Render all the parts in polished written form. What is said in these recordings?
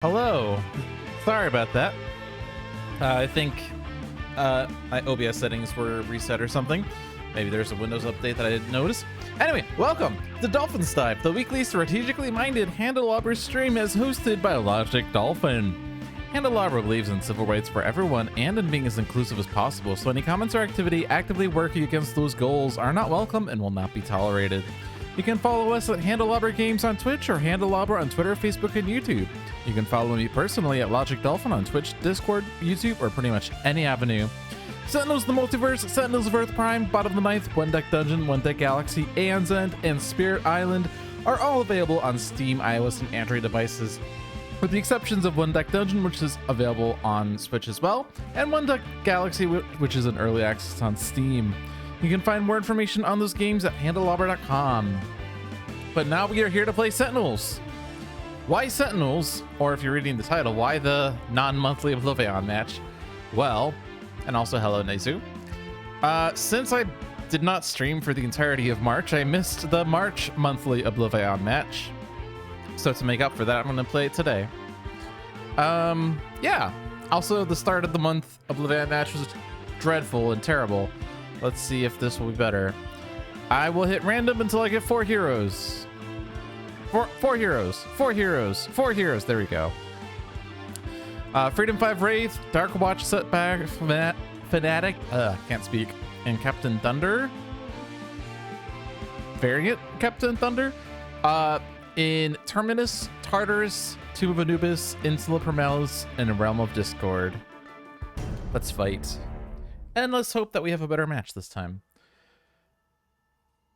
Hello. Sorry about that. I think my OBS settings were reset or something. Maybe there's a Windows update that I didn't notice. Anyway, welcome to Dolphin Dive, the weekly strategically minded Handelabra stream as hosted by Logic Dolphin. Handelabra believes in civil rights for everyone and in being as inclusive as possible, so any comments or activity actively working against those goals are not welcome and will not be tolerated. You can follow us at Handelabra Games on Twitch or Handelabra on Twitter, Facebook, and YouTube. You can follow me personally at Logic Dolphin on Twitch, Discord, YouTube, or pretty much any avenue. Sentinels of the Multiverse, Sentinels of Earth Prime, Bottom of the Ninth, One Deck Dungeon, One Deck Galaxy, Aeon's End, and Spirit Island are all available on Steam, iOS, and Android devices, with the exceptions of One Deck Dungeon, which is available on Switch as well, and One Deck Galaxy, which is in early access on Steam. You can find more information on those games at handelabra.com. But now we are here to play Sentinels. Why Sentinels? Or if you're reading the title, why the non-monthly OblivAeon match? Well, and also hello Nezu. Since I did not stream for the entirety of March, I missed the March monthly OblivAeon match. So to make up for that, I'm going to play it today. Yeah. Also, the start of the month OblivAeon match was dreadful and terrible. Let's see if this will be better. I will hit random until I get 4 heroes. Four heroes. There we go. Freedom 5 Wraith, Dark Watch Setback, Fanatic, can't speak, and Captain Thunder. Variant Captain Thunder. In Terminus, Tartarus, Tomb of Anubis, Insula Primalis, and Realm of Discord. Let's fight. And let's hope that we have a better match this time.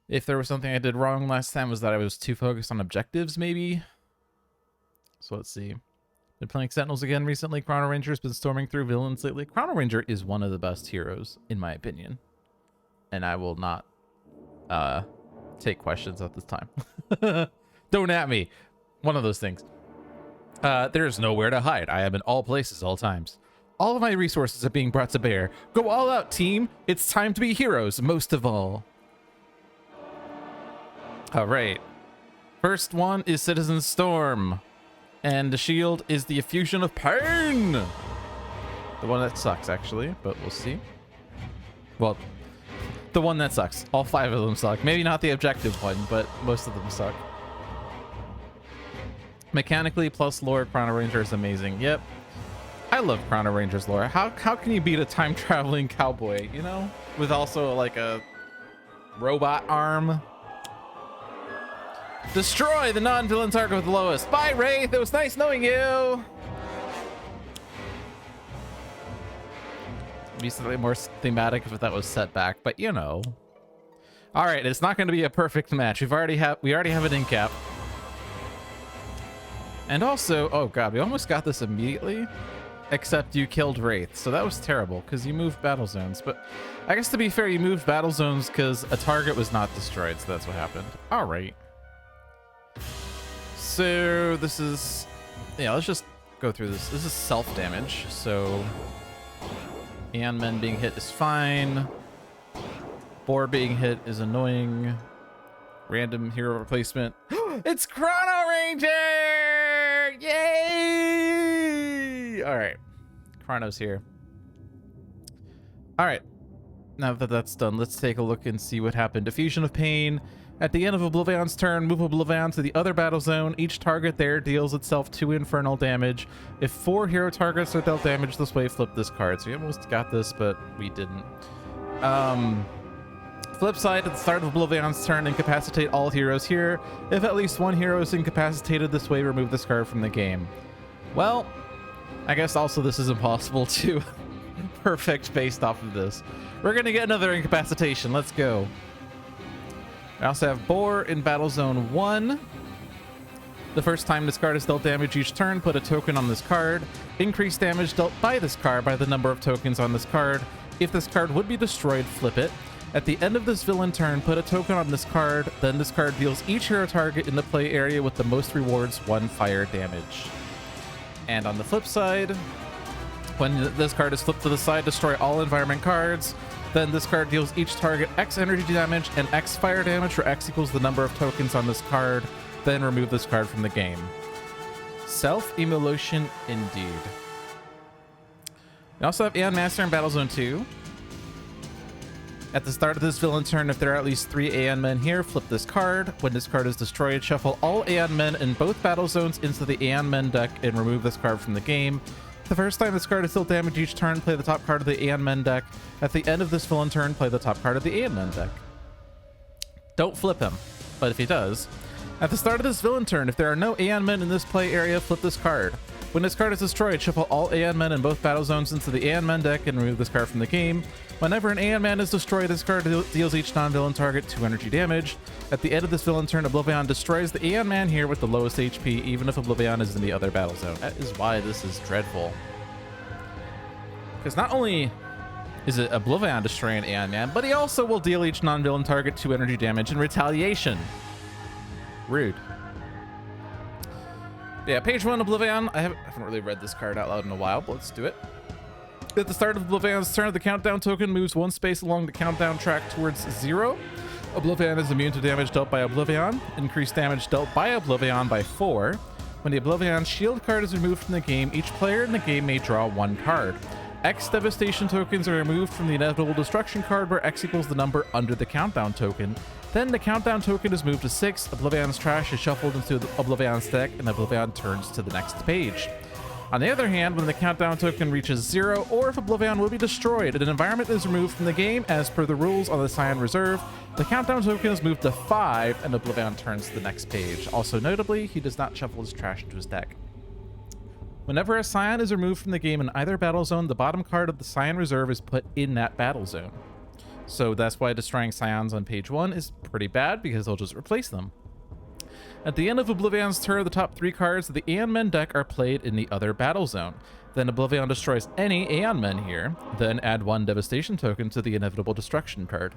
If there was something I did wrong last time, was that I was too focused on objectives, maybe? So let's see. Been playing Sentinels again recently. Chrono Ranger's been storming through villains lately. Chrono Ranger is one of the best heroes, in my opinion. And I will not take questions at this time. Don't at me. One of those things. There's nowhere to hide. I am in all places, all times. All of my resources are being brought to bear. Go all out, team. It's time to be heroes, most of all. All right. First one is Citizen Storm. And the shield is the Effusion of Pain. The one that sucks, actually, but we'll see. Well, the one that sucks. All 5 of them suck. Maybe not the objective one, but most of them suck. Mechanically plus lore, Chrono Ranger is amazing. Yep. I love Chrono Ranger's lore. How can you beat a time-traveling cowboy, you know? With also, like, a robot arm. Destroy the non-villain target with the lowest. Bye, Wraith. It was nice knowing you. It'd be something more thematic if that was setback, but you know. All right, it's not going to be a perfect match. We already have an in cap. And also, oh god, we almost got this immediately. Except you killed Wraith, so that was terrible because you moved battle zones. But I guess to be fair, you moved battle zones because a target was not destroyed, so that's what happened. All right. So this is, yeah, let's just go through this. This is self-damage, so Aeon Men being hit is fine. Boar being hit is annoying. Random hero replacement. It's Chrono Ranger! Yay! All right, Chrono's here. All right, now that that's done, let's take a look and see what happened. Effusion of Pain. At the end of OblivAeon's turn, move OblivAeon to the other battle zone. Each target there deals itself 2 infernal damage. If 4 hero targets are dealt damage this way, flip this card. So we almost got this, but we didn't. Flip side, at the start of OblivAeon's turn, incapacitate all heroes here. If at least 1 hero is incapacitated this way, remove this card from the game. Well, I guess also this is impossible to perfect based off of this. We're going to get another incapacitation. Let's go. I also have Boar in Battle Zone 1. The first time this card is dealt damage each turn, put a token on this card. Increase damage dealt by this card by the number of tokens on this card. If this card would be destroyed, flip it. At the end of this villain turn, put a token on this card. Then this card deals each hero target in the play area with the most rewards 1 fire damage. And on the flip side, when this card is flipped to the side, destroy all environment cards. Then this card deals each target X energy damage and X fire damage, where X equals the number of tokens on this card. Then remove this card from the game. Self-immolation indeed. We also have Aeon Master in Battle Zone 2. At the start of this villain turn, if there are at least 3 Aeon men here, flip this card. When this card is destroyed, shuffle all Aeon men in both battle zones into the Aeon men deck and remove this card from the game. The first time this card is still damaged each turn, play the top card of the Aeon men deck. At the end of this villain turn, play the top card of the Aeon men deck. Don't flip him, but if he does. At the start of this villain turn, if there are no Aeon men in this play area, flip this card. When this card is destroyed, shuffle all Aeon men in both battle zones into the Aeon men deck and remove this card from the game. Whenever an Aeon man is destroyed, this card deals each non-villain target 2 energy damage. At the end of this villain turn, OblivAeon destroys the Aeon man here with the lowest HP, even if OblivAeon is in the other battle zone. That is why this is dreadful. Because not only is it OblivAeon destroying Aeon man, but he also will deal each non-villain target 2 energy damage in retaliation. Rude. Yeah, page 1 OblivAeon. I haven't really read this card out loud in a while, but let's do it. At the start of OblivAeon's turn, the countdown token moves 1 space along the countdown track towards 0. OblivAeon is immune to damage dealt by OblivAeon. Increased damage dealt by OblivAeon by 4. When the OblivAeon shield card is removed from the game, each player in the game may draw 1 card. X devastation tokens are removed from the inevitable destruction card, where X equals the number under the countdown token. Then the countdown token is moved to 6, OblivAeon's trash is shuffled into OblivAeon's deck, and OblivAeon turns to the next page. On the other hand, when the countdown token reaches 0, or if OblivAeon will be destroyed, an environment is removed from the game as per the rules on the Cyan Reserve. The countdown token is moved to 5, and OblivAeon turns to the next page. Also notably, he does not shuffle his trash into his deck. Whenever a Cyan is removed from the game in either battle zone, the bottom card of the Cyan Reserve is put in that battle zone. So that's why destroying Cyans on page 1 is pretty bad, because they'll just replace them. At the end of OblivAeon's turn, the top 3 cards of the Aeon Men deck are played in the other battle zone. Then OblivAeon destroys any Aeon Men here, then add 1 devastation token to the inevitable destruction card.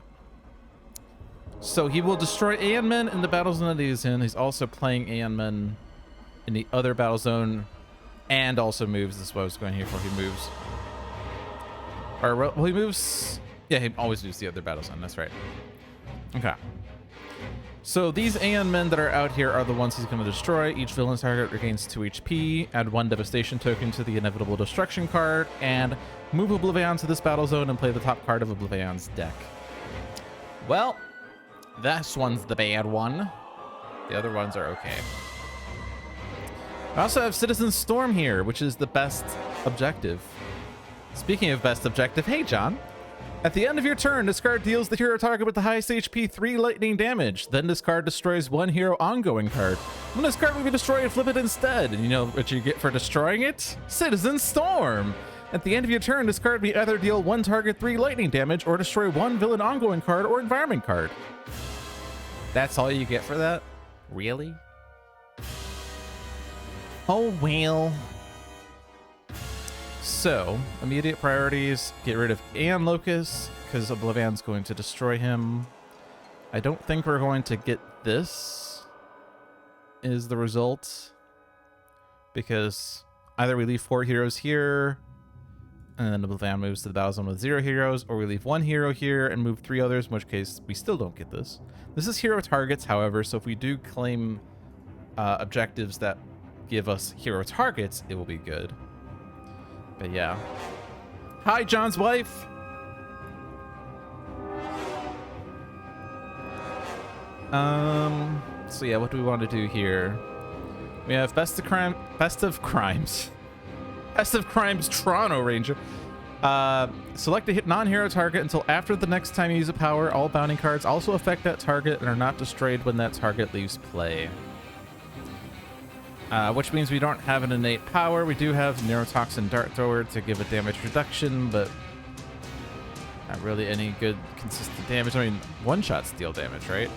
So he will destroy Aeon Men in the battle zone that he's in. He's also playing Aeon Men in the other battle zone, and also moves. This is what I was going here for. He moves. Or, well, he moves. Yeah, he always moves the other battle zone. That's right. Okay. So these Aeon Men that are out here are the ones he's going to destroy. Each villain target regains 2 HP, add 1 devastation token to the inevitable destruction card, and move OblivAeon to this battle zone and play the top card of OblivAeon's deck. Well, this one's the bad one. The other ones are okay. I also have Citizen Storm here, which is the best objective. Speaking of best objective, hey John. At the end of your turn, this card deals the hero target with the highest HP 3 lightning damage. Then this card destroys 1 hero ongoing card. When this card will be destroyed, flip it instead. And you know what you get for destroying it? Citizen Storm! At the end of your turn, this card may either deal 1 target 3 lightning damage or destroy 1 villain ongoing card or environment card. That's all you get for that? Really? Oh, well. So, immediate priorities, get rid of Aeon Locus, because OblivAeon's going to destroy him. I don't think we're going to get this, is the result. Because either we leave 4 heroes here, and then OblivAeon moves to the battle zone with 0 heroes, or we leave 1 hero here and move 3 others, in which case we still don't get this. This is hero targets, however, so if we do claim objectives that give us hero targets, it will be good. But yeah. Hi, John's wife. So yeah, what do we want to do here? We have Best of Crimes Toronto Ranger. Select a hit non-hero target until after the next time you use a power. All bounding cards also affect that target and are not destroyed when that target leaves play. Which means we don't have an innate power. We do have Neurotoxin Dart Thrower to give a damage reduction, but not really any good consistent damage. I mean, one-shots deal damage, right?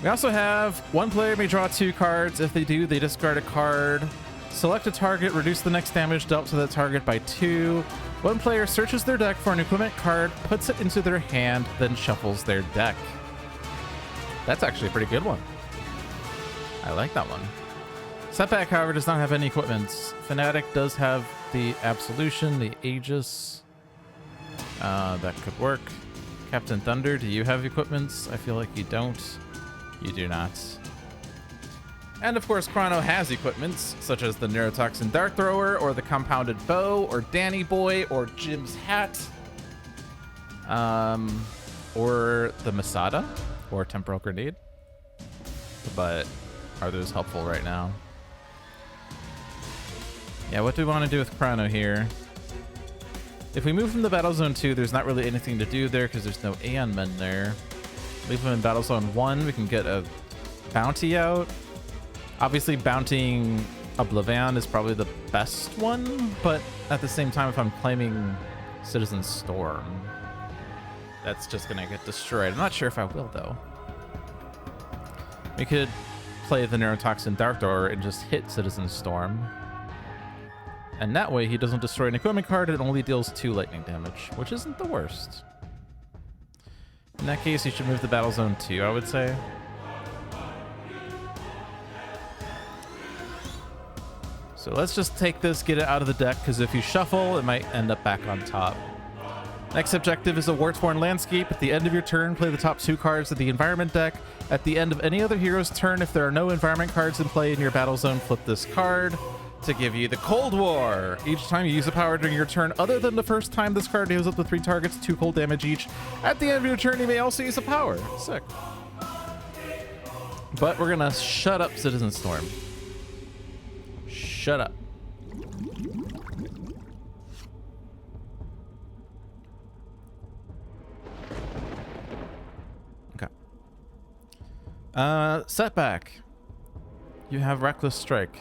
We also have 1 player may draw 2 cards. If they do, they discard a card. Select a target, reduce the next damage dealt to that target by 2. 1 player searches their deck for an equipment card, puts it into their hand, then shuffles their deck. That's actually a pretty good one. I like that one. Setback, however, does not have any equipments. Fnatic does have the Absolution, the Aegis. That could work. Captain Thunder, do you have equipments? I feel like you don't. You do not. And of course, Chrono has equipments such as the Neurotoxin Dart Thrower, or the Compounded Bow, or Danny Boy, or Jim's Hat, or the Masada, or Temporal Grenade. But are those helpful right now? Yeah, what do we want to do with Chrono here? If we move from the Battle Zone 2, there's not really anything to do there because there's no Aeon Men there. Leave him in Battle Zone 1, we can get a bounty out. Obviously, bountying OblivAeon is probably the best one, but at the same time, if I'm claiming Citizen Storm, that's just gonna get destroyed. I'm not sure if I will, though. We could play the Neurotoxin Dart Thrower and just hit Citizen Storm. And that way, he doesn't destroy an equipment card and only deals 2 lightning damage, which isn't the worst. In that case, you should move the Battle Zone 2, I would say. So let's just take this, get it out of the deck, because if you shuffle, it might end up back on top. Next objective is a War-Torn Landscape. At the end of your turn, play the top 2 cards of the environment deck. At the end of any other hero's turn, if there are no environment cards in play in your battle zone, flip this card to give you the Cold War. Each time you use a power during your turn, other than the first time, this card deals up to 3 targets, 2 cold damage each. At the end of your turn, you may also use a power. Sick. But we're gonna shut up Citizen Storm. Shut up. Okay. Setback. You have Reckless Strike.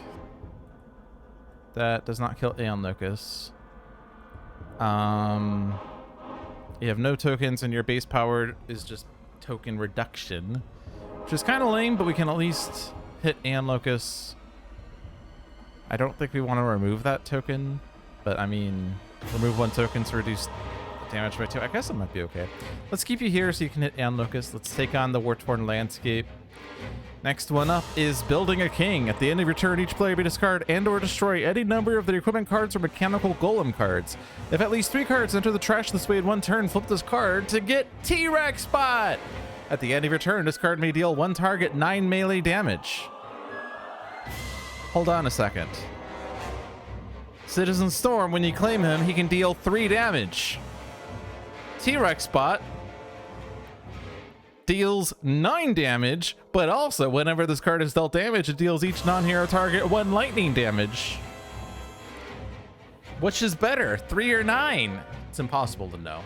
That does not kill Aeon Locus. You have no tokens, and your base power is just token reduction, which is kind of lame, but we can at least hit Aeon Locus. I don't think we want to remove that token, but I mean, remove 1 token to reduce damage by 2. I guess it might be okay. Let's keep you here so you can hit Aeon Locus. Let's take on the War-Torn Landscape. Next one up is Building a King. At the end of your turn, each player may discard and or destroy any number of their equipment cards or mechanical golem cards. If at least 3 cards enter the trash this way in 1 turn, flip this card to get T-Rex Spot. At the end of your turn, this card may deal 1 target 9 melee damage. Hold on a second. Citizen Storm, when you claim him, he can deal 3 damage. T-Rex Spot deals 9 damage, but also whenever this card is dealt damage, it deals each non-hero target 1 lightning damage. Which is better, 3 or 9? It's impossible to know.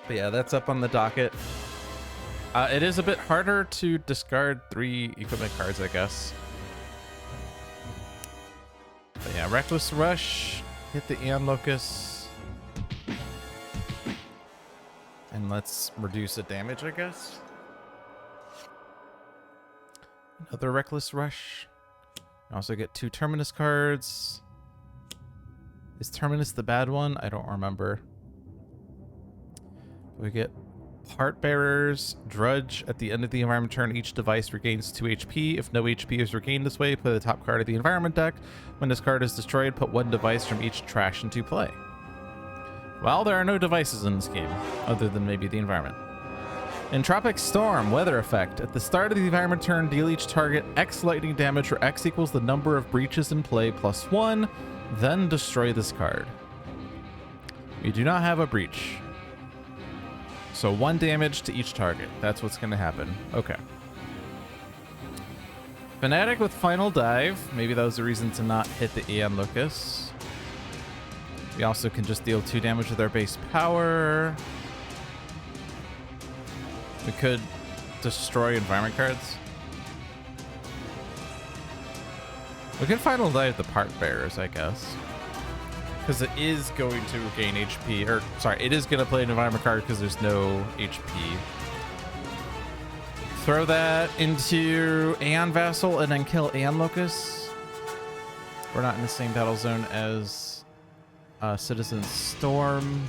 But yeah, that's up on the docket. It is a bit harder to discard 3 equipment cards, I guess. But yeah, Reckless Rush, hit the Aeon Locus. And let's reduce the damage, I guess. Another Reckless Rush. You also get 2 Terminus cards. Is Terminus the bad one? I don't remember. We get Heart Bearers, Drudge. At the end of the environment turn, each device regains 2 HP. If no HP is regained this way, play the top card of the environment deck. When this card is destroyed, put 1 device from each trash into play. Well, there are no devices in this game, other than maybe the environment. Entropic Storm, Weather Effect. At the start of the environment turn, deal each target X lightning damage, where X equals the number of breaches in play plus 1, then destroy this card. We do not have a breach. So 1 damage to each target. That's what's going to happen. Okay. Fanatic with Final Dive. Maybe that was the reason to not hit the Aeon Locus. We also can just deal 2 damage with our base power. We could destroy environment cards. We can Final Dive the Part Bearers, I guess. Because it is going to gain HP, or sorry, it is going to play an environment card because there's no HP. Throw that into Aeon Vassal and then kill Aeon Locus. We're not in the same battle zone as Citizen Storm.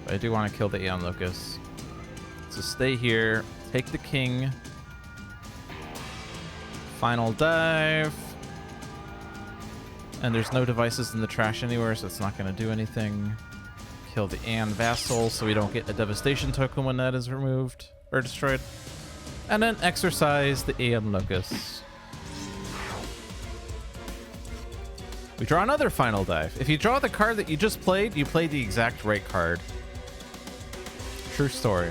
But I do want to kill the Aeon Locus. So stay here, take the king. Final Dive. And there's no devices in the trash anywhere, so it's not going to do anything. Kill the Aeon Vassal so we don't get a Devastation token when that is removed or destroyed. And then exercise the Aeon Locust. We draw another final dive. If you draw the card that you just played, you played the exact right card. True story.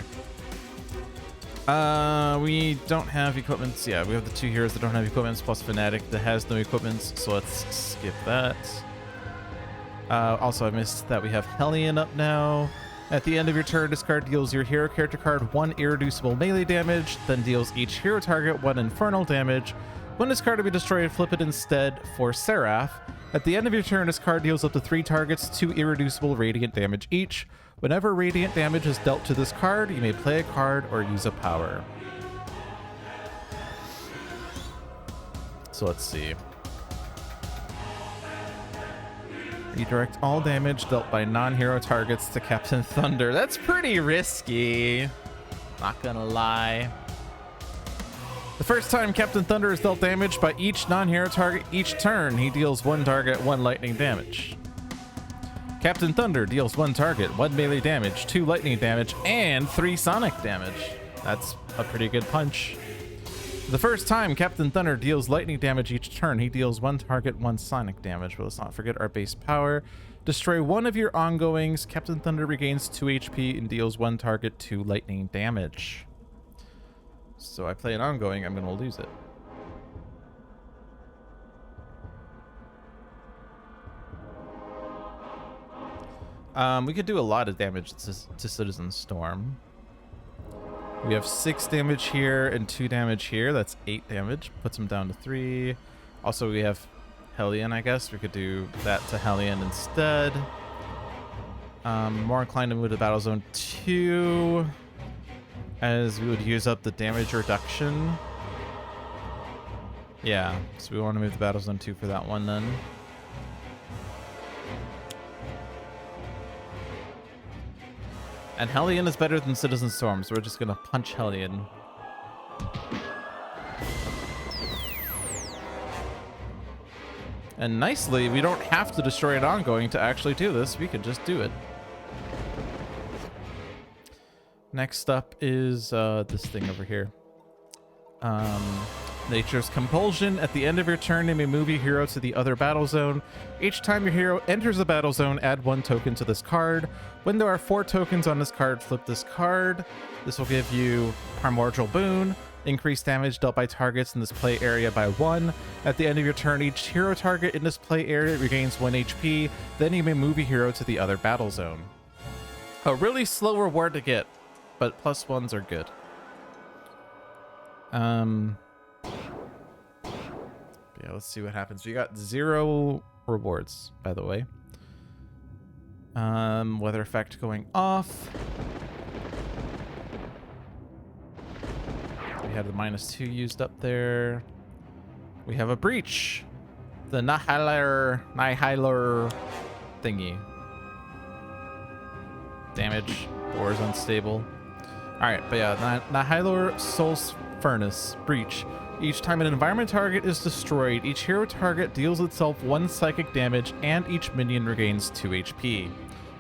We don't have equipments. Yeah, we have the 2 heroes that don't have equipments, plus Fnatic that has no equipments, so let's skip that. Also, I missed that we have Hellion up now. At the end of your turn, this card deals your hero character card 1 irreducible melee damage, then deals each hero target 1 infernal damage. When this card to be destroyed, flip it instead for Seraph. At the end of your turn, this card deals up to 3 targets 2 irreducible radiant damage each. Whenever radiant damage is dealt to this card, you may play a card or use a power. So let's see. Redirect all damage dealt by non-hero targets to Captain Thunder. That's pretty risky. Not gonna lie. The first time Captain Thunder is dealt damage by each non-hero target each turn, he deals 1 target 1 lightning damage. Captain Thunder deals 1 target 1 melee damage, 2 lightning damage, and 3 sonic damage. That's a pretty good punch. The first time Captain Thunder deals lightning damage each turn, he deals 1 target 1 sonic damage. But let's not forget our base power. Destroy 1 of your ongoings. Captain Thunder regains 2 HP and deals 1 target 2 lightning damage. So I play an ongoing, I'm gonna lose it. We could do a lot of damage to Citizen Storm. We have 6 damage here and 2 damage here. That's 8 damage. Puts him down to 3. Also, we have Hellion, I guess. We could do that to Hellion instead. More inclined to move to Battle Zone 2, as we would use up the damage reduction. Yeah, so we want to move to Battle Zone 2 for that one then. And Hellion is better than Citizen Storm, so we're just gonna punch Hellion. And nicely, we don't have to destroy an ongoing to actually do this. We can just do it. Next up is this thing over here. Nature's Compulsion. At the end of your turn, you may move your hero to the other battle zone. Each time your hero enters the battle zone, add 1 token to this card. When there are 4 tokens on this card, flip this card. This will give you Primordial Boon. Increase damage dealt by targets in this play area by 1. At the end of your turn, each hero target in this play area regains 1 HP. Then you may move your hero to the other battle zone. A really slow reward to get, but +1s are good. Yeah, let's see what happens. We got 0 rewards, by the way. Weather effect going off. We have the -2 used up there. We have a breach. The Nihiler thingy. Damage. War is unstable. Alright, but yeah, Nihiler Soul's Furnace. Breach. Each time an environment target is destroyed, each hero target deals itself 1 psychic damage, and each minion regains 2 HP.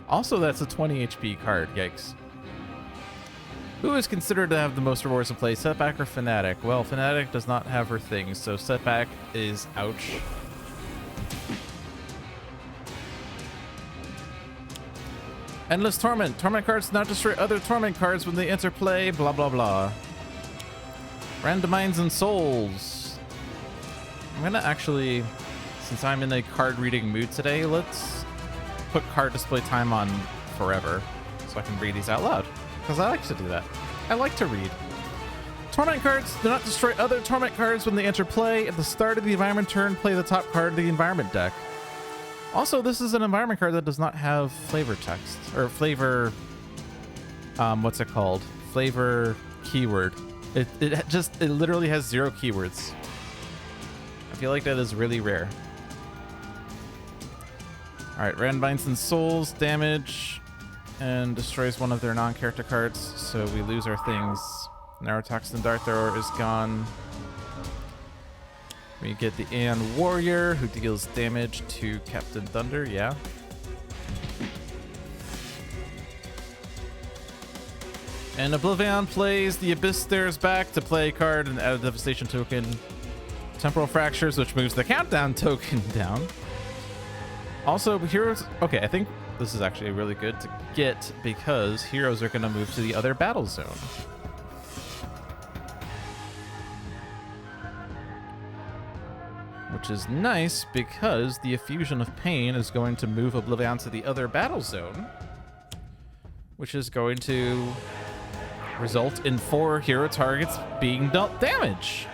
Also, that's a 20 HP card. Yikes. Who is considered to have the most rewards in play, Setback or Fnatic? Well, Fnatic does not have her thing, so Setback is ouch. Endless Torment. Torment cards do not destroy other Torment cards when they enter play, blah blah blah. Random Minds and Souls. I'm gonna actually, since I'm in a card reading mood today, let's put card display time on forever so I can read these out loud, because I like to do that. I like to read. Torment cards do not destroy other Torment cards when they enter play. At the start of the environment turn, play the top card of the environment deck. Also, this is an environment card that does not have flavor text, or flavor, what's it called? Flavor keyword. It literally has 0 keywords. I feel like that is really rare. Alright, Random Minds and Souls, damage, and destroys 1 of their non-character cards, so we lose our things. Neurotoxin Dart Thrower is gone. We get the Aeon Warrior, who deals damage to Captain Thunder, yeah. And OblivAeon plays the Abyss Stairs back to play a card and add a Devastation token. Temporal Fractures, which moves the countdown token down. Also, heroes... Okay, I think this is actually really good to get because heroes are going to move to the other battle zone. Which is nice because the Effusion of Pain is going to move OblivAeon to the other battle zone, which is going to result in 4 hero targets being dealt damage.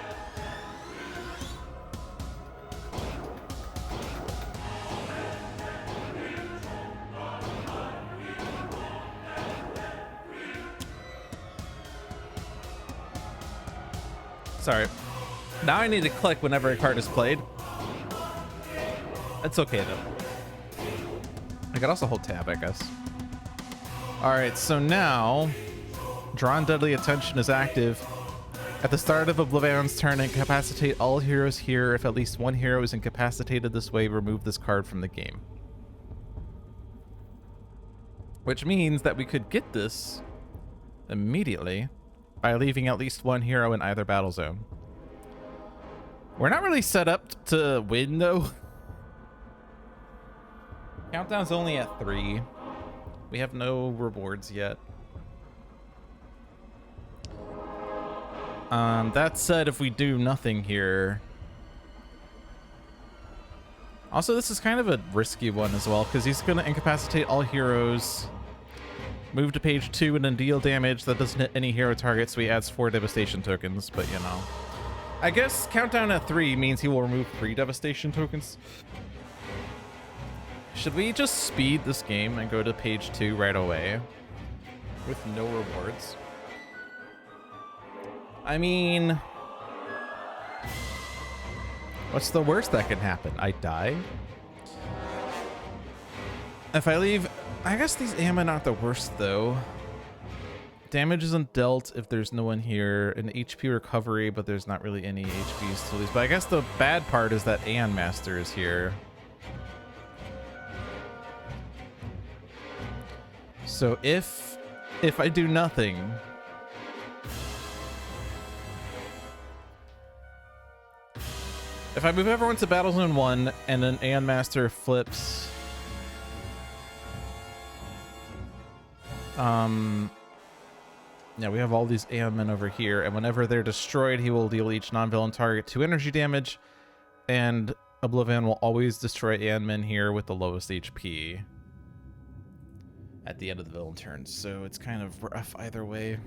Sorry. Now I need to click whenever a card is played. That's okay though. I could also hold tab, I guess. Alright, so now Drawn Deadly Attention is active. At the start of OblivAeon's turn, incapacitate all heroes here. If at least one hero is incapacitated this way, remove this card from the game. Which means that we could get this immediately by leaving at least one hero in either battle zone. We're not really set up to win though. Countdown's only at 3. We have no rewards yet. That said, if we do nothing here... Also, this is kind of a risky one as well, because he's going to incapacitate all heroes, move to page 2, and then deal damage that doesn't hit any hero target, so he adds 4 devastation tokens, but you know. I guess countdown at 3 means he will remove 3 devastation tokens. Should we just speed this game and go to page 2 right away with no rewards? I mean, what's the worst that can happen? I die? If I leave, I guess these Ammon aren't the worst though. Damage isn't dealt if there's no one here. An HP recovery, but there's not really any HPs to lose. But I guess the bad part is that Aeon Master is here. So if I do nothing, if I move everyone to Battle Zone 1 and then Aeon Master flips, yeah, we have all these Aeon Men over here, and whenever they're destroyed, he will deal each non-villain target 2 energy damage, and OblivAeon will always destroy Aeon Men here with the lowest HP at the end of the villain turn, so it's kind of rough either way.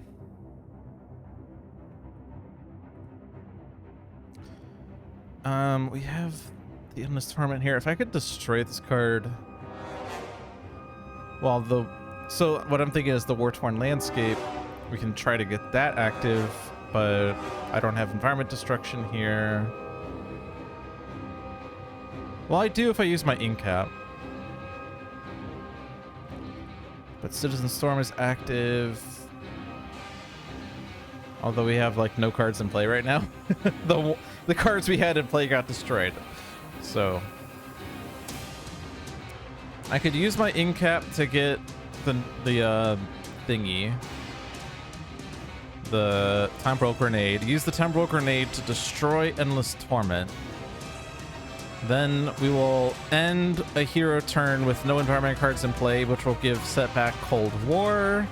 We have the Endless Torment here. If I could destroy this card, well, so what I'm thinking is the War-Torn Landscape. We can try to get that active, but I don't have Environment Destruction here. Well, I do if I use my Incap. But Citizen Storm is active. Although we have like no cards in play right now. The cards we had in play got destroyed. So I could use my Incap to get the thingy. The Temporal Grenade. Use the Temporal Grenade to destroy Endless Torment. Then we will end a hero turn with no environment cards in play, which will give Setback Cold War.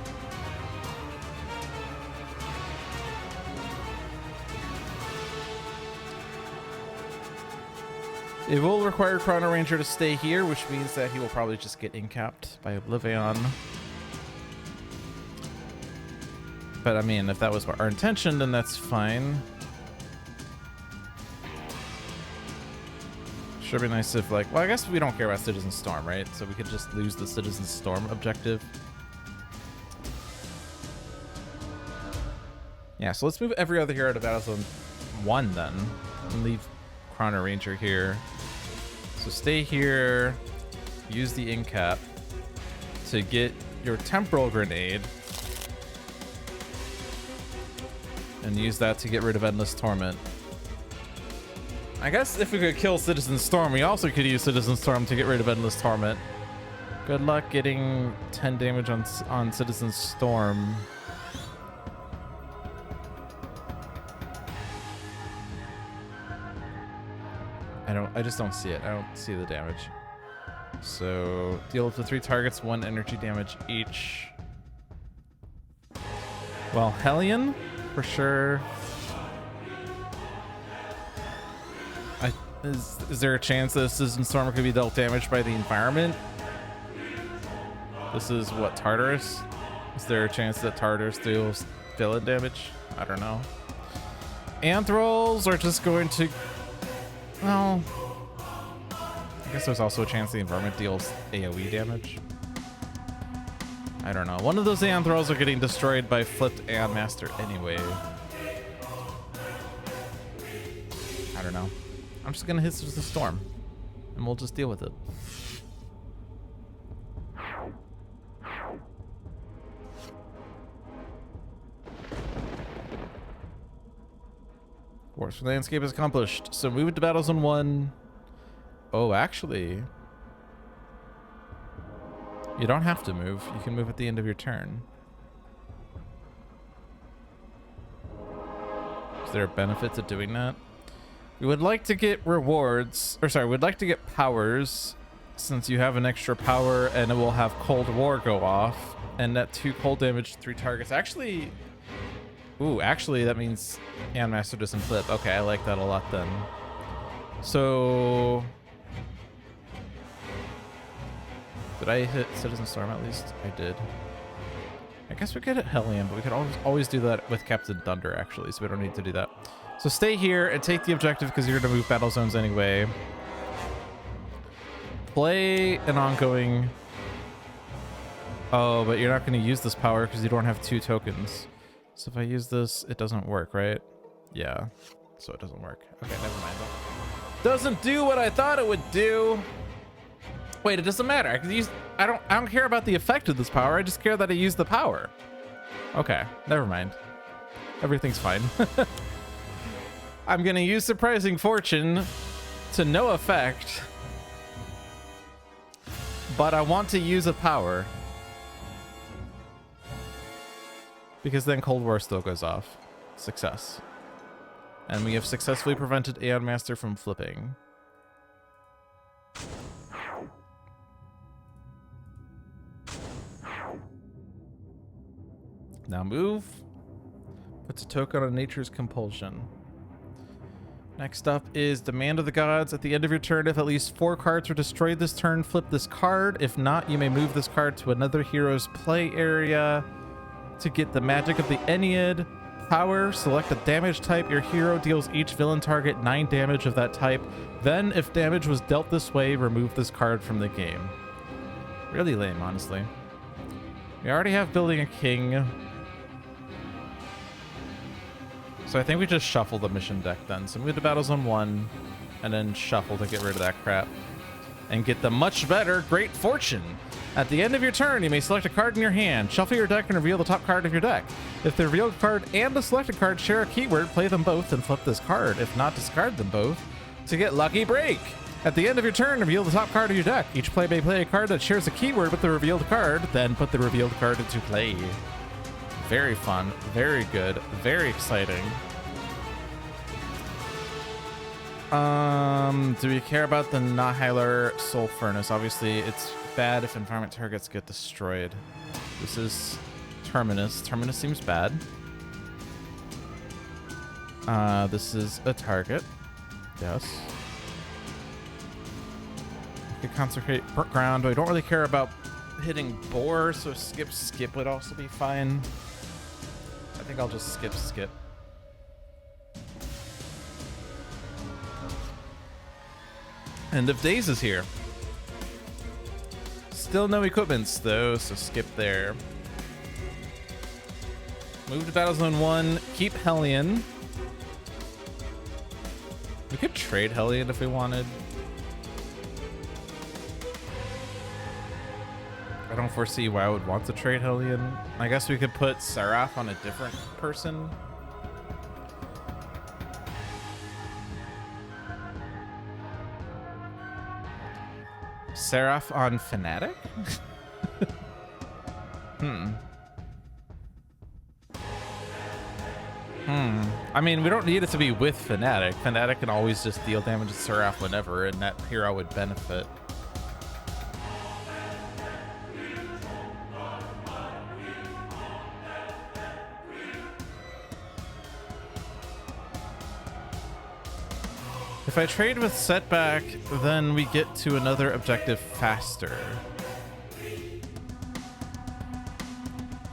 It will require Chrono Ranger to stay here, which means that he will probably just get incapped by OblivAeon. But I mean, if that was our intention, then that's fine. Sure be nice if like, well, I guess we don't care about Citizen Storm, right? So we could just lose the Citizen Storm objective. Yeah, so let's move every other hero to Battle Zone 1 then. And leave Chrono Ranger here. So stay here, use the Incap to get your Temporal Grenade. And use that to get rid of Endless Torment. I guess if we could kill Citizen Storm, we also could use Citizen Storm to get rid of Endless Torment. Good luck getting 10 damage on Citizen Storm. I just don't see it. I don't see the damage. So deal to 3 targets, 1 energy damage each. Well, Hellion for sure. Is there a chance that Citizen Storm could be dealt damage by the environment? This is what, Tartarus? Is there a chance that Tartarus deals villain damage? I don't know. Anthrals are just going to... Well... I guess there's also a chance the environment deals AoE damage. I don't know. One of those Anthrals are getting destroyed by flipped Aeon Master anyway. I don't know. I'm just gonna hit the storm, and we'll just deal with it. Wars for the Landscape is accomplished. So move it to Battle Zone 1. Oh, actually, you don't have to move. You can move at the end of your turn. Is there a benefit to doing that? We would like to get rewards, or sorry, we'd like to get powers, since you have an extra power, and it will have Cold War go off, and that 2 cold damage to 3 targets. Actually, ooh, actually that means Aeon Master doesn't flip. Okay, I like that a lot then. So, did I hit Citizen Storm at least? I did. I guess we could hit Hellion, but we could always do that with Captain Thunder, actually, so we don't need to do that. So stay here and take the objective because you're going to move battle zones anyway. Play an ongoing... Oh, but you're not going to use this power because you don't have 2 tokens. So if I use this, it doesn't work, right? Yeah, so it doesn't work. Okay, never mind. Doesn't do what I thought it would do. Wait, it doesn't matter. I can use... I don't care about the effect of this power. I just care that I use the power. Okay, never mind. Everything's fine. I'm gonna use Surprising Fortune to no effect, but I want to use a power because then Cold War still goes off. Success. And we have successfully prevented Aeon Master from flipping. Now move. Puts a token on Nature's Compulsion. Next up is Demand of the Gods. At the end of your turn, if at least 4 cards are destroyed this turn, flip this card. If not, you may move this card to another hero's play area to get the Magic of the Ennead power. Select a damage type. Your hero deals each villain target 9 damage of that type. Then, if damage was dealt this way, remove this card from the game. Really lame, honestly. We already have Building a King. So I think we just shuffle the mission deck then. So move to Battle Zone 1 and then shuffle to get rid of that crap. And get the much better Great Fortune. At the end of your turn, you may select a card in your hand. Shuffle your deck and reveal the top card of your deck. If the revealed card and the selected card share a keyword, play them both and flip this card. If not, discard them both to get Lucky Break. At the end of your turn, reveal the top card of your deck. Each player may play a card that shares a keyword with the revealed card, then put the revealed card into play. Very fun, very good, very exciting. Do we care about the Nahilar Soul Furnace? Obviously, it's bad if environment targets get destroyed. This is Terminus. Terminus seems bad. This is a target. Yes. We could consecrate ground, but I don't really care about hitting boar, so skip would also be fine. I think I'll just skip. End of Days is here. Still no equipments though, so skip there. Move to Battle Zone 1, keep Hellion. We could trade Hellion if we wanted. I don't foresee why I would want to trade Hellion. I guess we could put Seraph on a different person. Seraph on Fnatic? I mean, we don't need it to be with Fnatic. Fnatic can always just deal damage to Seraph whenever, and that hero would benefit. If I trade with Setback, then we get to another objective faster.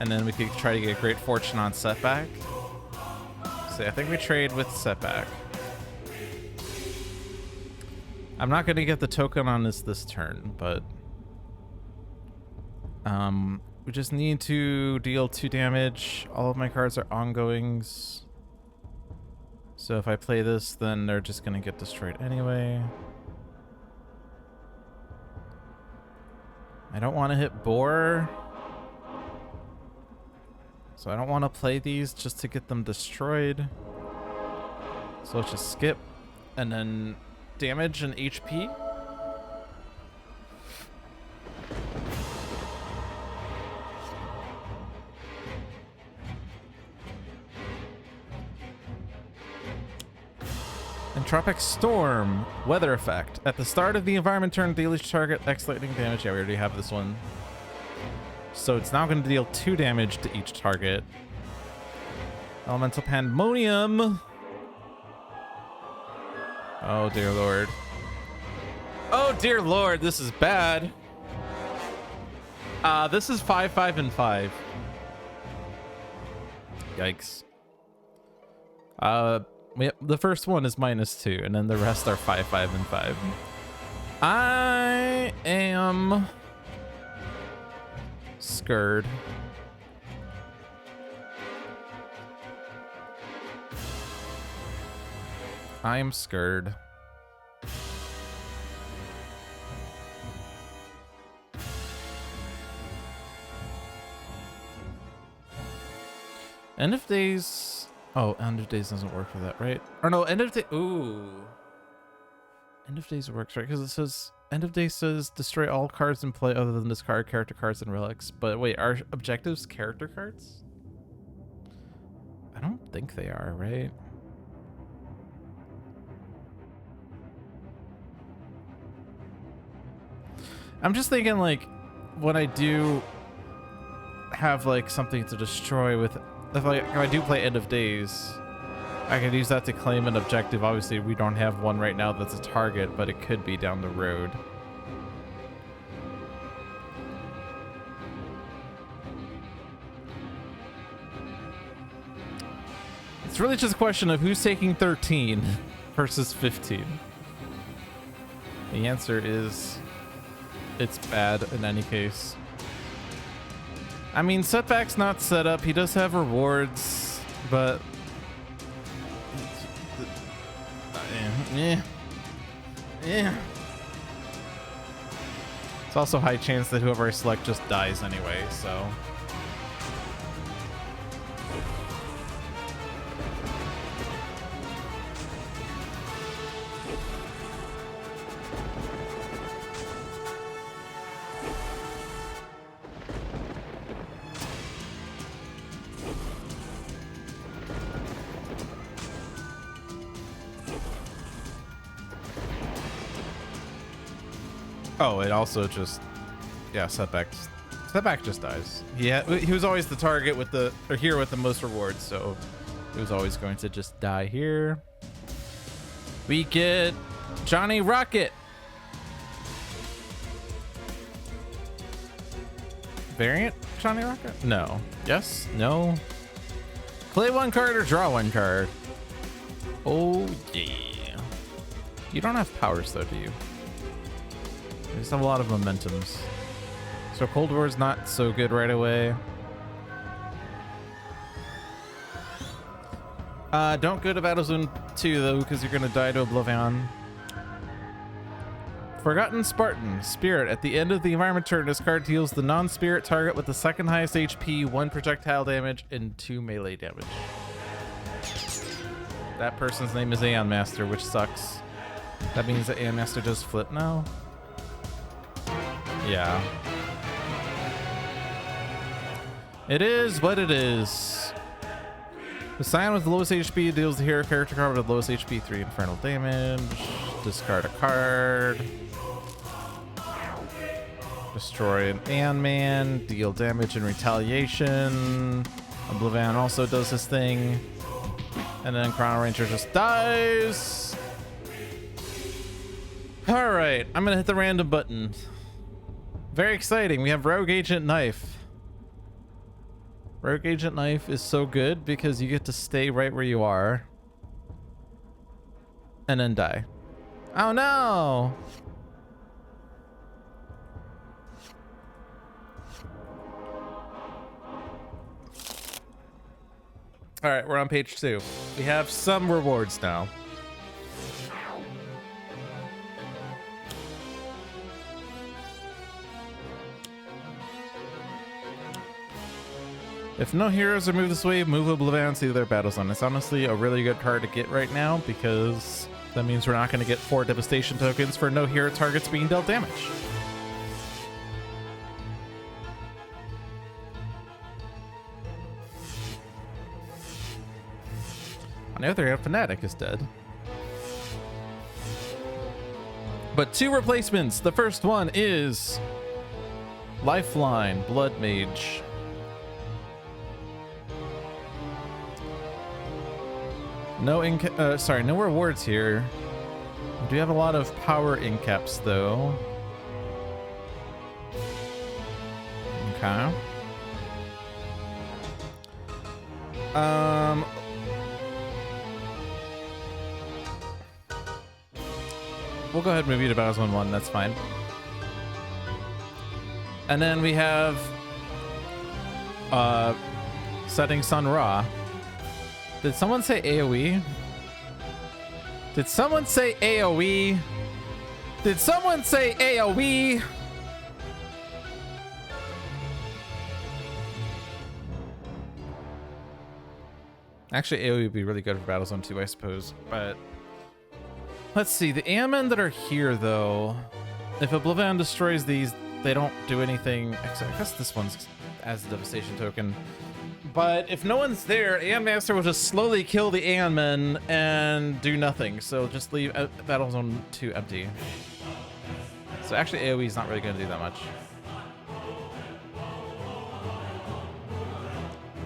And then we could try to get Great Fortune on Setback. So I think we trade with Setback. I'm not going to get the token on this turn, but we just need to deal 2 damage. All of my cards are ongoings. So if I play this, then they're just going to get destroyed anyway. I don't want to hit Boar. So I don't want to play these just to get them destroyed. So let's just skip. And then damage and HP. Entropic Storm, weather effect. At the start of the environment turn, deal each target X lightning damage. Yeah, we already have this one. So it's now going to deal 2 damage to each target. Elemental Pandemonium. Oh, dear Lord. Oh, dear Lord, this is bad. This is 5, 5, and 5. Yikes. The first one is -2, and then the rest are 5, 5, and 5. I am scared. I am scared. End of days. Oh, end of days doesn't work for that, right? Or no, end of day. Ooh. End of days works, right? Because it says end of day says destroy all cards in play other than discard character cards and relics. But wait, are objectives character cards? I don't think they are, right? I'm just thinking, like, when I do have like something to destroy with, if I do play end of days, I can use that to claim an objective. Obviously, we don't have one right now that's a target, but it could be down the road. It's really just a question of who's taking 13 versus 15. The answer is it's bad in any case. I mean, Setback's not set up. He does have rewards, but yeah. It's also high chance that whoever I select just dies anyway, so. Oh, it also just, yeah, Setback just dies. He was always the target with the, or here with the most rewards, so he was always going to just die here. We get Johnny Rocket. Variant Johnny Rocket? No. Yes? No? Play 1 card or draw 1 card. Oh, yeah. You don't have powers, though, do you? You just have a lot of momentums. So Cold War's not so good right away. Don't go to Battle Zone 2, though, because you're going to die to OblivAeon. Forgotten Spartan. Spirit. At the end of the environment turn, this card deals the non-spirit target with the second highest HP, 1 projectile damage, and 2 melee damage. That person's name is Aeon Master, which sucks. That means that Aeon Master does flip now? Yeah. It is what it is. The Scion with the lowest HP deals the hero character card with the lowest HP 3 infernal damage. Discard a card. Destroy an Ant-Man. Deal damage in retaliation. OblivAeon also does this thing. And then Chrono Ranger just dies. Alright, I'm gonna hit the random button. Very exciting. We have Rogue Agent Knife. Rogue Agent Knife is so good because you get to stay right where you are. And then die. Oh no! Alright, we're on page 2. We have some rewards now. If no heroes are moved this way, move OblivAeon to their battle zone. It's honestly a really good card to get right now because that means we're not going to get 4 devastation tokens for no hero targets being dealt damage. On the other hand, Fnatic is dead. But 2 replacements. The first one is Lifeline, Blood Mage. No no rewards here. We do have a lot of power incaps though. Okay. We'll go ahead and move you to Battle Zone 1, that's fine. And then we have Setting Sun Ra. Did someone say AoE? Did someone say AoE? Did someone say AoE? Actually, AoE would be really good for Battle Zone 2, I suppose. But let's see. The Ant-Men that are here, though, if OblivAeon destroys these, they don't do anything. Except, I guess this one's as a devastation token. But if no one's there, Ant Master will just slowly kill the Ant-Men and do nothing. So just leave Battle Zone 2 empty. So actually AoE is not really going to do that much.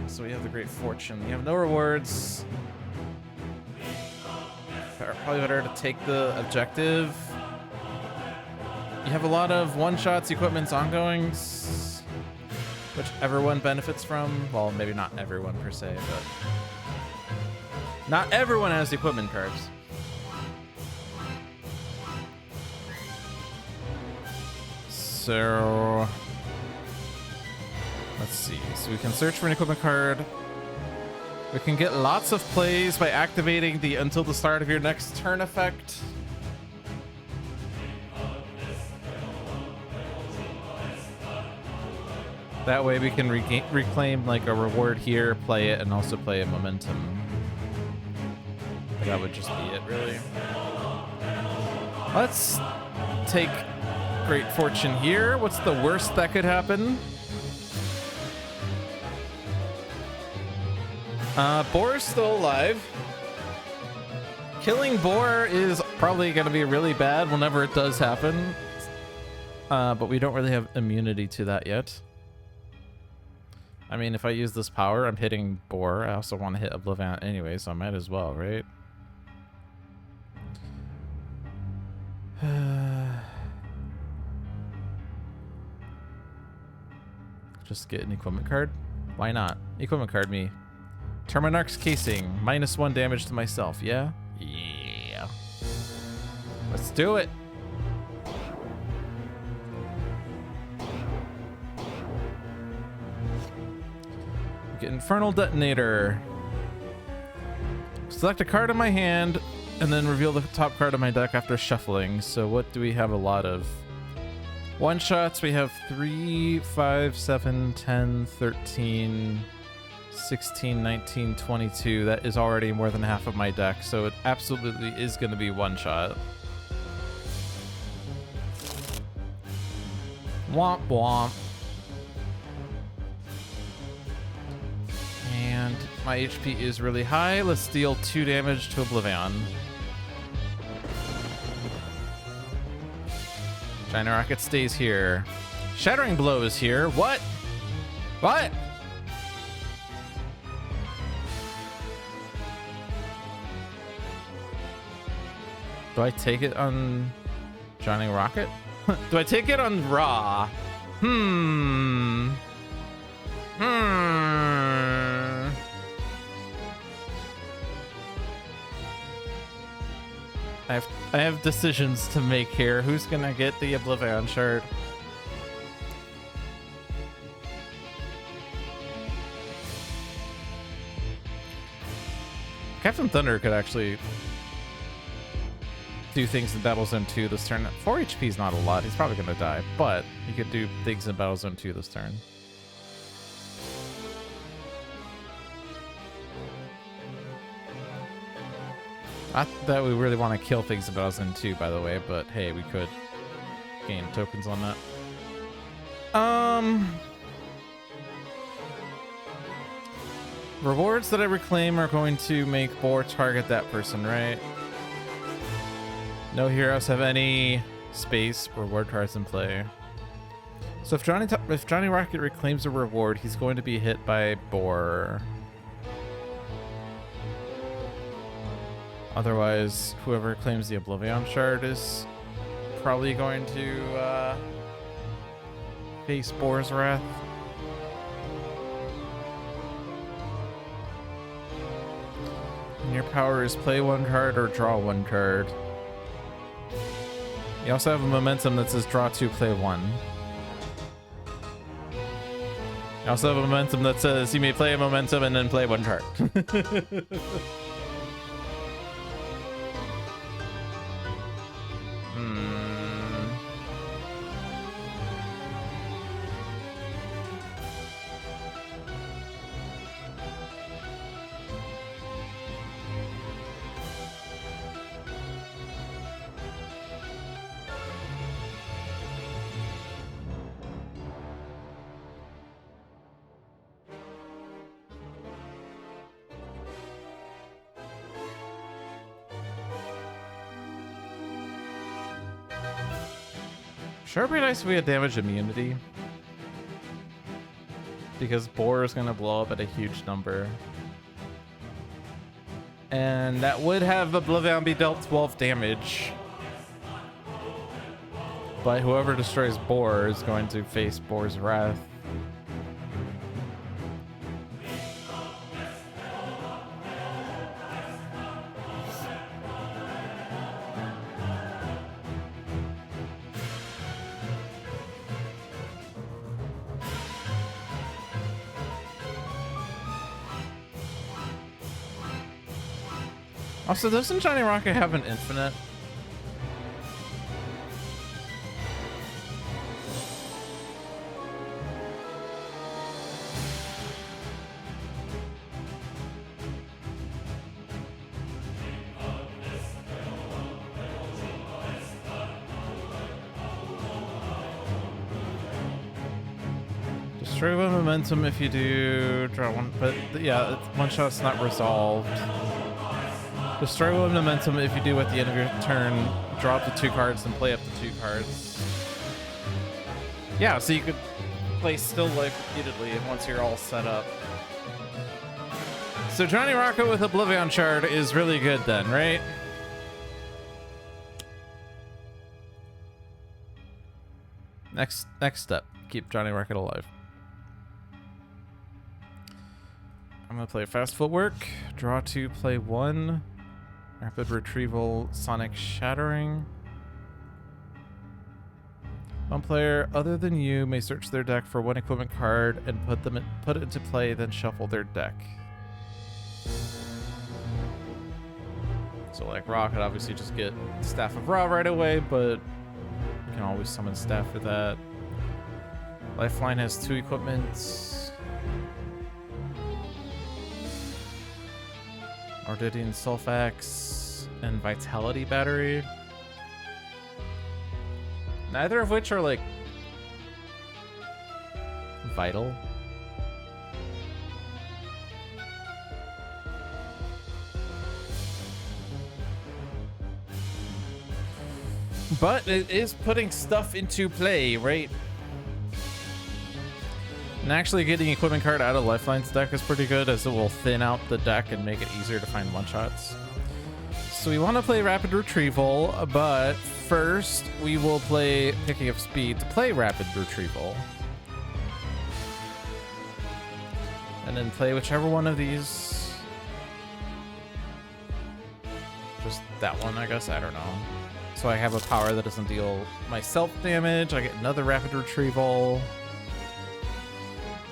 So we have the Great Fortune. We have no rewards. Probably better to take the objective. You have a lot of one-shots, equipments, ongoings, which everyone benefits from. Well, maybe not everyone per se, but not everyone has equipment cards. So let's see. So we can search for an equipment card. We can get lots of plays by activating the until the start of your next turn effect. That way we can reclaim like a reward here, play it, and also play a momentum. That would just be it, really. Let's take Great Fortune here. What's the worst that could happen? Boar's still alive. Killing Boar is probably going to be really bad whenever it does happen. But we don't really have immunity to that yet. I mean, if I use this power, I'm hitting Boar. I also want to hit OblivAeon anyway, so I might as well, right? Just get an equipment card? Why not? Equipment card me. Terminarch's Casing. -1 damage to myself, yeah? Yeah. Let's do it. Get Infernal Detonator. Select a card in my hand and then reveal the top card of my deck after shuffling. So what do we have a lot of? One shots, we have 3, 5, 7, 10, 13, 16, 19, 22. That is already more than half of my deck, so it absolutely is going to be one shot. Womp womp. And My HP is really high. Let's deal 2 damage to OblivAeon. China Rocket stays here. Shattering Blow is here. What? What? Do I take it on Johnny Rocket? Do I take it on Raw? I have decisions to make here. Who's gonna get the OblivAeon shard? Captain Thunder could actually do things in Battlezone 2 this turn. 4 HP is not a lot. He's probably gonna die, but he could do things in Battlezone 2 this turn. Not that we really want to kill things in Battlezone 2, by the way, but hey, we could gain tokens on that. Rewards that I reclaim are going to make Boar target that person, right? No heroes have any space reward cards in play. So if Johnny Rocket reclaims a reward, he's going to be hit by Boar. Otherwise, whoever claims the OblivAeon shard is probably going to face Boar's Wrath. And your power is play 1 card or draw 1 card. You also have a momentum that says draw 2, play 1. You also have a momentum that says you may play a momentum and then play 1 card. Sure, it'd be nice if we had damage immunity. Because Boar is going to blow up at a huge number. And that would have OblivAeon be dealt 12 damage. But whoever destroys Boar is going to face Boar's Wrath. Also, doesn't Johnny Rocket have an infinite? Destroy 1 momentum if you do draw 1, but yeah, 1 shot's not resolved. Destroy 1 momentum if you do at the end of your turn, draw up to 2 cards and play up to 2 cards. Yeah, so you could play Still Life repeatedly once you're all set up. So Johnny Rocket with OblivAeon Shard is really good then, right? Next step, keep Johnny Rocket alive. I'm gonna play Fast Footwork, draw 2, play 1. Rapid Retrieval, Sonic Shattering. 1 player other than you may search their deck for 1 equipment card and put it into play, then shuffle their deck. So like Raw could obviously just get Staff of Ra right away, but you can always summon Staff for that. Lifeline has 2 equipments. Ordidian Sulfax and Vitality Battery. Neither of which are like vital. But it is putting stuff into play, right? And actually getting equipment card out of Lifeline's deck is pretty good, as it will thin out the deck and make it easier to find one-shots. So we want to play Rapid Retrieval, but first we will play Picking Up Speed to play Rapid Retrieval. And then play whichever one of these. Just that one, I guess, I don't know. So I have a power that doesn't deal myself damage. I get another Rapid Retrieval.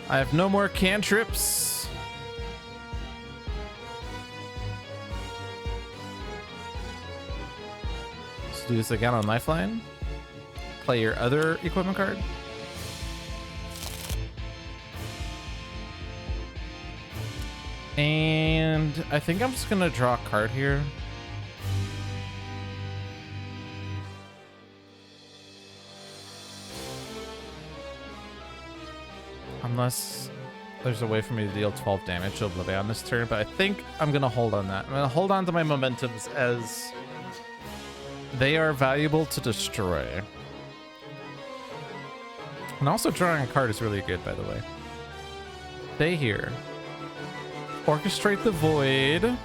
I have no more cantrips. Let's do this again on Lifeline. Play your other equipment card. And I think I'm just gonna draw a card here. Unless there's a way for me to deal 12 damage to OblivAeon this turn, but I think I'm gonna hold on that. I'm gonna hold on to my momentums, as they are valuable to destroy. And also drawing a card is really good, by the way. Stay here. Orchestrate the Void.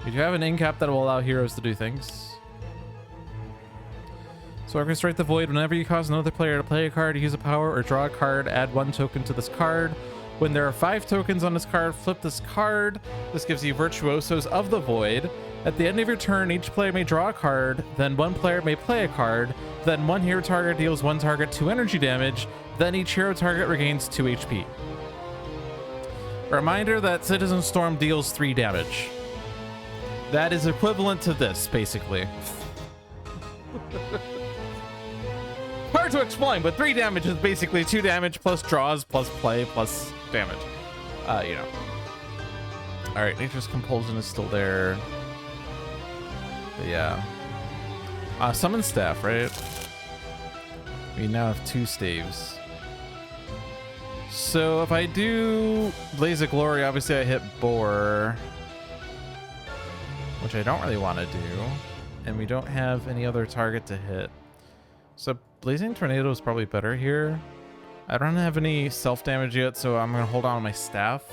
We do have an incap that will allow heroes to do things. So Orchestrate the Void. Whenever you cause another player to play a card, use a power, or draw a card, add 1 token to this card. When there are 5 tokens on this card, flip this card. This gives you Virtuosos of the Void. At the end of your turn, each player may draw a card, then 1 player may play a card, then 1 hero target deals 1 target 2 energy damage, then each hero target regains 2 HP. A reminder that Citizen Storm deals 3 damage. That is equivalent to this, basically. Hard to explain, but 3 damage is basically 2 damage plus draws plus play plus damage. You know. Alright, Nature's Compulsion is still there. But yeah. Summon Staff, right? We now have 2 staves. So if I do Blaze of Glory, obviously I hit Boar, which I don't really want to do. And we don't have any other target to hit. So Blazing Tornado is probably better here. I don't have any self-damage yet, so I'm going to hold on to my staff.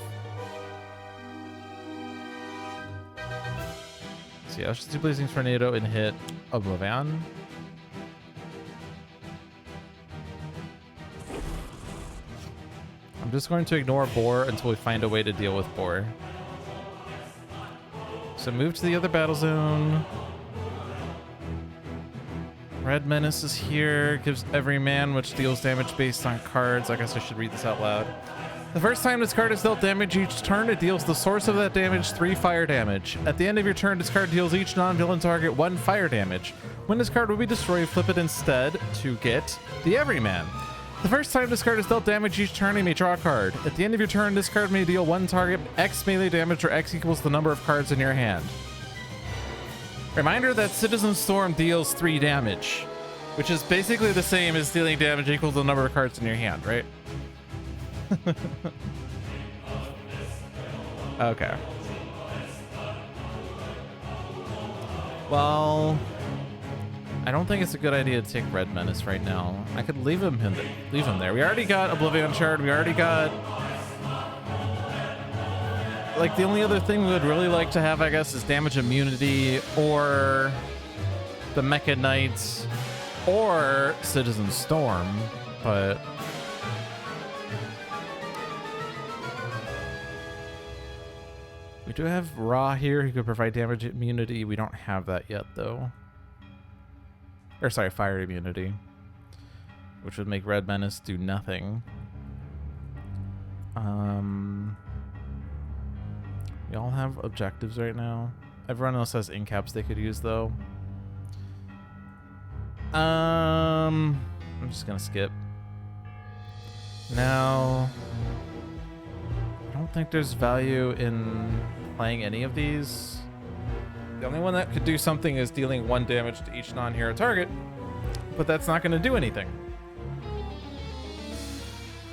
So yeah, let's just do Blazing Tornado and hit OblivAeon. I'm just going to ignore Boar until we find a way to deal with Boar. So move to the other battle zone. Red Menace is here, gives every man, which deals damage based on cards. I guess I should read this out loud. The first time this card is dealt damage each turn, it deals the source of that damage 3 fire damage. At the end of your turn, this card deals each non-villain target 1 fire damage. When this card will be destroyed, flip it instead to get the Everyman. The first time this card is dealt damage each turn, you may draw a card. At the end of your turn, this card may deal 1 target X melee damage, or X equals the number of cards in your hand. Reminder that Citizen Storm deals 3 damage, which is basically the same as dealing damage equals the number of cards in your hand, right? Okay. Well, I don't think it's a good idea to take Red Menace right now. I could leave him there. We already got OblivAeon Shard. We already got... Like, the only other thing we would really like to have, I guess, is damage immunity, or the Mecha Knights, or Citizen Storm, but... We do have Ra here, who could provide damage immunity. We don't have that yet, though. Or, sorry, fire immunity. Which would make Red Menace do nothing. We all have objectives right now. Everyone else has incaps they could use, though. I'm just gonna skip. Now, I don't think there's value in playing any of these. The only one that could do something is dealing 1 damage to each non-hero target, but that's not going to do anything.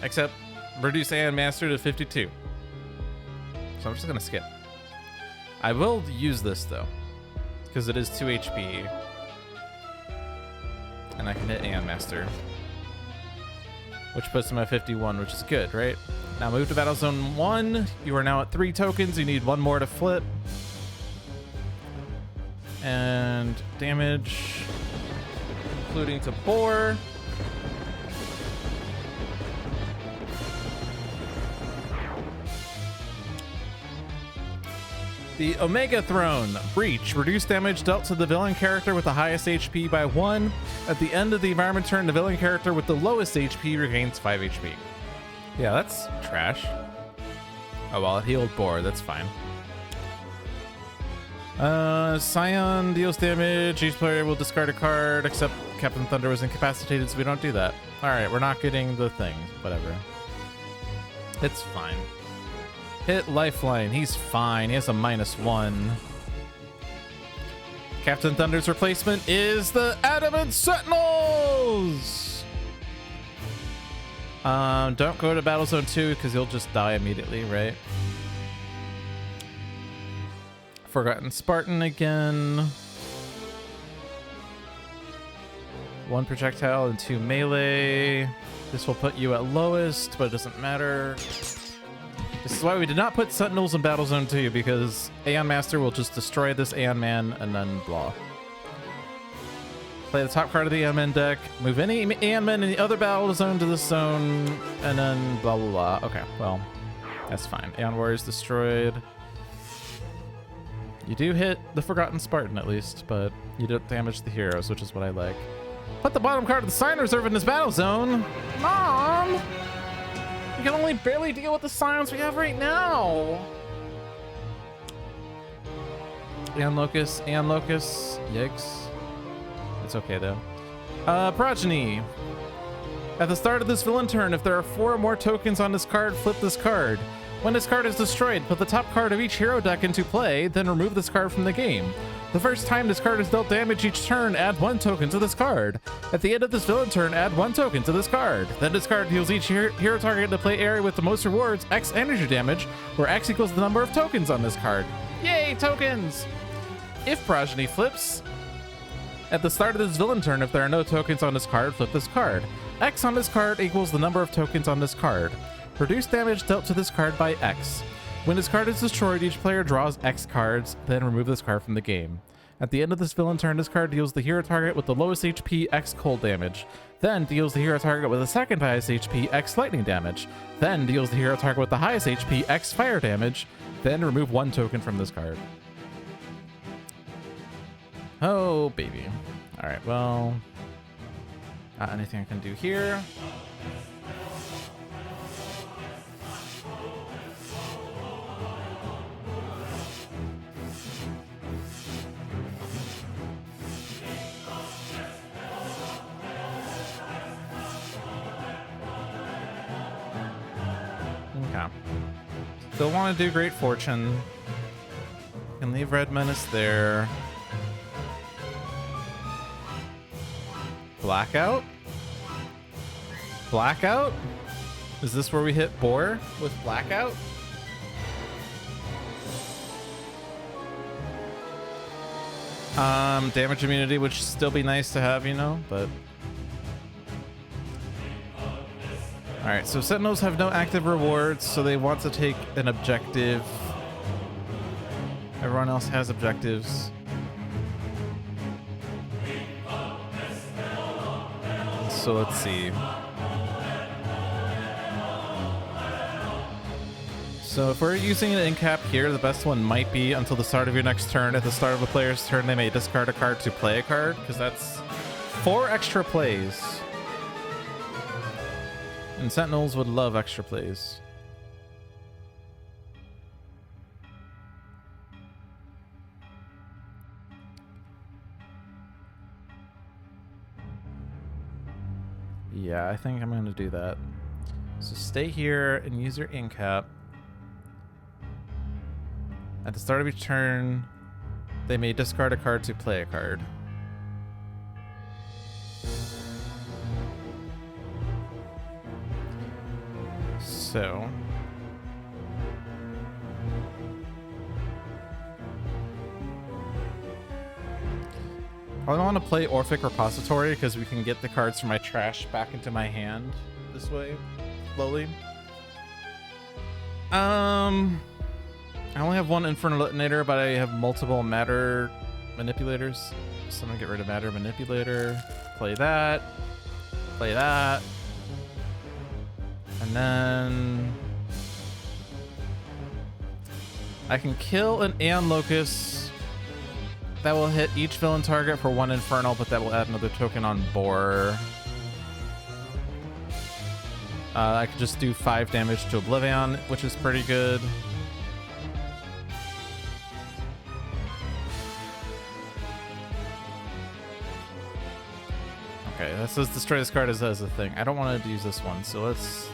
Except reduce Aeon Master to 52. So I'm just going to skip. I will use this, though, because it is 2 HP. and I can hit Aeon Master, which puts him at 51, which is good, right? Now move to Battle Zone 1. You are now at 3 tokens. You need 1 more to flip. And damage, including to Boar. The Omega Throne. Breach. Reduce damage dealt to the villain character with the highest HP by 1. At the end of the environment turn, the villain character with the lowest HP regains 5 HP. Yeah, that's trash. Oh, well, it healed Boar. That's fine. Scion deals damage. Each player will discard a card, except Captain Thunder was incapacitated, so we don't do that. Alright, we're not getting the thing. Whatever. It's fine. Hit Lifeline. He's fine. He has a -1. Captain Thunder's replacement is the Adamant Sentinels! Don't go to Battle Zone 2 because you'll just die immediately, right? Forgotten Spartan again. 1 projectile and 2 melee. This will put you at lowest, but it doesn't matter. This is why we did not put Sentinels in Battle Zone 2, because Aeon Master will just destroy this Aeon Man and then blah. Play the top card of the Aeon Man deck, move any Aeon Man in the other Battle Zone to this zone, and then blah blah blah. Okay, well, that's fine. Aeon Warrior's destroyed. You do hit the Forgotten Spartan at least, but you don't damage the heroes, which is what I like. Put the bottom card of the Sign Reserve in this Battle Zone! Mom! We can only barely deal with the Scions we have right now! Aeon Locust, yikes. It's okay though. Progeny. At the start of this villain turn, if there are 4 or more tokens on this card, flip this card. When this card is destroyed, put the top card of each hero deck into play, then remove this card from the game. The first time this card is dealt damage each turn, add 1 token to this card. At the end of this villain turn, add 1 token to this card. Then this card deals each hero target in the play area with the most rewards X energy damage, where X equals the number of tokens on this card. Yay, tokens! If Progeny flips, at the start of this villain turn, if there are no tokens on this card, flip this card. X on this card equals the number of tokens on this card. Reduce damage dealt to this card by X. When this card is destroyed, each player draws X cards, then remove this card from the game. At the end of this villain turn, this card deals the hero target with the lowest HP X cold damage. Then deals the hero target with the second highest HP X lightning damage. Then deals the hero target with the highest HP X fire damage. Then remove 1 token from this card. Oh, baby. Alright, well... Not anything I can do here. Okay. Still want to do Great Fortune. Can leave Red Menace there. Blackout? Blackout? Is this where we hit Boar with Blackout? Damage immunity would still be nice to have, you know, but... Alright, so Sentinels have no active rewards, so they want to take an objective. Everyone else has objectives. So let's see. So if we're using an in-cap here, the best one might be until the start of your next turn. At the start of a player's turn, they may discard a card to play a card, because that's 4 extra plays. And Sentinels would love extra plays. Yeah, I think I'm going to do that. So stay here and use your in-cap. At the start of each turn, they may discard a card to play a card. So... Probably want to play Orphic Repository because we can get the cards from my trash back into my hand this way, slowly. I only have one Infernal Detonator, but I have multiple Matter Manipulators. So I'm gonna get rid of Matter Manipulator. Play that. Play that. And then I can kill an Aeon Locust. That will hit each villain target for 1 Infernal, but that will add another token on Boar. I could just do 5 damage to OblivAeon, which is pretty good. Okay, that says destroy this card as a thing. I don't want to use this one, so let's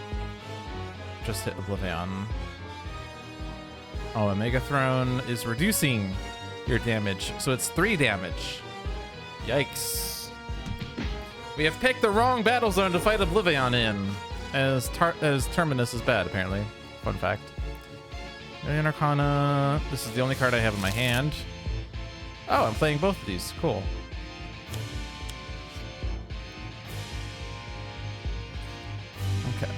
just hit OblivAeon. Oh, Omega Throne is reducing your damage, so it's 3 damage. Yikes. We have picked the wrong battle zone to fight OblivAeon in, as Terminus is bad, apparently. Fun fact. Alien Arcana. This is the only card I have in my hand. Oh, I'm playing both of these. Cool. Okay.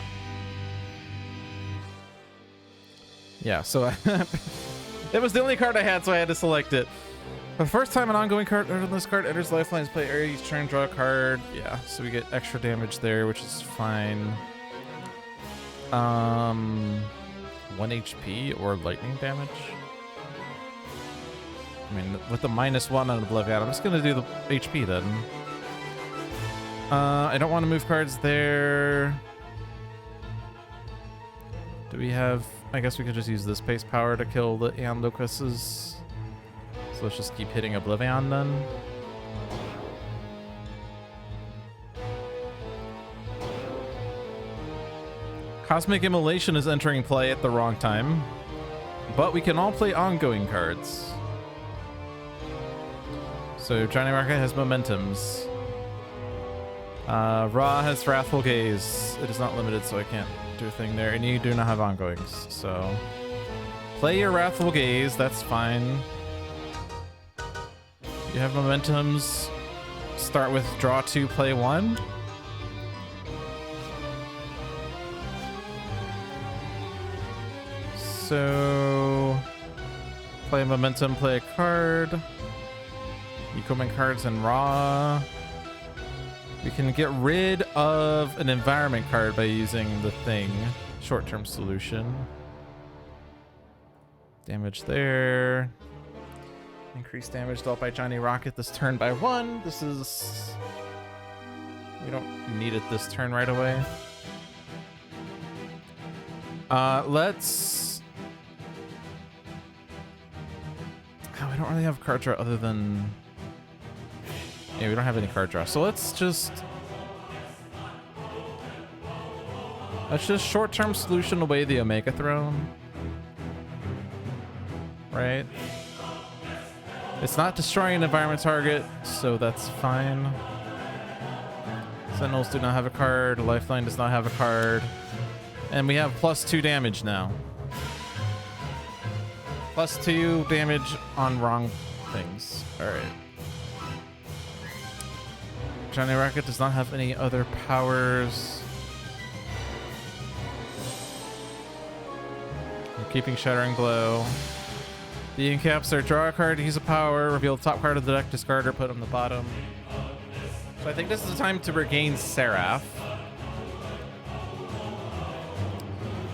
Yeah, so it was the only card I had, so I had to select it. For the first time an ongoing card on this card enters lifelines, play area each turn, draw a card. Yeah, so we get extra damage there, which is fine. 1 HP or lightning damage. I mean, with the -1 on OblivAeon, I'm just gonna do the HP then. I don't want to move cards there. Do we have... I guess we could just use this base power to kill the Aeon Locusts. So let's just keep hitting OblivAeon then. Cosmic Immolation is entering play at the wrong time, but we can all play ongoing cards. So Johnny Rocket has Momentums. Ra has Wrathful Gaze. It is not limited, so I can't do a thing there. And you do not have ongoings, so play your Wrathful Gaze. That's fine. You have Momentums. Start with draw 2, play 1. So play a Momentum, play a card. Equipment cards and Raw. We can get rid of an environment card by using the thing. Short-term solution. Damage there. Increased damage dealt by Johnny Rocket this turn by 1. This is... We don't need it this turn right away. Let's... Oh, we don't really have card draw other than... Yeah, we don't have any card draw. So let's just short-term solution away the Omega Throne. Right? It's not destroying an environment target, so that's fine. Sentinels do not have a card. Lifeline does not have a card. And we have +2 damage now. +2 damage on wrong things. Alright. Johnny Rocket does not have any other powers. We're keeping Shattering Blow. The incaps are draw a card, use a power, reveal the top card of the deck, discard or put on the bottom. So I think this is the time to regain Seraph.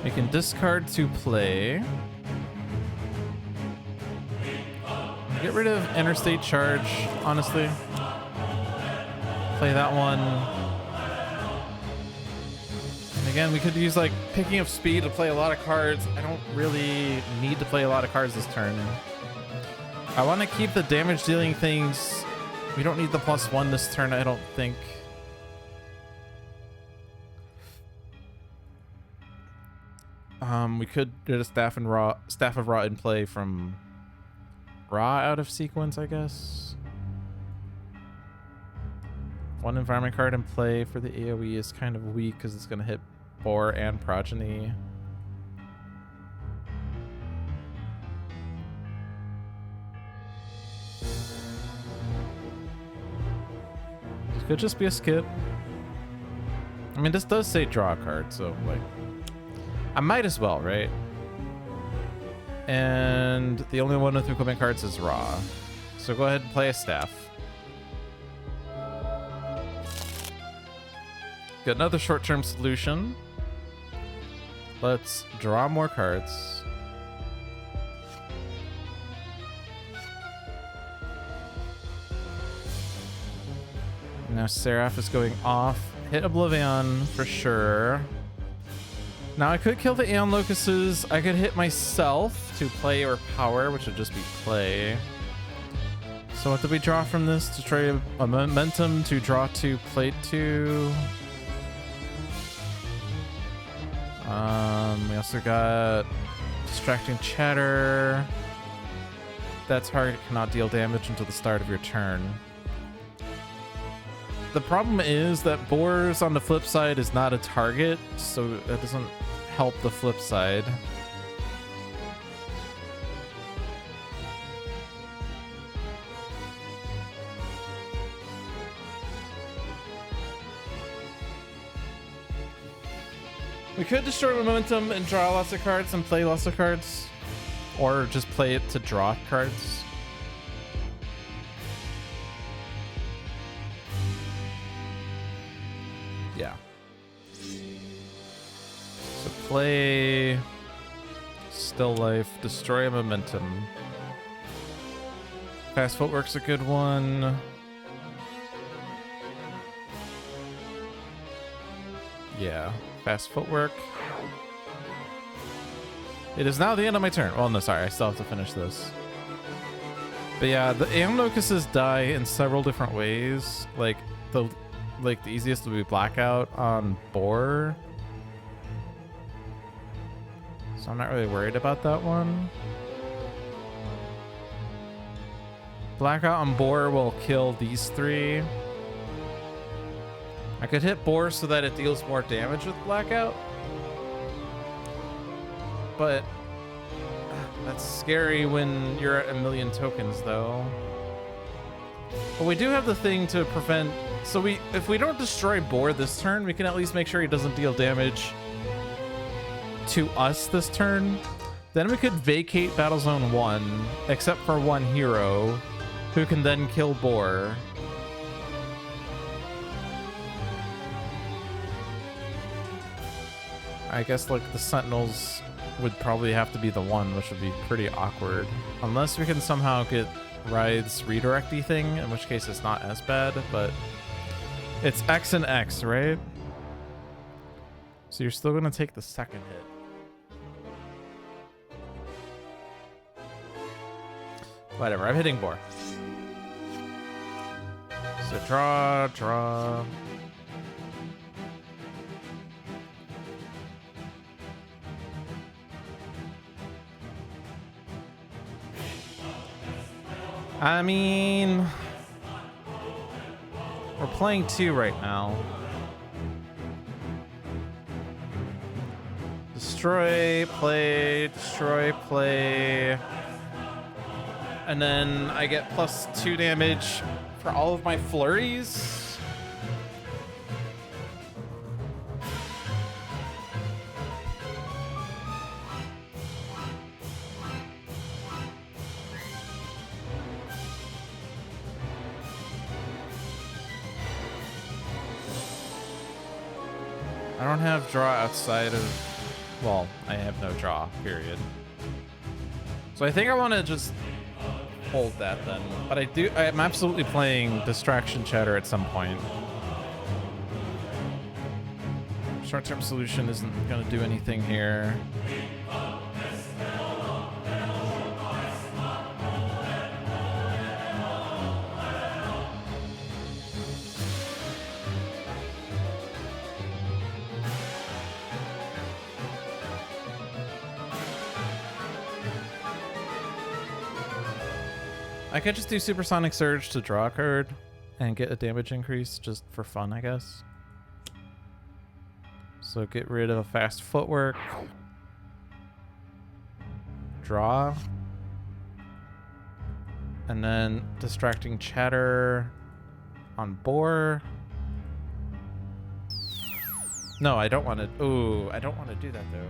We can discard to play. Get rid of Interstate Charge, honestly. Play that one. And again, we could use like picking up speed to play a lot of cards. I don't really need to play a lot of cards this turn. I want to keep the damage dealing things. We don't need the +1 this turn, I don't think. We could get a Staff of Ra in play from Ra out of sequence, I guess. 1 environment card in play for the AoE is kind of weak because it's going to hit Boar and Progeny. Could just be a skip. I mean, this does say draw a card, so like, I might as well, right? And the only one with equipment cards is raw. So go ahead and play a staff. Got another short-term solution. Let's draw more cards. Now Seraph is going off. Hit OblivAeon for sure. Now I could kill the Aeon Locusts. I could hit myself to play or power, which would just be play. So what did we draw from this? Destroy a momentum to draw 2, play 2. We also got distracting chatter. That target cannot deal damage until the start of your turn. The problem is that Boars on the flip side is not a target, so that doesn't help the flip side. We could destroy momentum and draw lots of cards and play lots of cards, or just play it to draw cards. Yeah. So play Still Life, destroy a momentum. Fast Footwork's a good one. Yeah, Fast Footwork. It is now the end of my turn. Well, no, sorry, I still have to finish this. But yeah, the Aeon Locusts die in several different ways. Like the easiest would be Blackout on Boar. So I'm not really worried about that one. Blackout on Boar will kill these 3. I could hit Boar so that it deals more damage with Blackout. But that's scary when you're at 1,000,000 tokens though. But we do have the thing to prevent. So if we don't destroy Boar this turn, we can at least make sure he doesn't deal damage to us this turn. Then we could vacate Battle Zone 1, except for one hero, who can then kill Boar. I guess like the Sentinels would probably have to be the one, which would be pretty awkward. Unless we can somehow get Writhe's redirecty thing, in which case it's not as bad, but it's X and X, right? So you're still gonna take the second hit. Whatever, I'm hitting Boar. So draw. I mean, we're playing 2 right now. Destroy, play, and then I get +2 damage for all of my flurries. I don't have draw outside of, well, I have no draw, period. So I think I want to just hold that then. But I'm absolutely playing Distraction Chatter at some point. Short-term solution isn't going to do anything here. I could just do Supersonic Surge to draw a card and get a damage increase just for fun, I guess. So get rid of a Fast Footwork. Draw. And then Distracting Chatter on Boar. No, I don't want to. Oh, I don't want to do that though.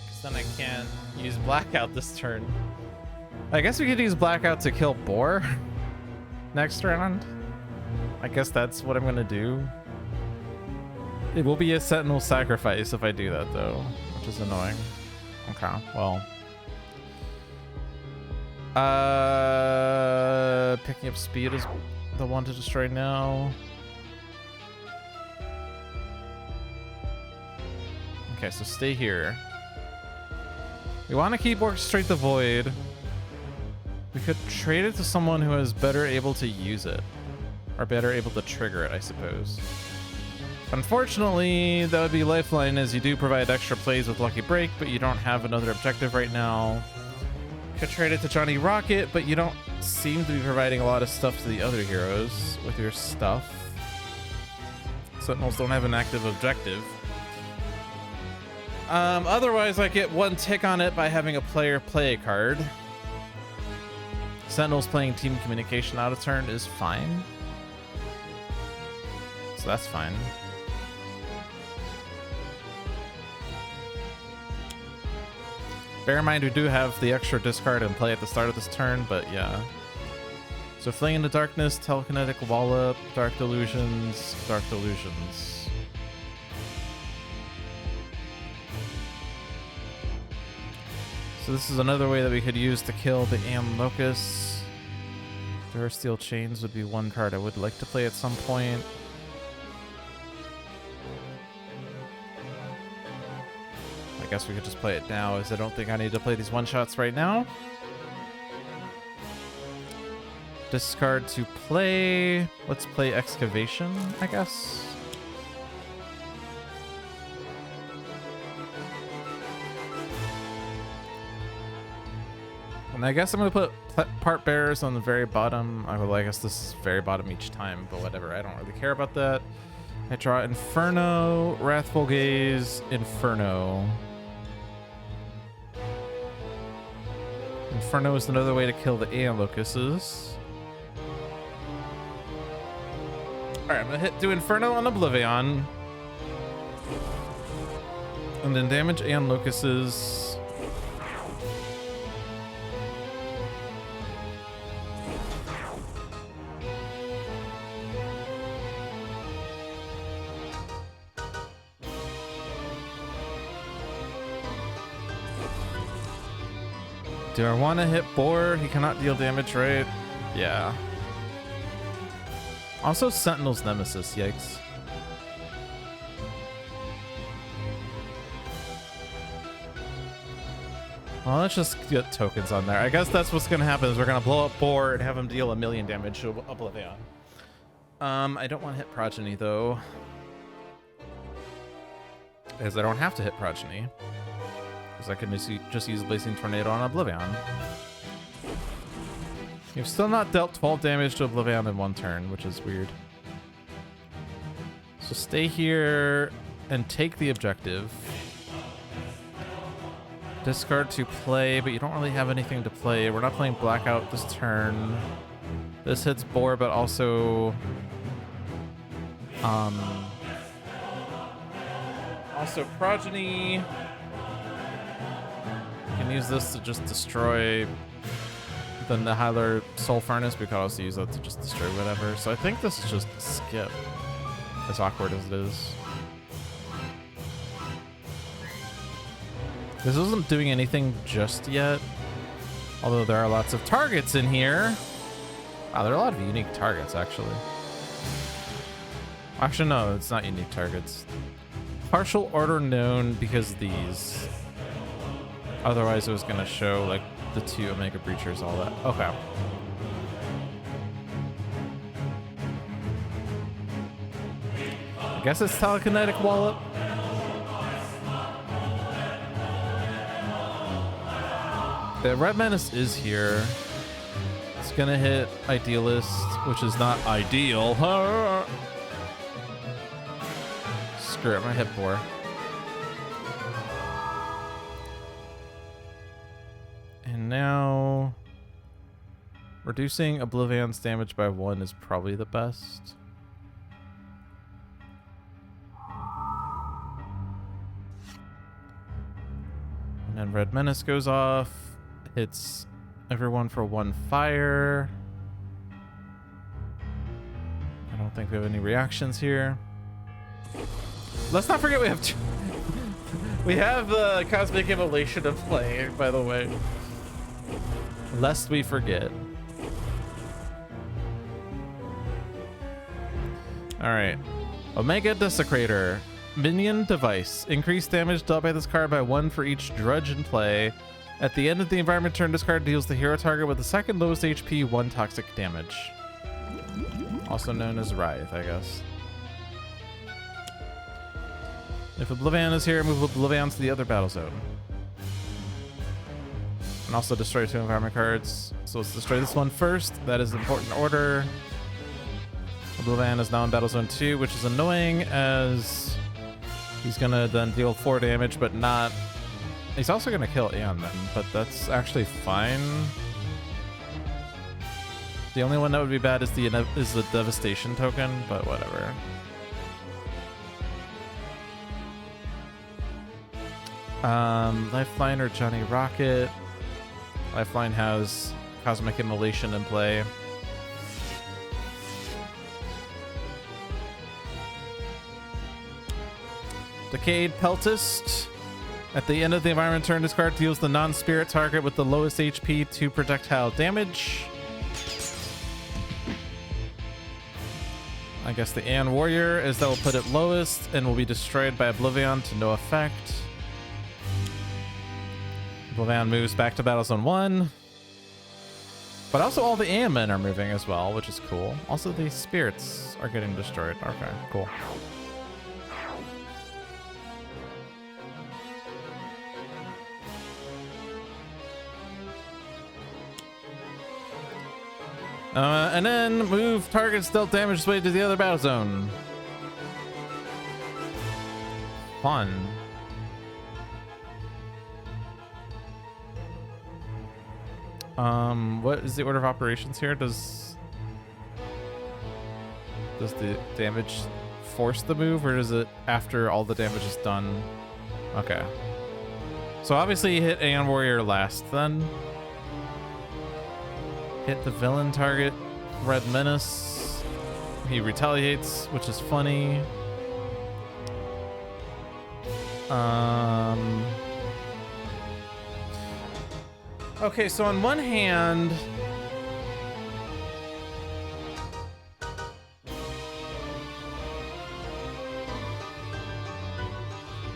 Because then I can't use Blackout this turn. I guess we could use Blackout to kill Boar next round. I guess that's what I'm going to do. It will be a Sentinel sacrifice if I do that though, which is annoying. Okay, well. Picking up speed is the one to destroy now. Okay, so stay here. We want to keep Orchestrate the Void. We could trade it to someone who is better able to use it. Or better able to trigger it, I suppose. Unfortunately, that would be Lifeline, as you do provide extra plays with Lucky Break, but you don't have another objective right now. Could trade it to Johnny Rocket, but you don't seem to be providing a lot of stuff to the other heroes with your stuff. Sentinels don't have an active objective. Otherwise, I get one tick on it by having a player play a card. Sentinels playing Team Communication out of turn is fine. So that's fine. Bear in mind, we do have the extra discard and play at the start of this turn, but yeah. So Fling into Darkness, Telekinetic Wallop, Dark Delusions, Dark Delusions. So this is another way that we could use to kill the Aeon Locust. Durasteel Chains would be one card I would like to play at some point. I guess we could just play it now, as I don't think I need to play these one-shots right now. Discard to play. Let's play Excavation, I guess. And I guess I'm going to put Part Bearers on the very bottom. Well, I guess this is very bottom each time, but whatever. I don't really care about that. I draw Inferno, Wrathful Gaze, Inferno. Inferno is another way to kill the Aeon Locusts. Alright, I'm gonna do Inferno on OblivAeon. And then damage Aeon Locusts. Do I want to hit Boar? He cannot deal damage, right? Yeah. Also, Sentinel's Nemesis, yikes. Well, let's just get tokens on there. I guess that's what's going to happen, is we're going to blow up Boar and have him deal 1,000,000 damage to OblivAeon. I don't want to hit Progeny, though. Because I don't have to hit Progeny. Because I can just use Blazing Tornado on OblivAeon. You've still not dealt 12 damage to OblivAeon in one turn, which is weird. So stay here and take the objective. Discard to play, but you don't really have anything to play. We're not playing Blackout this turn. This hits Boar, but also... also Progeny. Can use this to just destroy the Nihilar Soul Furnace. We could also use that to just destroy whatever. So I think this is just a skip, as awkward as it is. This isn't doing anything just yet, although there are lots of targets in here. Wow, there are a lot of unique targets, actually. Actually, no, it's not unique targets. Partial order known because these. Otherwise, it was going to show, like, the 2 Omega Breachers, all that. Okay. I guess it's Telekinetic Wallop. The Red Menace is here. It's going to hit Idealist, which is not ideal. Screw it, I'm going to hit Boar. And now we're reducing OblivAeon's damage by 1 is probably the best. And then Red Menace goes off, hits everyone for 1 fire. I don't think we have any reactions here. Let's not forget we have we have the Cosmic Immolation to play, by the way. Lest we forget. Alright. Omega Desecrator. Minion device. Increased damage dealt by this card by 1 for each drudge in play. At the end of the environment turn, this card deals the hero target with the second lowest HP 1 toxic damage. Also known as Writhe, I guess. If OblivAeon is here, move OblivAeon to the other battle zone. And also destroy 2 environment cards. So let's destroy this one first. That is important order. OblivAeon is now in battle zone 2, which is annoying as he's gonna then deal 4 damage, but not... He's also gonna kill Aeon then, but that's actually fine. The only one that would be bad is the Devastation token, but whatever. Lifeline or Johnny Rocket. Lifeline has Cosmic Immolation in play. Decayed Peltist. At the end of the environment turn, this card deals the non-spirit target with the lowest HP 2 projectile damage. I guess the Aeon Warrior is that will put it lowest and will be destroyed by OblivAeon to no effect. OblivAeon moves back to Battle Zone 1. But also all the Aeon men are moving as well, which is cool. Also the spirits are getting destroyed. Okay, cool. And then move targets dealt damage this way to the other battle zone. Fun. What is the order of operations here? Does the damage force the move, or is it after all the damage is done? Okay. So obviously you hit Aeon Warrior last then. Hit the villain target, Red Menace. He retaliates, which is funny. Okay, so on one hand,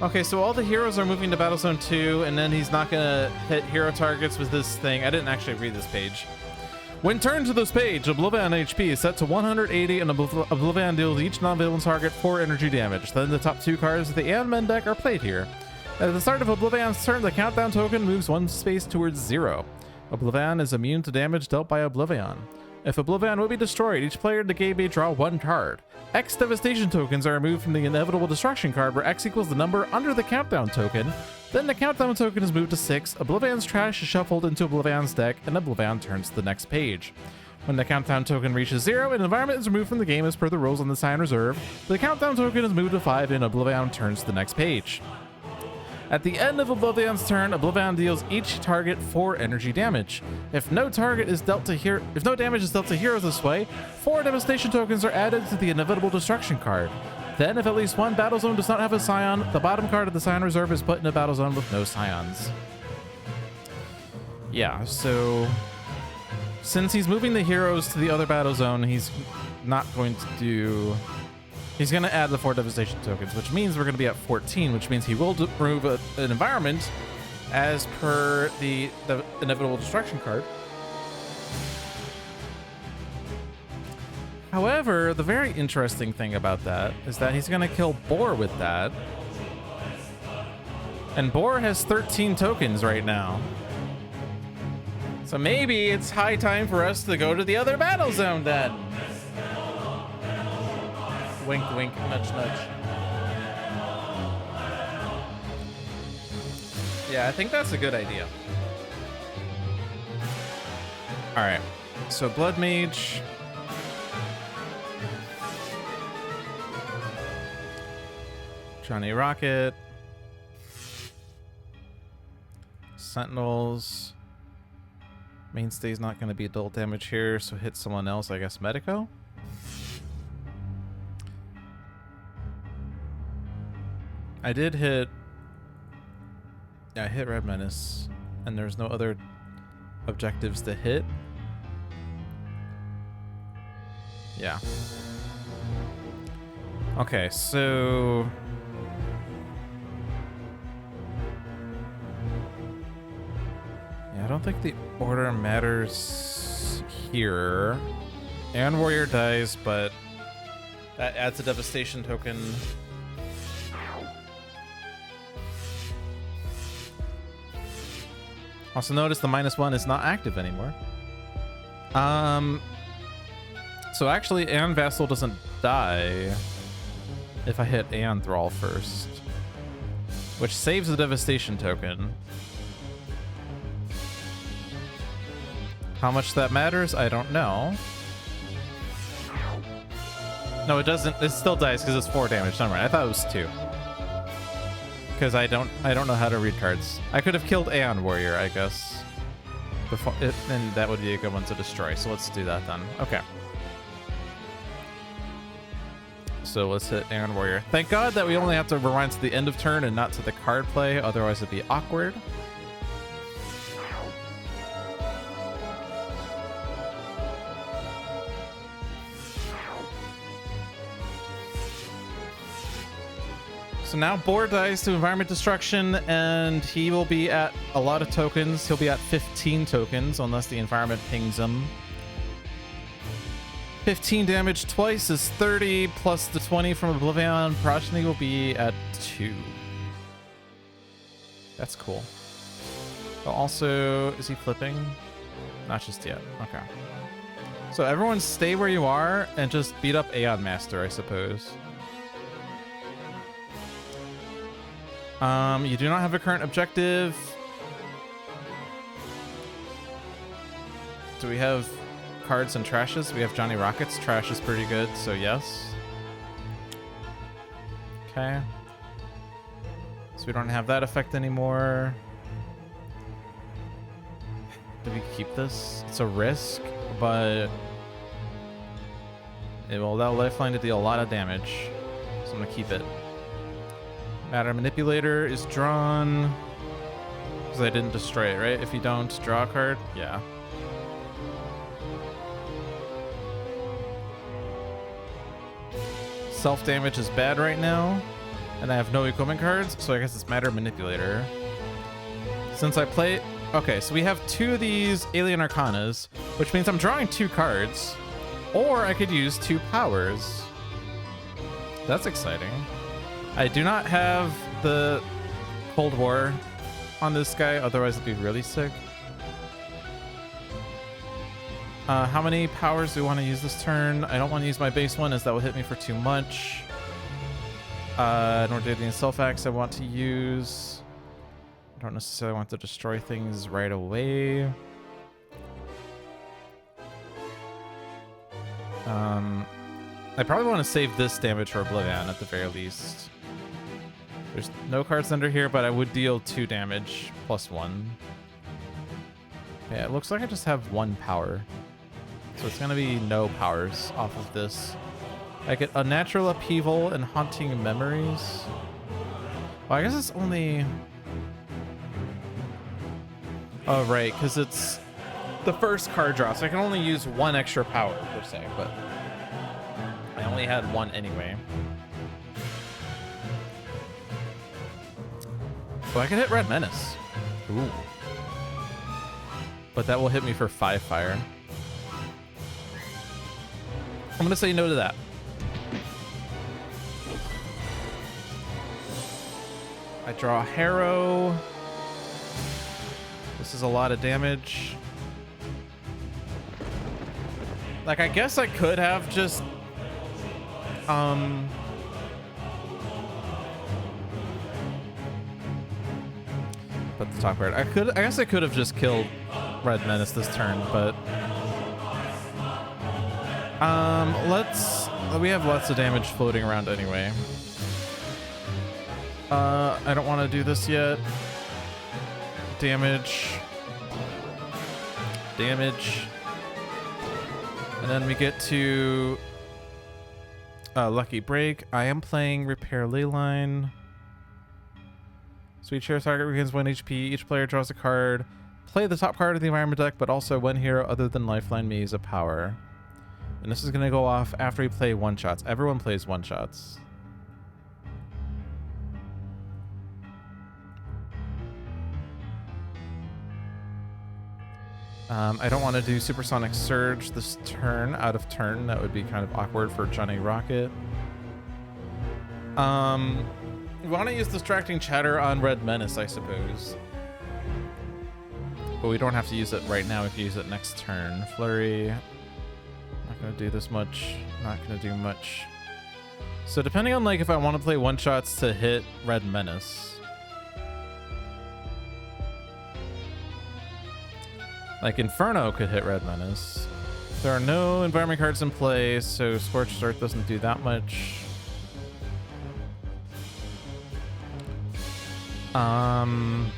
okay, so all the heroes are moving to Battle Zone 2, and then he's not gonna hit hero targets with this thing. I didn't actually read this page. When turned to this page, OblivAeon HP is set to 180, and OblivAeon deals each non-villain target 4 energy damage. Then the top 2 cards of the Aeon Men deck are played here. At the start of OblivAeon's turn, the countdown token moves 1 space towards 0. OblivAeon is immune to damage dealt by OblivAeon. If OblivAeon will be destroyed, each player in the game may draw 1 card. X Devastation tokens are removed from the Inevitable Destruction card, where X equals the number under the countdown token. Then the countdown token is moved to 6, OblivAeon's trash is shuffled into OblivAeon's deck, and OblivAeon turns to the next page. When the countdown token reaches 0, an environment is removed from the game as per the rules on the sign reserve. The countdown token is moved to 5, and OblivAeon turns to the next page. At the end of OblivAeon's turn, OblivAeon deals each target 4 energy damage. If no damage is dealt to heroes this way, 4 devastation tokens are added to the Inevitable Destruction card. Then, if at least one battle zone does not have a scion, the bottom card of the scion reserve is put in a battle zone with no scions. Yeah, so since he's moving the heroes to the other battle zone, he's not going to do... He's going to add the 4 devastation tokens, which means we're going to be at 14, which means he will remove an environment as per the Inevitable Destruction card. However, the very interesting thing about that is that he's going to kill Boar with that. And Boar has 13 tokens right now. So maybe it's high time for us to go to the other battle zone then. Wink, wink, nudge, nudge. Yeah, I think that's a good idea. All right. So Blood Mage. Johnny Rocket. Sentinels. Mainstay's not going to be dual damage here, so hit someone else, I guess Medico? I did hit... Yeah, I hit Red Menace, and there's no other objectives to hit. Yeah. Okay, so... Yeah, I don't think the order matters here. And Warrior dies, but that adds a devastation token. Also notice the -1 is not active anymore. So actually Aeon Vassal doesn't die if I hit Aeon Thrall first, which saves the devastation token. How much that matters, I don't know. No, it doesn't. It still dies because it's 4 damage. Never mind. I thought it was 2. Because I don't know how to read cards. I could have killed Aeon Warrior, I guess. Before it, and that would be a good one to destroy. So let's do that then. Okay. So let's hit Aeon Warrior. Thank God that we only have to rewind to the end of turn and not to the card play. Otherwise it'd be awkward. So now Boar dies to environment destruction, and he will be at a lot of tokens. He'll be at 15 tokens unless the environment pings him. 15 damage twice is 30, plus the 20 from OblivAeon. Progeny will be at 2. That's cool. But also, is he flipping? Not just yet. Okay. So everyone stay where you are and just beat up Aeon Master, I suppose. You do not have a current objective. Do we have cards and trashes? We have Johnny Rockets. Trash is pretty good, so yes. Okay. So we don't have that effect anymore. Do we keep this? It's a risk, but it will allow Lifeline to deal a lot of damage. So I'm gonna keep it. Matter Manipulator is drawn because I didn't destroy it, right? If you don't draw a card, yeah. Self-damage is bad right now, and I have no equipment cards, so I guess it's Matter Manipulator. Since I play... Okay, so we have 2 of these Alien Arcanas, which means I'm drawing 2 cards, or I could use 2 powers. That's exciting. I do not have the Cold War on this guy, otherwise it'd be really sick. How many powers do we want to use this turn? I don't want to use my base one, as that will hit me for too much. Nor did the Self-Axe I want to use. I don't necessarily want to destroy things right away. I probably want to save this damage for OblivAeon at the very least. There's no cards under here, but I would deal 2 damage plus 1. Yeah, it looks like I just have 1 power. So it's gonna be no powers off of this. I get Unnatural Upheaval and Haunting Memories. Well, I guess it's only... Oh, right, because it's the first card draw, so I can only use 1 extra power, per se, but I only had 1 anyway. So I can hit Red Menace. Ooh. But that will hit me for 5 fire. I'm gonna say no to that. I draw Harrow. This is a lot of damage. Like, I guess I could have just put the top card. I guess I could have just killed Red Menace this turn, but We have lots of damage floating around anyway. I don't want to do this yet. Damage. And then we get to Lucky Break. I am playing Repair Leyline. Sweet Share target regains 1 HP. Each player draws a card. Play the top card of the environment deck, but also one hero other than Lifeline may use a power. And this is going to go off after we play one-shots. Everyone plays one-shots. I don't want to do Supersonic Surge this turn, out of turn. That would be kind of awkward for Johnny Rocket. We want to use Distracting Chatter on Red Menace, I suppose. But we don't have to use it right now. We can use it next turn. Flurry. Not going to do this much. Not going to do much. So depending on like if I want to play one-shots to hit Red Menace. Like Inferno could hit Red Menace. There are no environment cards in play, so Scorched Earth doesn't do that much. And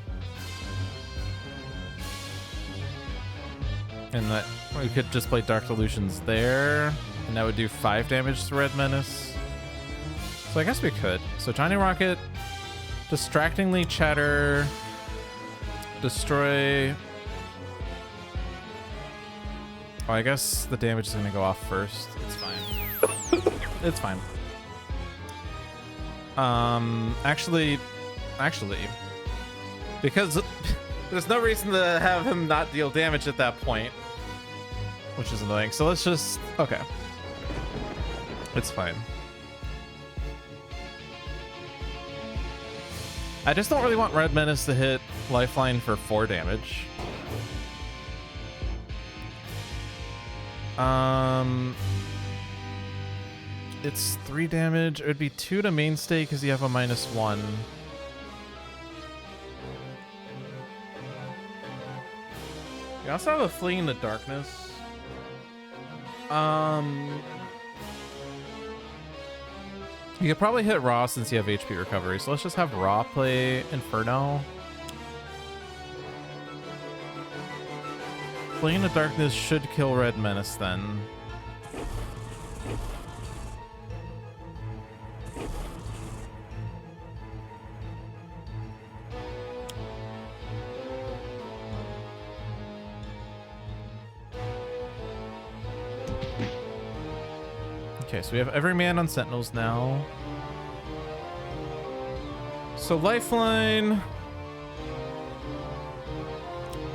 that we could just play Dark Delusions there, and that would do 5 damage to Red Menace. So I guess we could. So Johnny Rocket, Distractingly Chatter, destroy. Oh, I guess the damage is going to go off first. It's fine. It's fine. Actually, because there's no reason to have him not deal damage at that point, which is annoying. So let's just, okay. It's fine. I just don't really want Red Menace to hit Lifeline for 4 damage. It's 3 damage. It would be 2 to mainstay because you have a -1. You also have a Flee in the Darkness. You could probably hit Raw since you have HP recovery. So let's just have Raw play Inferno. Flee in the Darkness should kill Red Menace then. Okay, so we have every man on Sentinels now. So Lifeline.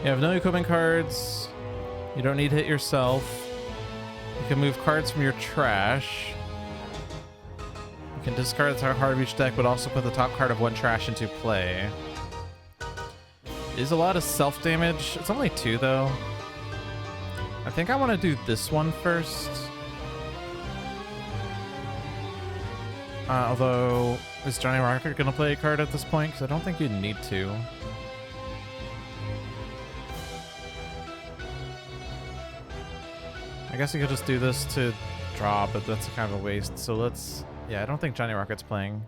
You have no equipment cards. You don't need to hit yourself. You can move cards from your trash. You can discard the top card of each deck, but also put the top card of one trash into play. Is a lot of self damage. It's only 2 though. I think I want to do this one first. Although, is Johnny Rocket going to play a card at this point? Because I don't think you need to. I guess you could just do this to draw, but that's kind of a waste. So let's... Yeah, I don't think Johnny Rocket's playing.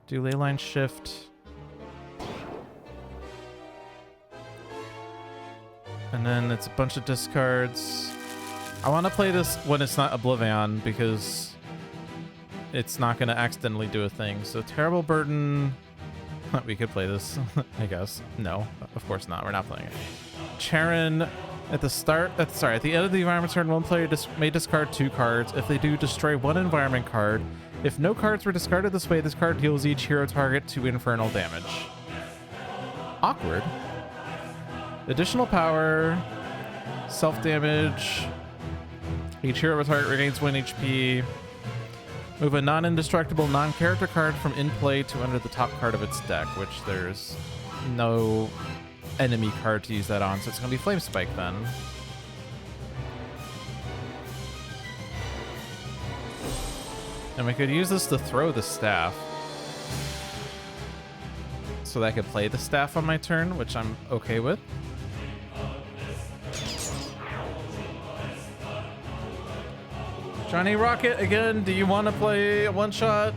Do Leyline Shift. And then it's a bunch of discards. I want to play this when it's not OblivAeon because it's not going to accidentally do a thing. So Terrible Burden. We could play this, I guess. No, of course not. We're not playing it. Charon. At the end of the environment turn, one player may discard 2 cards. If they do, destroy 1 environment card. If no cards were discarded this way, this card deals each hero target 2 infernal damage. Awkward. Additional power. Self-damage. Each hero of a target regains 1 HP. Move a non-indestructible non-character card from in play to under the top card of its deck, which there's no enemy card to use that on, so it's going to be Flame Spike then. And we could use this to throw the staff. So that I could play the staff on my turn, which I'm okay with. Johnny Rocket again. Do you want to play a one shot?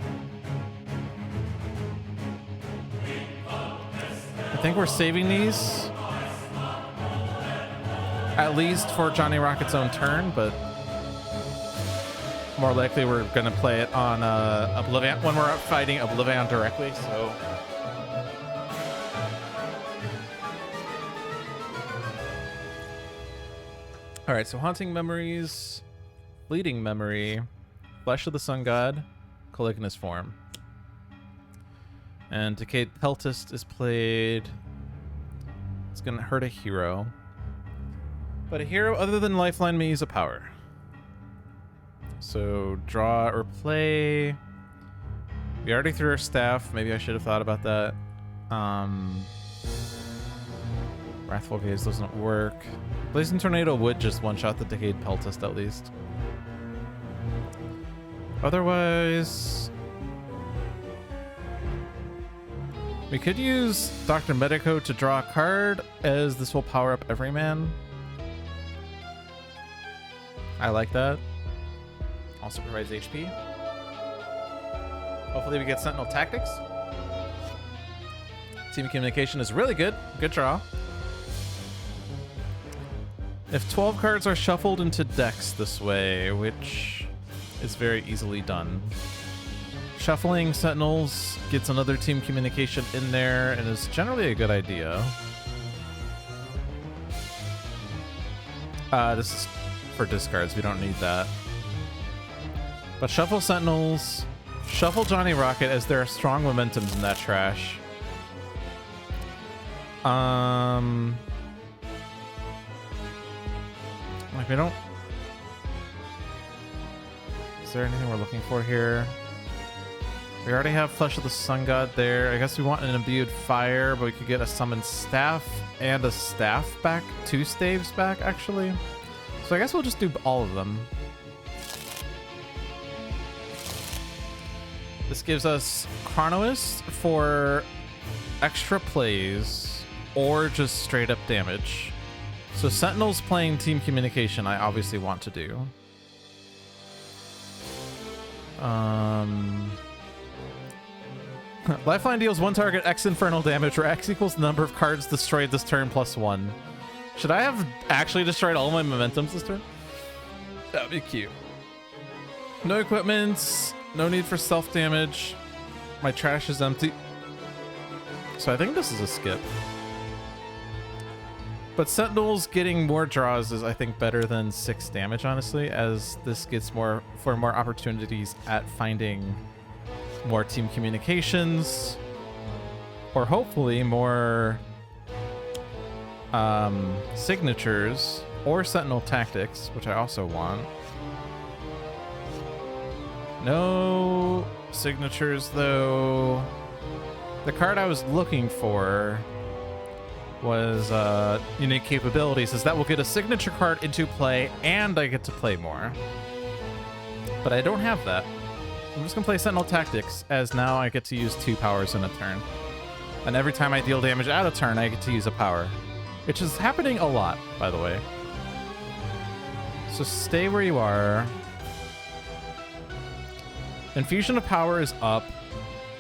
I think we're saving these at least for Johnny Rocket's own turn, but more likely we're gonna play it on OblivAeon when we're fighting OblivAeon directly. So all right, so Haunting Memories, Fleeting Memory, Flesh of the Sun God, Calignus form. And Decayed Peltist is played. It's gonna hurt a hero. But a hero other than Lifeline may use a power. So draw or play. We already threw our staff. Maybe I should have thought about that. Wrathful Gaze doesn't work. Blazing Tornado would just one-shot the Decayed Peltist at least. Otherwise, we could use Dr. Medico to draw a card, as this will power up every man. I like that. Also provides HP. Hopefully we get Sentinel Tactics. Team Communication is really good. Good draw. If 12 cards are shuffled into decks this way, which is very easily done, shuffling Sentinels gets another Team Communication in there and is generally a good idea. This is for discards. We don't need that. But shuffle Sentinels, shuffle Johnny Rocket, as there are strong momentums in that trash. Like we don't... Is there anything we're looking for here? We already have Flesh of the Sun God there. I guess we want an Imbued Fire, but we could get a Summoned Staff and a Staff back. 2 staves back, actually. So I guess we'll just do all of them. This gives us Chronoist for extra plays or just straight up damage. So Sentinels playing Team Communication I obviously want to do. Lifeline deals 1 target X infernal damage, where X equals the number of cards destroyed this turn plus 1. Should I have actually destroyed all my momentums this turn? That'd be cute. No equipment, no need for self-damage. My trash is empty. So I think this is a skip. But Sentinels getting more draws is, I think, better than 6 damage, honestly, as this gets more opportunities at finding more Team Communications, or hopefully more signatures or Sentinel Tactics, which I also want. No signatures, though. The card I was looking for was unique capabilities, as that will get a signature card into play and I get to play more. But I don't have that. I'm just gonna play Sentinel Tactics, as now I get to use 2 powers in a turn. And every time I deal damage out of turn, I get to use a power. Which is happening a lot, by the way. So stay where you are. Infusion of Power is up.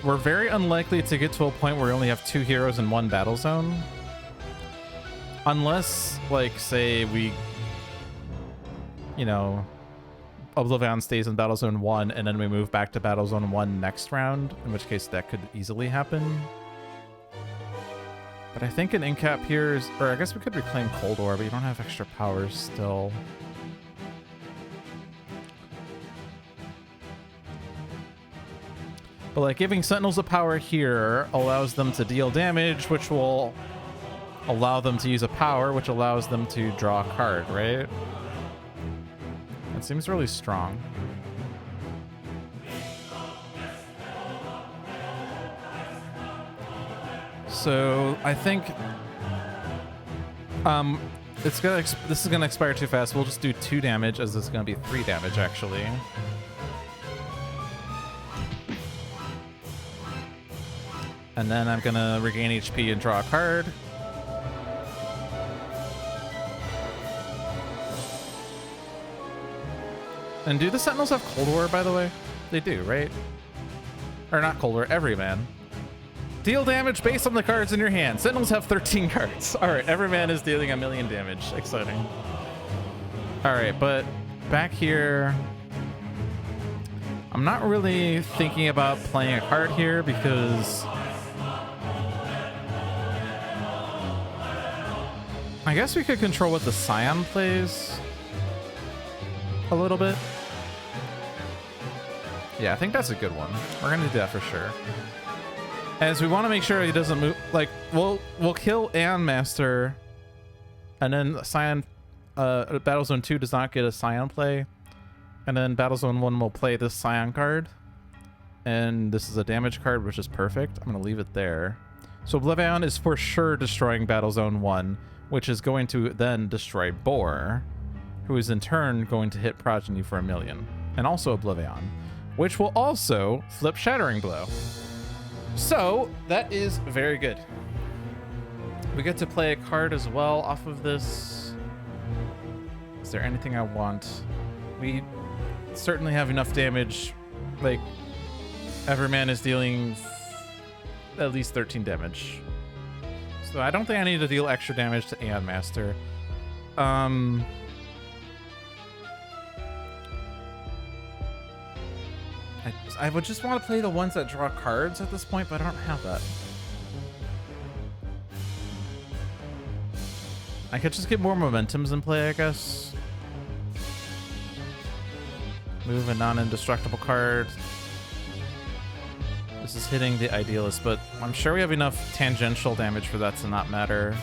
We're very unlikely to get to a point where we only have 2 heroes in 1 battle zone. Unless, like, say we, you know, OblivAeon stays in Battle Zone 1 and then we move back to Battle Zone 1 next round, in which case that could easily happen. But I think an incap here is, or I guess we could reclaim Cold War, but you don't have extra powers still. But like giving Sentinels a power here allows them to deal damage, which will allow them to use a power, which allows them to draw a card, right? It seems really strong. So I think this is gonna expire too fast. We'll just do 2 damage, as this is gonna be 3 damage actually. And then I'm gonna regain HP and draw a card. And do the Sentinels have Cold War, by the way? They do, right? Or not Cold War, Everyman. Deal damage based on the cards in your hand. Sentinels have 13 cards. All right, Everyman is dealing 1,000,000 damage. Exciting. All right, but back here, I'm not really thinking about playing a card here because I guess we could control what the Scion plays a little bit. Yeah, I think that's a good one. We're gonna do that for sure. As we want to make sure he doesn't move. Like, we'll kill Aeon Master, and then Scion, Battlezone 2 does not get a Scion play, and then Battlezone 1 will play this Scion card, and this is a damage card, which is perfect. I'm gonna leave it there. So OblivAeon is for sure destroying Battlezone 1, which is going to then destroy Boar, who is in turn going to hit Progeny for 1,000,000, and also OblivAeon, which will also flip Shattering Blow. So that is very good. We get to play a card as well off of this. Is there anything I want? We certainly have enough damage. Like, Everyman is dealing at least 13 damage. So I don't think I need to deal extra damage to Aeon Master. I would just want to play the ones that draw cards at this point, but I don't have that. I could just get more momentums in play, I guess. Move a non-indestructible card. This is hitting the Idealist, but I'm sure we have enough tangential damage for that to not matter.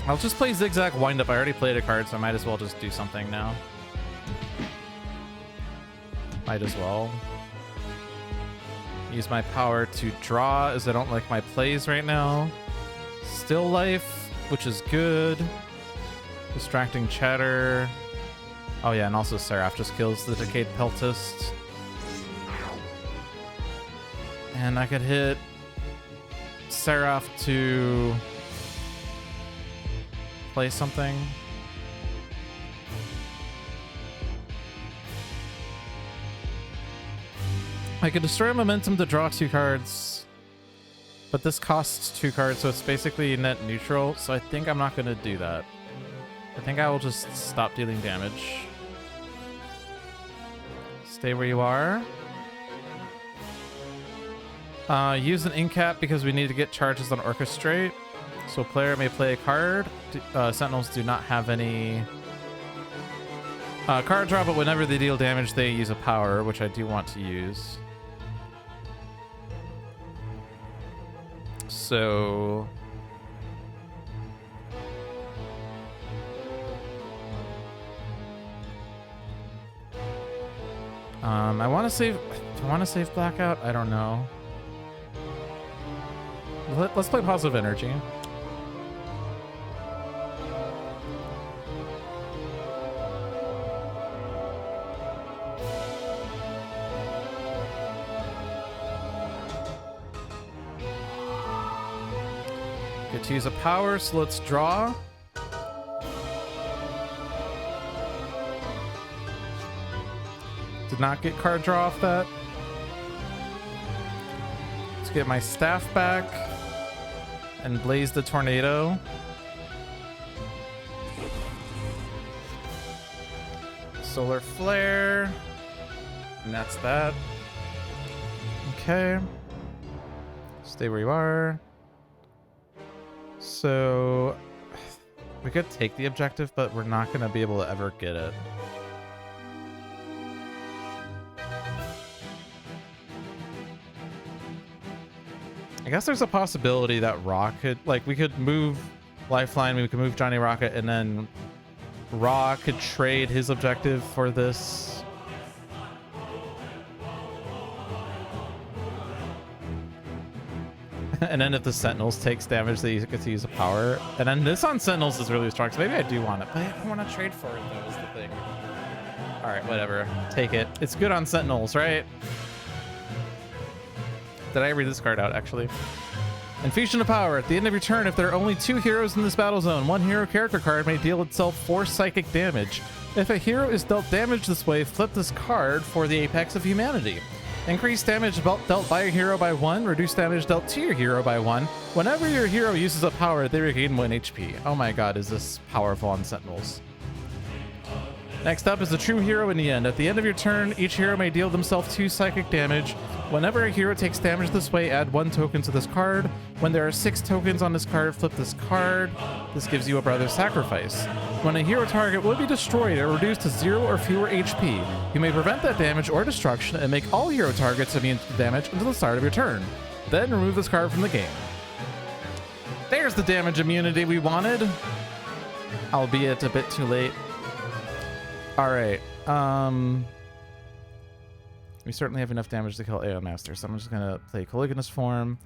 I'll just play Zigzag Windup. I already played a card, so I might as well just do something now. Might as well. Use my power to draw, as I don't like my plays right now. Still Life, which is good. Distracting Chatter. Oh yeah, and also Seraph just kills the Decayed Peltist. And I could hit Seraph to play something. I could destroy Momentum to draw 2 cards, but this costs 2 cards, so it's basically net neutral, so I think I'm not going to do that. I think I will just stop dealing damage. Stay where you are. Use an Incap because we need to get charges on Orchestrate. So player may play a card. Sentinels do not have any card draw, but whenever they deal damage, they use a power, which I do want to use. So I want to save. Do I want to save Blackout? I don't know. Let's play Positive Energy. Get to use a power, so let's draw. Did not get card draw off that. Let's get my staff back and blaze the tornado. Solar flare. And that's that. Okay. Stay where you are. So we could take the objective, but we're not going to be able to ever get it. I guess there's a possibility that Raw could, like, we could move Lifeline, we could move Johnny Rocket, and then Raw could trade his objective for this. And then if the Sentinels takes damage, they get to use a power. And then this on Sentinels is really strong, so maybe I do want it, but I don't want to trade for it, though, is the thing. All right, whatever. Take it. It's good on Sentinels, right? Did I read this card out, actually? Infusion of Power. At the end of your turn, if there are only 2 heroes in this battle zone, 1 hero character card may deal itself 4 psychic damage. If a hero is dealt damage this way, flip this card for the apex of humanity. Increase damage dealt by a hero by 1, reduce damage dealt to your hero by 1. Whenever your hero uses a power, they regain 1 HP. Oh my god, is this powerful on Sentinels. Next up is the true hero in the end. At the end of your turn, each hero may deal themselves 2 psychic damage. Whenever a hero takes damage this way, add 1 token to this card. When there are 6 tokens on this card, flip this card. This gives you a brother's sacrifice. When a hero target will be destroyed or reduced to 0 or fewer HP, you may prevent that damage or destruction and make all hero targets immune to damage until the start of your turn. Then remove this card from the game. There's the damage immunity we wanted, albeit a bit too late. All right. We certainly have enough damage to kill Aeon Master, so I'm just gonna play Caligula's form.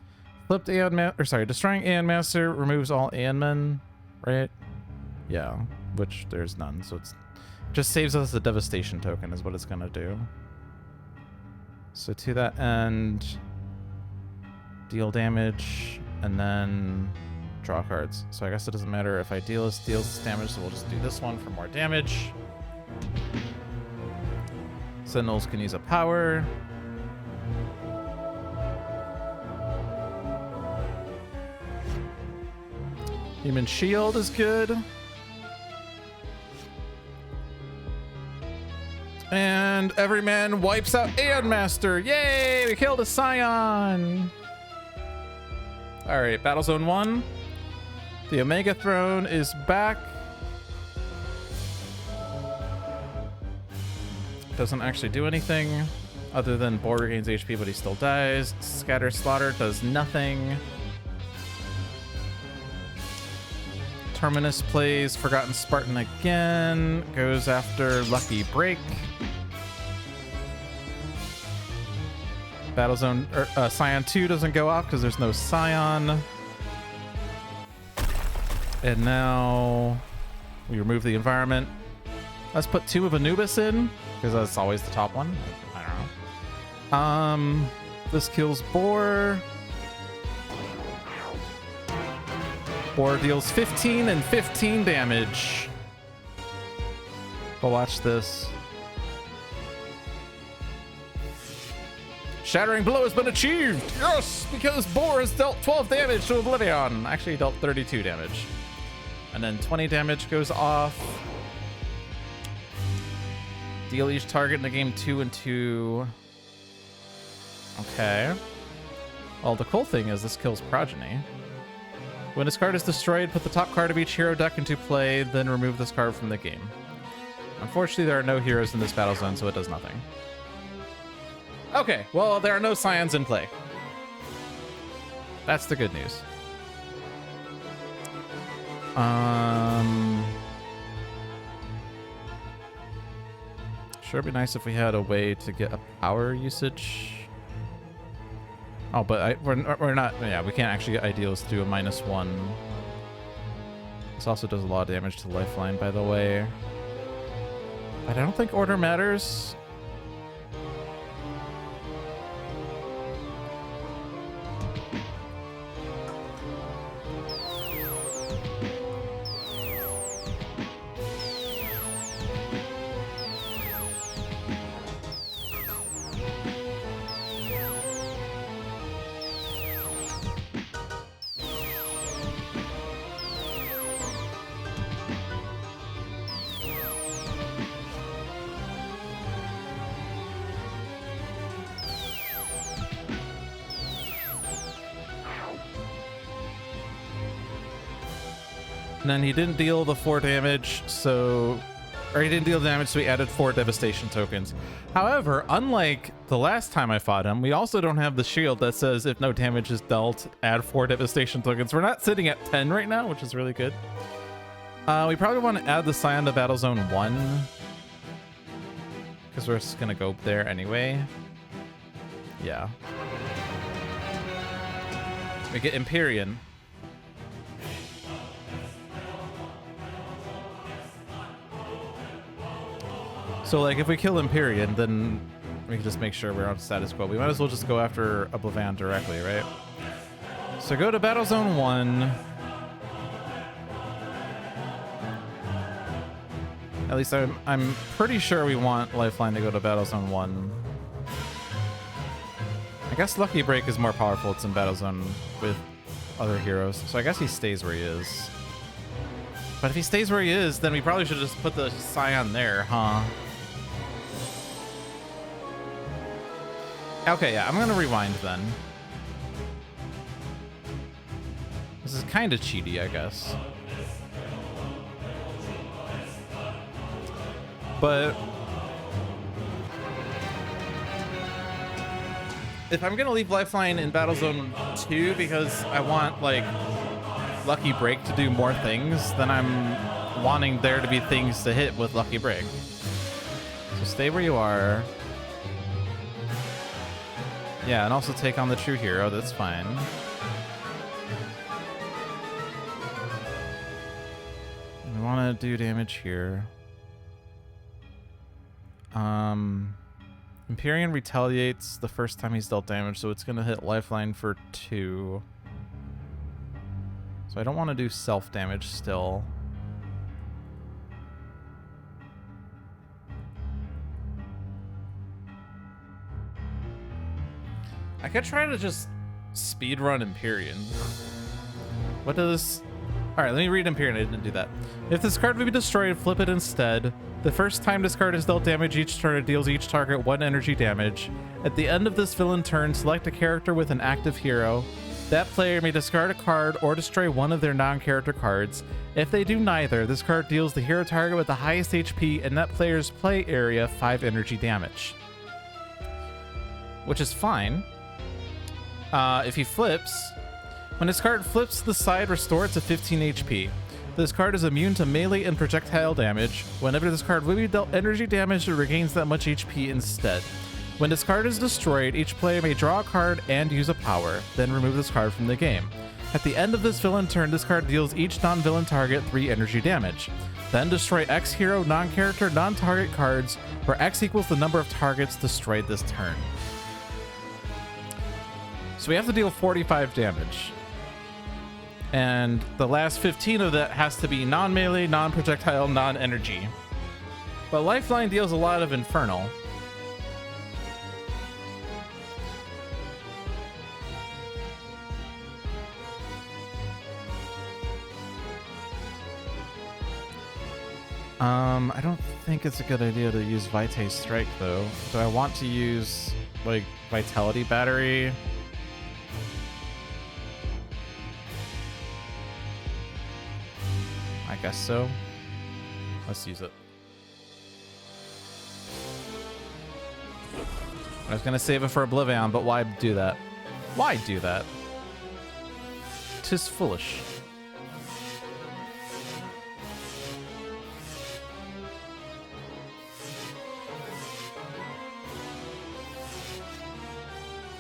Flipped Aeon destroying Aeon Master removes all Aeon men, right? Yeah, which there's none, so it's just saves us a devastation token is what it's gonna do. So to that end, deal damage and then draw cards. So I guess it doesn't matter if I deals this damage, so we'll just do this one for more damage. Sentinels can use a power. Human shield is good. And every man wipes out Aeon Master. Yay! We killed a Scion. All right, Battle Zone 1. The Omega Throne is back. Doesn't actually do anything other than Boar regains HP, but he still dies. Scatter Slaughter does nothing. Terminus plays Forgotten Spartan again. Goes after Lucky Break. Battle Zone Scion 2 doesn't go off because there's no Scion. And now we remove the environment. Let's put 2 of Anubis in, because that's always the top one. I don't know. This kills Boar. Boar deals 15 and 15 damage. But watch this. Shattering Blow has been achieved! Yes! Because Boar has dealt 12 damage to OblivAeon. Actually, he dealt 32 damage. And then 20 damage goes off. Deal each target in the game 2 and 2. Okay. Well, the cool thing is this kills Progeny. When this card is destroyed, put the top card of each hero deck into play, then remove this card from the game. Unfortunately, there are no heroes in this battle zone, so it does nothing. Okay, well, there are no Scions in play. That's the good news. Sure, it'd be nice if we had a way to get a power usage. Oh, but we're not. Yeah, we can't actually get ideals to do a -1. This also does a lot of damage to Lifeline, by the way. But I don't think order matters. And then he didn't deal the 4 damage, so... Or he didn't deal damage, so he added 4 devastation tokens. However, unlike the last time I fought him, we also don't have the shield that says if no damage is dealt, add 4 devastation tokens. We're not sitting at 10 right now, which is really good. We probably want to add the Scion to Battle Zone 1. Because we're just going to go there anyway. Yeah. We get Empyrean. So, like, if we kill Empyrean, then we can just make sure we're on status quo. We might as well just go after OblivAeon directly, right? So go to Battle Zone 1. At least I'm pretty sure we want Lifeline to go to Battle Zone 1. I guess Lucky Break is more powerful. It's in Battle Zone with other heroes. So I guess he stays where he is. But if he stays where he is, then we probably should just put the Scion there, huh? Okay, yeah, I'm gonna rewind then. This is kind of cheaty, I guess. But if I'm gonna leave Lifeline in Battle Zone 2 because I want like Lucky Break to do more things, then I'm wanting there to be things to hit with Lucky Break. So stay where you are. Yeah, and also take on the true hero, that's fine. We wanna do damage here. Empyrean retaliates the first time he's dealt damage, so it's gonna hit Lifeline for 2. So I don't want to do self-damage still. I could try to just speedrun Empyrean. What does... Alright, let me read Empyrean. I didn't do that. If this card would be destroyed, flip it instead. The first time this card is dealt damage each turn, it deals each target 1 energy damage. At the end of this villain turn, select a character with an active hero. That player may discard a card or destroy one of their non-character cards. If they do neither, this card deals the hero target with the highest HP in that player's play area 5 energy damage. Which is fine. If he flips, when this card flips to the side, restore it to 15 HP. This card is immune to melee and projectile damage. Whenever this card will be dealt energy damage, it regains that much HP instead. When this card is destroyed, each player may draw a card and use a power, then remove this card from the game. At the end of this villain turn, this card deals each non-villain target 3 energy damage. Then destroy X hero, non-character, non-target cards, where X equals the number of targets destroyed this turn. So we have to deal 45 damage. And the last 15 of that has to be non-melee, non-projectile, non-energy. But Lifeline deals a lot of Infernal. I don't think it's a good idea to use Vitae Strike though. Do I want to use like Vitality Battery? I guess so. Let's use it. I was gonna save it for OblivAeon, but why do that? Why do that? 'Tis foolish.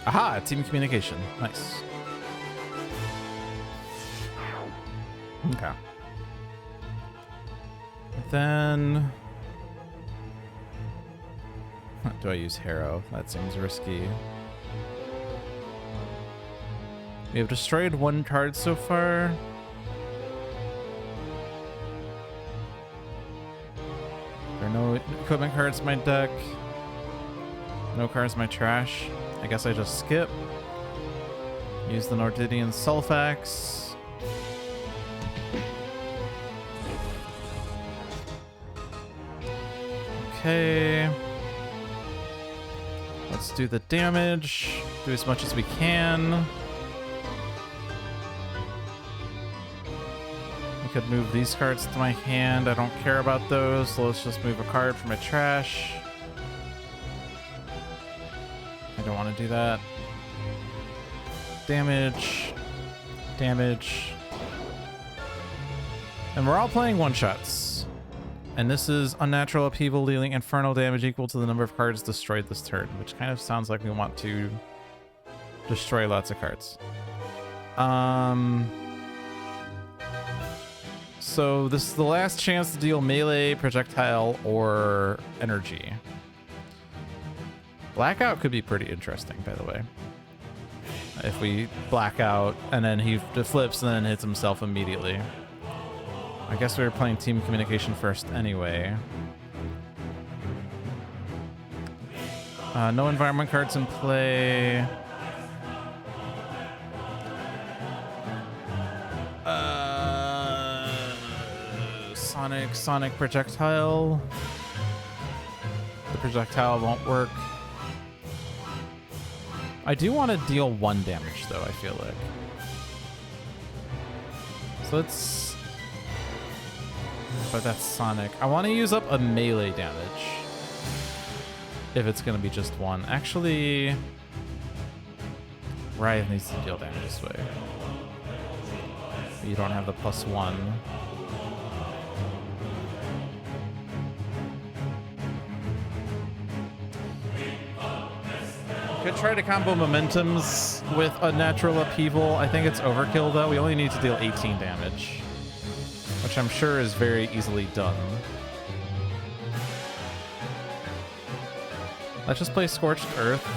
Aha! Team communication. Nice. Okay. Then... do I use Harrow? That seems risky. We have destroyed 1 card so far. There are no equipment cards in my deck. No cards in my trash. I guess I just skip. Use the Nordidian Sulfax. Okay. Let's do the damage. Do as much as we can. I could move these cards to my hand. I don't care about those, so let's just move a card from my trash. I don't want to do that. Damage. Damage. And we're all playing one-shots. And this is Unnatural Upheaval, dealing infernal damage equal to the number of cards destroyed this turn, which kind of sounds like we want to destroy lots of cards. So this is the last chance to deal melee, projectile, or energy. Blackout could be pretty interesting, by the way. If we black out and then he flips and then hits himself immediately. I guess we were playing team communication first anyway. No environment cards in play. Sonic projectile. The projectile won't work. I do want to deal 1 damage though, I feel like. So let's... But that's Sonic. I want to use up a melee damage. If it's going to be just 1. Actually... Riot needs to deal damage this way. You don't have the +1. Could try to combo Momentums with a natural upheaval. I think it's overkill though. We only need to deal 18 damage, which I'm sure is very easily done. Let's just play Scorched Earth.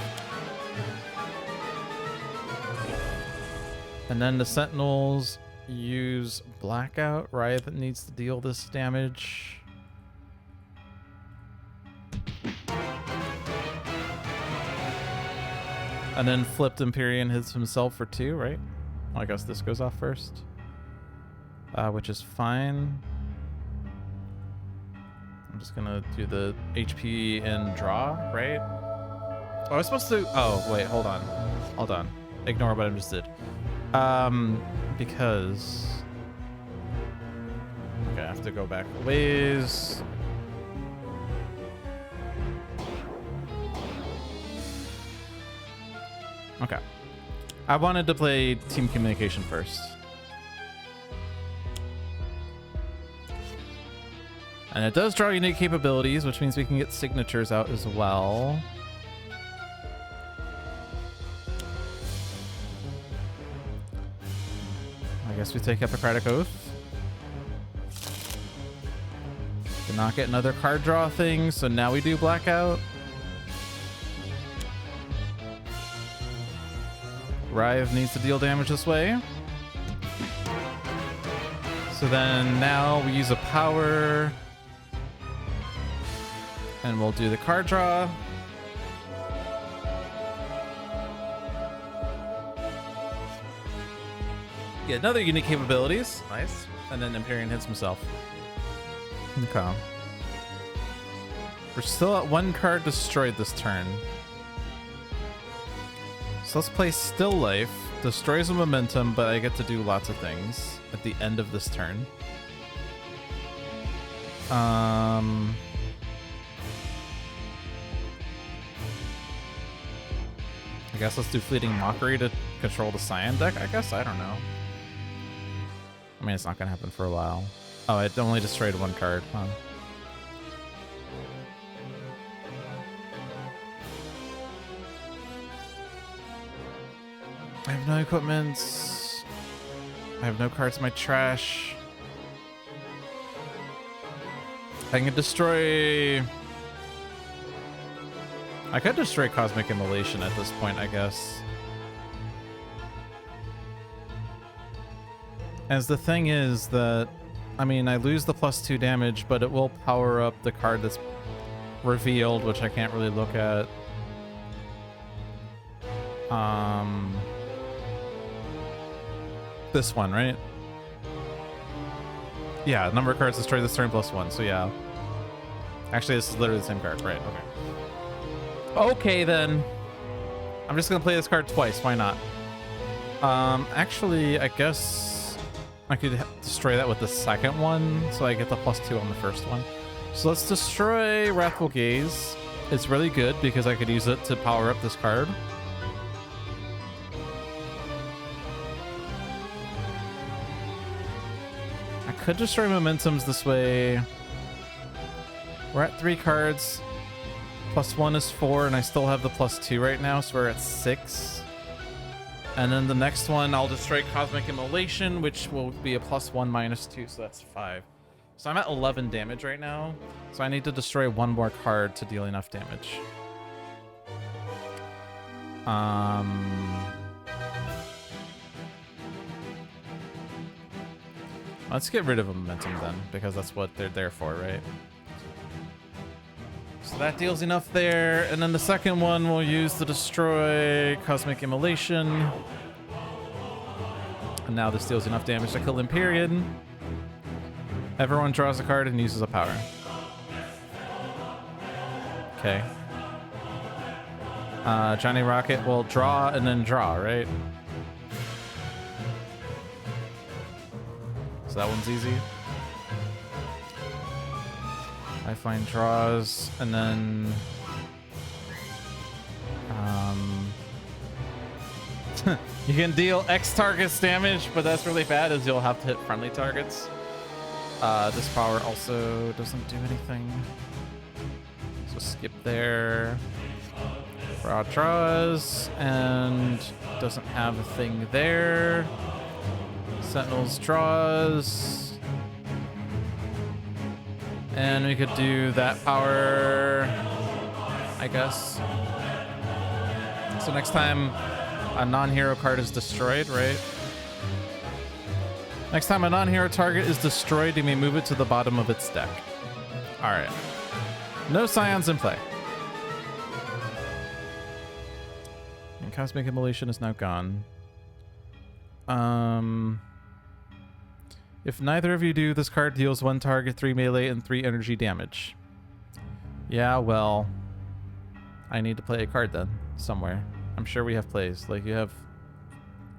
And then the Sentinels use Blackout. Riot that needs to deal this damage. And then flipped Empyrean hits himself for 2, right? Well, I guess this goes off first. Which is fine. I'm just gonna do the HP and draw, right? Oh, I was supposed to... Oh, wait, hold on. Hold on. Ignore what I just did. Because... Okay, I have to go back a ways. Okay. I wanted to play team communication first. And it does draw unique capabilities, which means we can get signatures out as well. I guess we take Hippocratic Oath. Did not get another card draw thing, so now we do Blackout. Rive needs to deal damage this way. So then now we use a power. And we'll do the card draw. Get another unique capabilities. Nice. And then Empyrean hits himself. Okay. We're still at 1 card destroyed this turn. So let's play Still Life. Destroys a momentum, but I get to do lots of things at the end of this turn. I guess let's do Fleeting Mockery to control the Cyan deck, I guess? I don't know. I mean, it's not going to happen for a while. Oh, it only destroyed 1 card, huh? I have no equipment. I have no cards in my trash. I can destroy... I could destroy Cosmic Immolation at this point, I guess. As the thing is that, I mean, I lose the +2 damage, but it will power up the card that's revealed, which I can't really look at. This one, right? Yeah, number of cards destroyed this turn +1, so yeah. Actually, this is literally the same card, right? Okay. Okay, then. I'm just gonna play this card twice, why not? Actually, I guess I could destroy that with the second one, so I get the +2 on the first one. So let's destroy Wrathful Gaze. It's really good because I could use it to power up this card. I could destroy Momentums this way. We're at 3 cards. +1 is 4, and I still have the +2 right now, so we're at 6. And then the next one, I'll destroy Cosmic Immolation, which will be a +1 -2, so that's 5. So I'm at 11 damage right now, so I need to destroy 1 more card to deal enough damage. Let's get rid of momentum then, because that's what they're there for, right? So that deals enough there, and then the second one we'll use to destroy Cosmic Immolation. And now this deals enough damage to kill him, period. Everyone draws a card and uses a power. Okay. Johnny Rocket will draw and then draw, right? So that one's easy. I find draws and then you can deal X targets damage, but that's really bad as you'll have to hit friendly targets. This power also doesn't do anything. So skip there. Draw draws and doesn't have a thing there. Sentinels draws. And we could do that power, I guess. So next time a non-hero card is destroyed, right? Next time a non-hero target is destroyed, you may move it to the bottom of its deck. All right. No Scions in play. And Cosmic Immolation is now gone. If neither of you do, this card deals 1 target, 3 melee, and 3 energy damage. Yeah, well, I need to play a card then, somewhere. I'm sure we have plays. Like, you have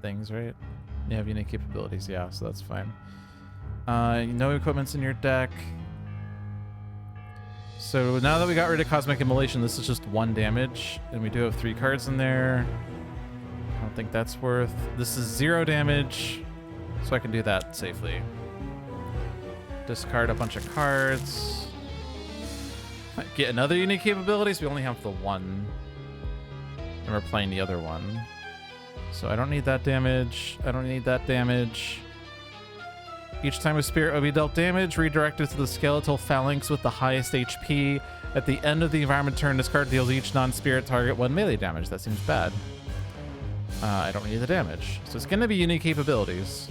things, right? You have unique capabilities, yeah, so that's fine. No equipment's in your deck. So now that we got rid of Cosmic Immolation, this is just 1 damage, and we do have 3 cards in there. I don't think that's worth... This is 0 damage, so I can do that safely. Discard a bunch of cards. Get another unique capabilities. We only have the 1. And we're playing the other one. So I don't need that damage. I don't need that damage. Each time a spirit will be dealt damage, redirected to the skeletal phalanx with the highest HP. At the end of the environment turn, this card deals each non-spirit target 1 melee damage. That seems bad. I don't need the damage. So it's going to be unique capabilities.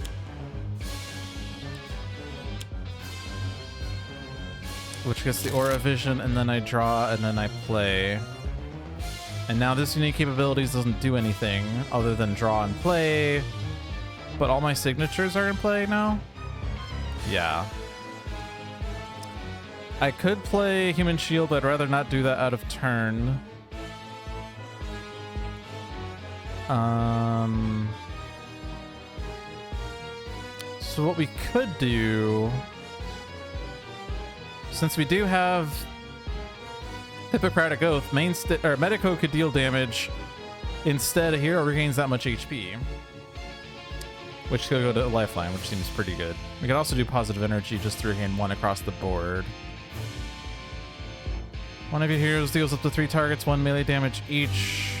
Which gets the Aura Vision, and then I draw, and then I play. And now this unique capabilities doesn't do anything other than draw and play. But all my signatures are in play now? Yeah. I could play Human Shield, but I'd rather not do that out of turn. So what we could do... Since we do have Hippocratic Oath, Medico could deal damage. Instead, a hero regains that much HP. Which could go to Lifeline, which seems pretty good. We could also do Positive Energy just to regain 1 across the board. One of your heroes deals up to 3 targets, 1 melee damage each.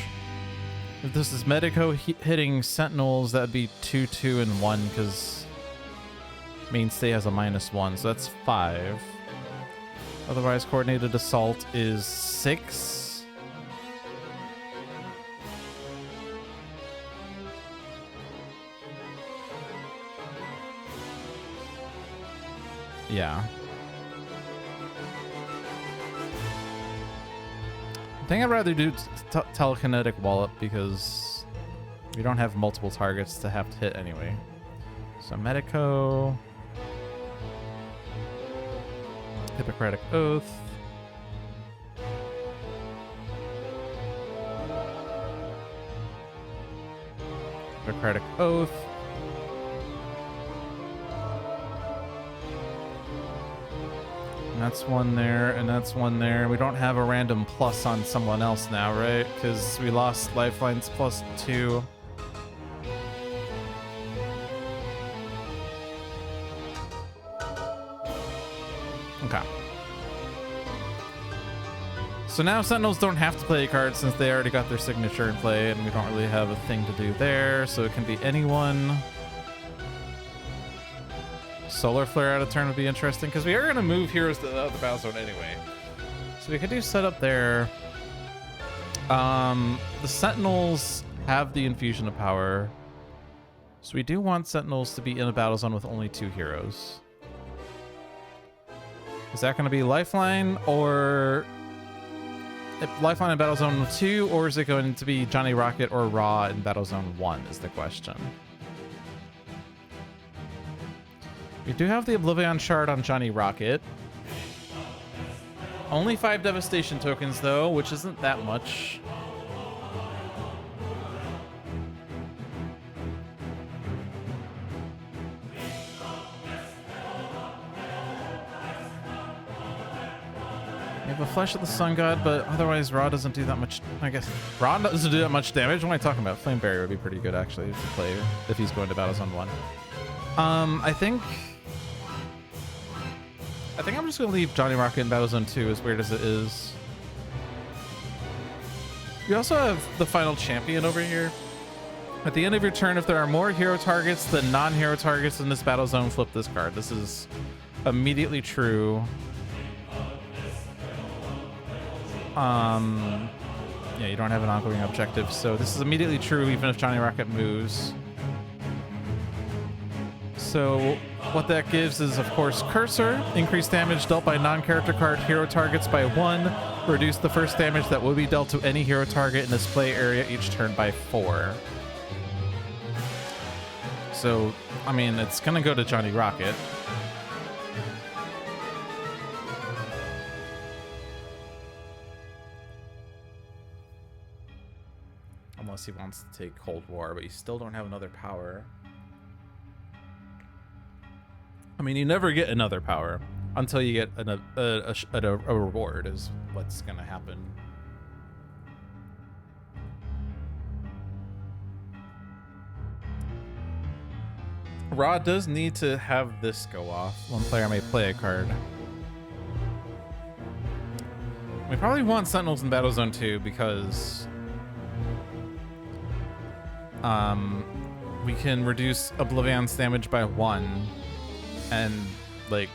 If this is Medico hitting Sentinels, that'd be 2, 2, and 1, because Mainstay has a -1, so that's 5. Otherwise, Coordinated Assault is 6. Yeah. I think I'd rather do Telekinetic Wallop because we don't have multiple targets to have to hit anyway. So Medico... Hippocratic Oath. Hippocratic Oath. And that's 1 there, and that's 1 there. We don't have a random plus on someone else now, right? Because we lost Lifelines +2. Okay. So now Sentinels don't have to play a card since they already got their signature in play, and we don't really have a thing to do there, so it can be anyone. Solar Flare out of turn would be interesting, because we are going to move heroes to the battle zone anyway. So we could do setup there. The Sentinels have the Infusion of Power, So we do want Sentinels to be in a battle zone with only 2 heroes. Is that going to be Lifeline or Lifeline in Battle Zone 2, or is it going to be Johnny Rocket or Raw in Battle Zone 1 is the question. We do have the OblivAeon shard on Johnny Rocket. Only 5 Devastation tokens though, which isn't that much. We have a Flash of the Sun God, but otherwise Raw doesn't do that much. I guess Raw doesn't do that much damage. What am I talking about? Flame Barrier would be pretty good actually to play if he's going to Battle Zone 1. I think I'm just gonna leave Johnny Rocket in Battle Zone 2, as weird as it is. We also have the final champion over here. At the end of your turn, if there are more hero targets than non-hero targets in this battle zone, flip this card. This is immediately true. Yeah, you don't have an ongoing objective, so this is immediately true even if Johnny Rocket moves. So what that gives is, of course, Cursor, increased damage dealt by non-character card hero targets by 1, reduce the first damage that will be dealt to any hero target in this play area each turn by 4. So, I mean, it's gonna go to Johnny Rocket. Unless he wants to take Cold War, but you still don't have another power. I mean, you never get another power until you get a reward is what's going to happen. Raw does need to have this go off. One player may play a card. We probably want Sentinels in Battle Zone 2 because we can reduce OblivAeon's damage by 1. And, like,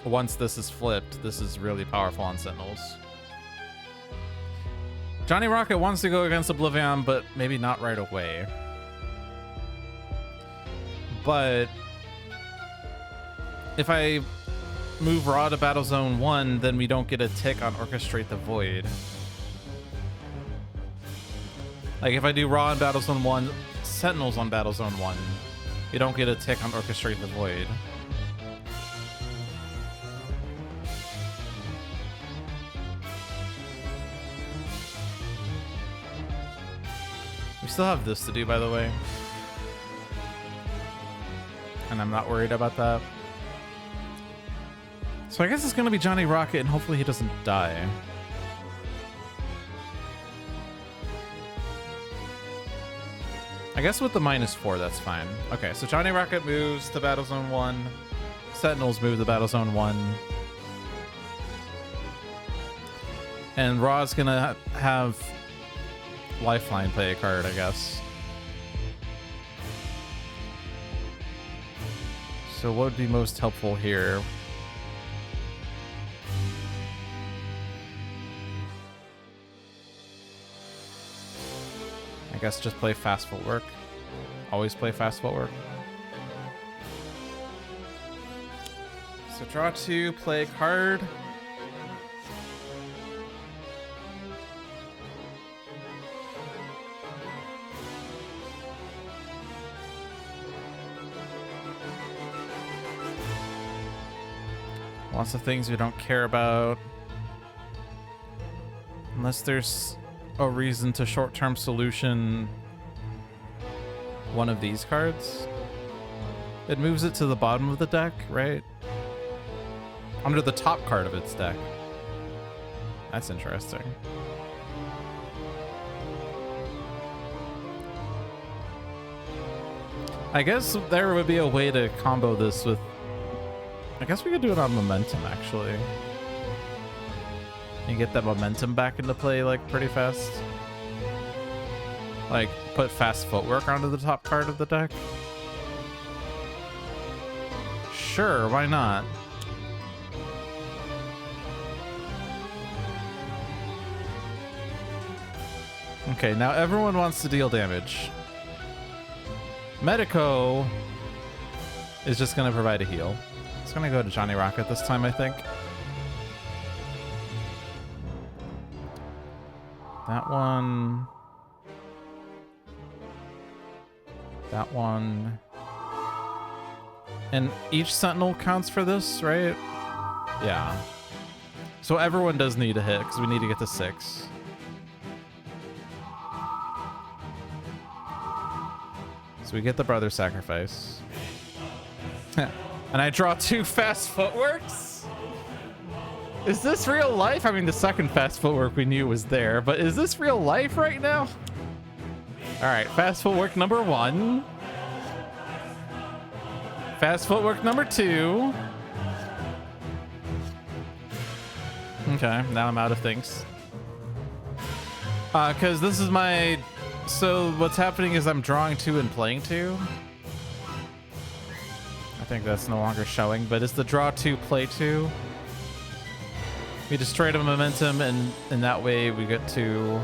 once this is flipped, this is really powerful on Sentinels. Johnny Rocket wants to go against OblivAeon, but maybe not right away. But if I move Raw to Battle Zone 1, then we don't get a tick on Orchestrate the Void. Like, if I do Raw in Battle Zone 1, Sentinels on Battle Zone 1, you don't get a tick on Orchestrate the Void. We still have this to do, by the way. And I'm not worried about that. So I guess it's going to be Johnny Rocket, and hopefully he doesn't die. I guess with the -4, that's fine. Okay, so Johnny Rocket moves to Battle Zone 1. Sentinels move to Battle Zone 1. And Raw's gonna have Lifeline play a card, I guess. So what would be most helpful here? I guess just play fast footwork. Always play fast footwork. So draw 2, play a card. Lots of things we don't care about. Unless there's a reason to short-term solution one of these cards. It moves it to the bottom of the deck, right? Under the top card of its deck. That's interesting. I guess there would be a way to combo this with... I guess we could do it on Momentum, actually. And get that momentum back into play, like, pretty fast. Like, put fast footwork onto the top card of the deck. Sure, why not? Okay, now everyone wants to deal damage. Medico is just going to provide a heal. It's going to go to Johnny Rocket this time, I think. That one. That one. And each Sentinel counts for this, right? Yeah. So everyone does need a hit because we need to get to 6. So we get the brother sacrifice. And I draw 2 fast footworks? Is this real life? I mean, the second fast footwork we knew was there, but is this real life right now? All right, fast footwork number 1. Fast footwork number 2. Okay, now I'm out of things. Because this is my... So what's happening is I'm drawing 2 and playing 2. I think that's no longer showing, but it's the draw 2, play 2. We destroyed a momentum, and in that way we get to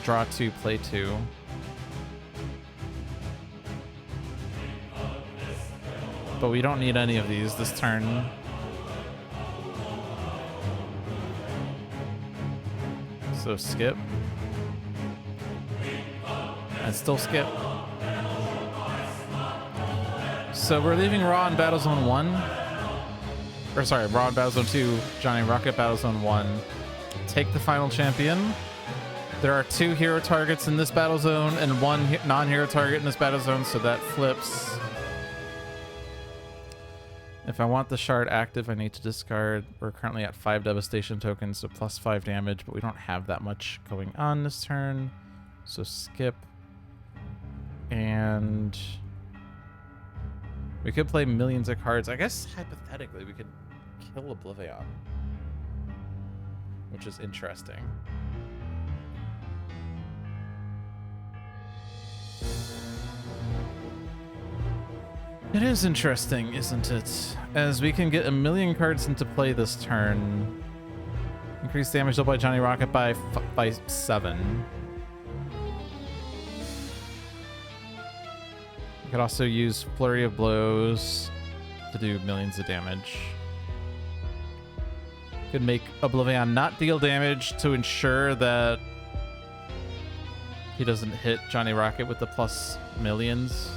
draw 2, play 2. But we don't need any of these this turn. So skip. And still skip. So we're leaving Raw in Battlezone 1. Or sorry, Raw in Battlezone 2, Johnny Rocket Battlezone 1. Take the final champion. There are 2 hero targets in this battle zone and 1 non-hero target in this battle zone, so that flips. If I want the shard active, I need to discard. We're currently at 5 devastation tokens, so plus 5 damage, but we don't have that much going on this turn. So skip. And we could play millions of cards. I guess hypothetically we could kill OblivAeon, which is interesting. It is interesting, isn't it? As we can get 1,000,000 cards into play this turn. Increase damage dealt by Johnny Rocket by 7. We could also use Flurry of Blows to do millions of damage. Could make OblivAeon not deal damage to ensure that he doesn't hit Johnny Rocket with the plus millions.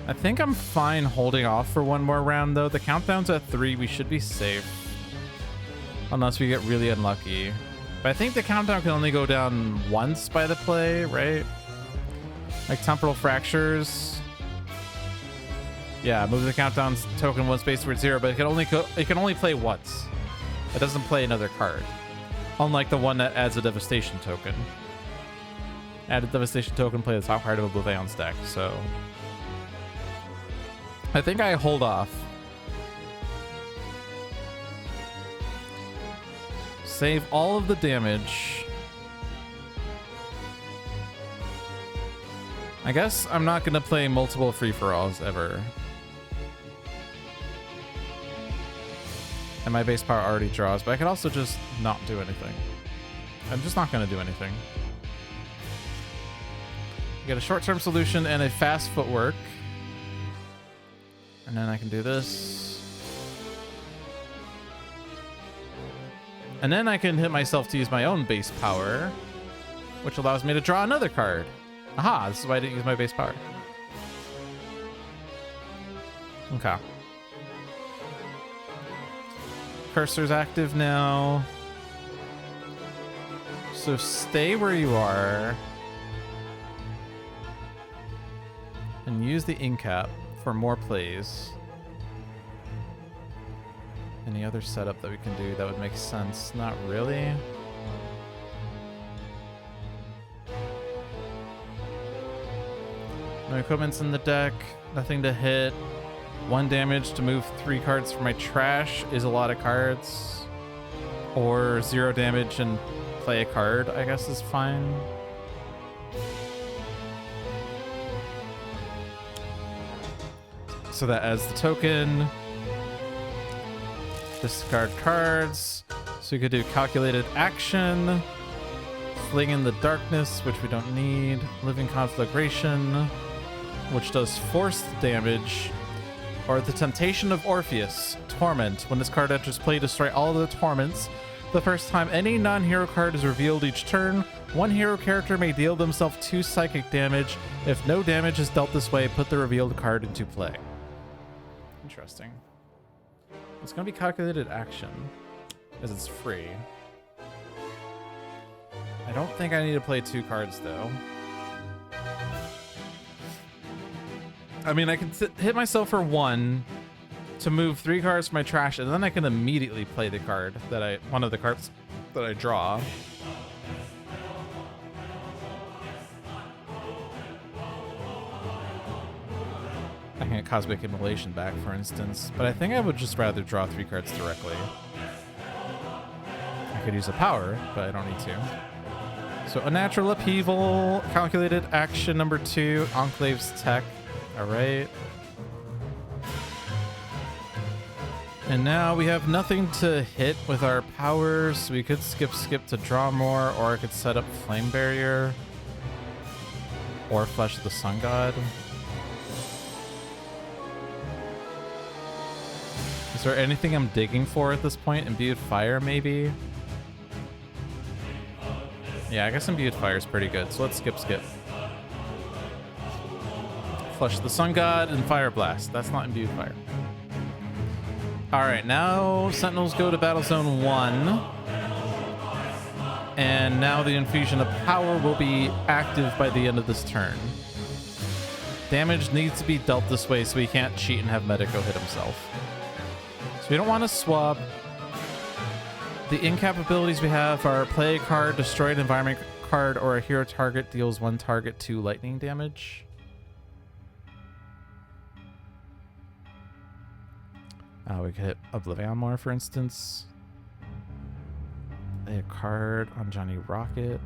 I think I'm fine holding off for 1 more round, though. The countdown's at 3. We should be safe. Unless we get really unlucky. But I think the countdown can only go down once by the play, right? Like Temporal Fractures. Yeah, move the countdown token 1 space towards 0, but it can only play once. It doesn't play another card. Unlike the one that adds a Devastation token. Add a Devastation token, play the top card of OblivAeon's deck, so... I think I hold off. Save all of the damage. I guess I'm not going to play multiple free-for-alls ever. And my base power already draws, but I could also just not do anything. I'm just not going to do anything. You get a short-term solution and a fast footwork. And then I can do this. And then I can hit myself to use my own base power, which allows me to draw another card. Aha, this is why I didn't use my base power. Okay. Cursor's active now. So stay where you are. And use the incap for more plays. Any other setup that we can do that would make sense? Not really. No equipment's in the deck. Nothing to hit. 1 damage to move 3 cards from my trash is a lot of cards. Or 0 damage and play a card, I guess is fine. So that adds the token. Discard cards. So you could do calculated action. Fling in the Darkness, which we don't need. Living Conflagration, which does forced damage. Or the Temptation of Orpheus, Torment. When this card enters play, destroy all of the torments. The first time any non-hero card is revealed each turn, one hero character may deal themselves 2 psychic damage. If no damage is dealt this way, put the revealed card into play. Interesting. It's going to be calculated action, as it's free. I don't think I need to play 2 cards, though. I mean, I can hit myself for 1 to move 3 cards from my trash, and then I can immediately play the card that one of the cards that I draw. I can get Cosmic Immolation back, for instance, but I think I would just rather draw 3 cards directly. I could use a power, but I don't need to. So Unnatural Upheaval, calculated action number 2, Enclave's Tech. All right. And now we have nothing to hit with our powers. So we could skip to draw more, or I could set up Flame Barrier or Flesh of the Sun God. Is there anything I'm digging for at this point? Imbued Fire, maybe? Yeah, I guess Imbued Fire is pretty good. So let's skip. Flush the Sun God and Fire Blast. That's not Imbued Fire. Alright, now Sentinels go to Battle Zone 1. And now the Infusion of Power will be active by the end of this turn. Damage needs to be dealt this way so he can't cheat and have Medico hit himself. So we don't want to swap. The in-cap abilities we have are play a card, destroy an environment card, or a hero target deals 1 target 2 lightning damage. We could hit OblivAeon more, for instance. Play a card on Johnny Rocket.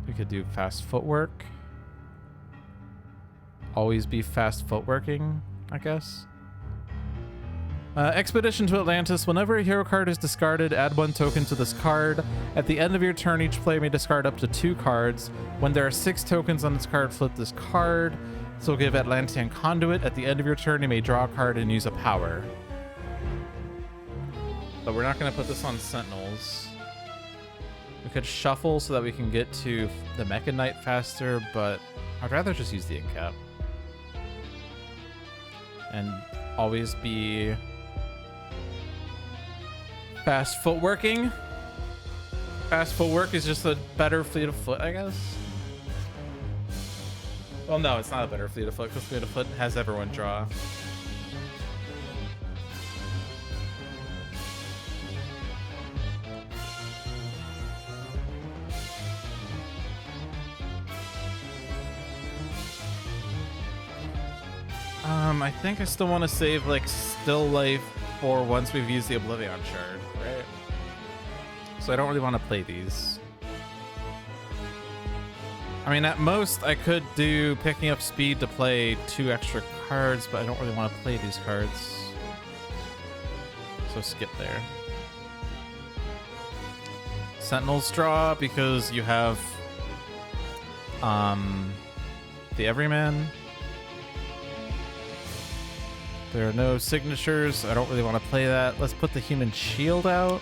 We could do Fast Footwork. Always be fast footworking, I guess. Expedition to Atlantis. Whenever a hero card is discarded, add 1 token to this card. At the end of your turn, each player may discard up to 2 cards. When there are 6 tokens on this card, flip this card. This will give Atlantean Conduit. At the end of your turn, you may draw a card and use a power. But we're not going to put this on Sentinels. We could shuffle so that we can get to the Mecha Knight faster, but I'd rather just use the in-cap. And always be fast footworking. Fast footwork is just a better fleet of foot, I guess. Well, no, it's not a better fleet of foot, because fleet of foot has everyone draw. I think I still want to save like Still Life for once we've used the OblivAeon shard, right? So I don't really want to play these. I mean, at most I could do picking up speed to play 2 extra cards, but I don't really want to play these cards. So skip there. Sentinels draw because you have the Everyman. There are no signatures. I don't really want to play that. Let's put the Human Shield out.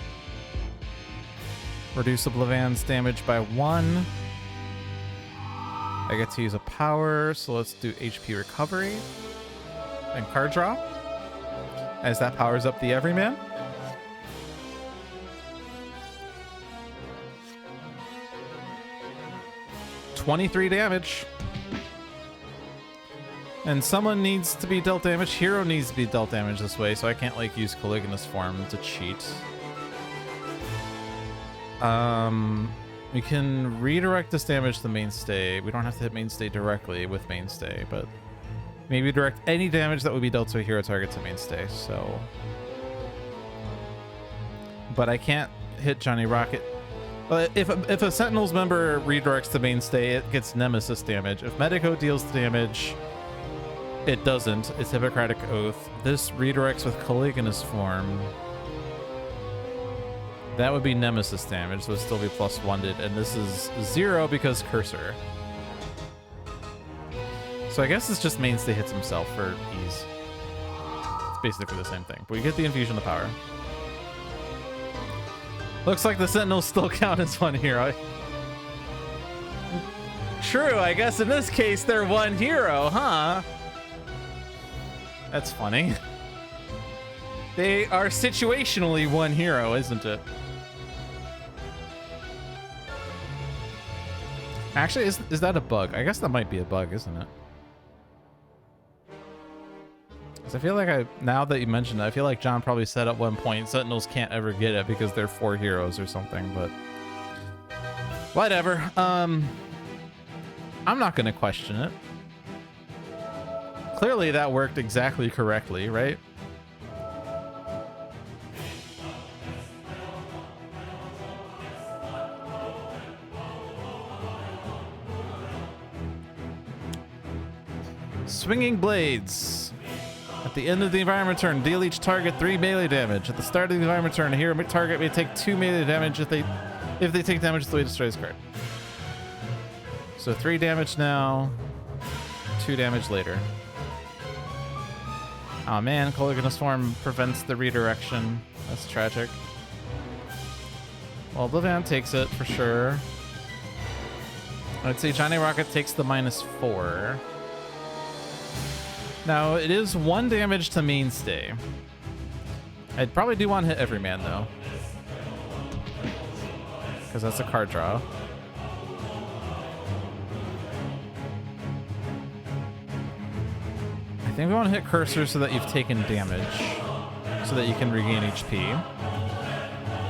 Reduce OblivAeon's damage by 1. I get to use a power, so let's do HP recovery and card draw as that powers up the Everyman. $23 damage. And someone needs to be dealt damage. Hero needs to be dealt damage this way, so I can't like use Caligula's form to cheat. We can redirect this damage to Mainstay. We don't have to hit Mainstay directly with Mainstay, but maybe direct any damage that would be dealt to a hero target to Mainstay. So, but I can't hit Johnny Rocket. But if a Sentinels member redirects to Mainstay, it gets Nemesis damage. If Medico deals damage, it doesn't. It's Hippocratic Oath. This redirects with Caligula's form. That would be nemesis damage, so it'd still be +1'd, and this is 0 because cursor. So I guess it's just mainstay hits himself for ease. It's basically the same thing, but we get the infusion of power. Looks like the Sentinels still count as one hero. True, I guess in this case they're one hero, huh? That's funny. They are situationally one hero, isn't it? Actually, is that a bug? I guess that might be a bug, isn't it? Because I feel like now that you mentioned it, I feel like John probably said at one point Sentinels can't ever get it because they're 4 heroes or something, but whatever. I'm not going to question it. Clearly that worked exactly correctly, right? Swinging Blades. At the end of the environment turn, deal each target 3 melee damage. At the start of the environment turn, a hero target may take 2 melee damage if they take damage the way destroy this card. So 3 damage now, 2 damage later. Oh man, Coligonous Form prevents the redirection. That's tragic. Well, OblivAeon takes it for sure. I'd say Johnny Rocket takes the -4. Now, it is 1 damage to mainstay. I'd probably do want to hit every man, though. Because that's a card draw. I think we want to hit Cursor so that you've taken damage. So that you can regain HP.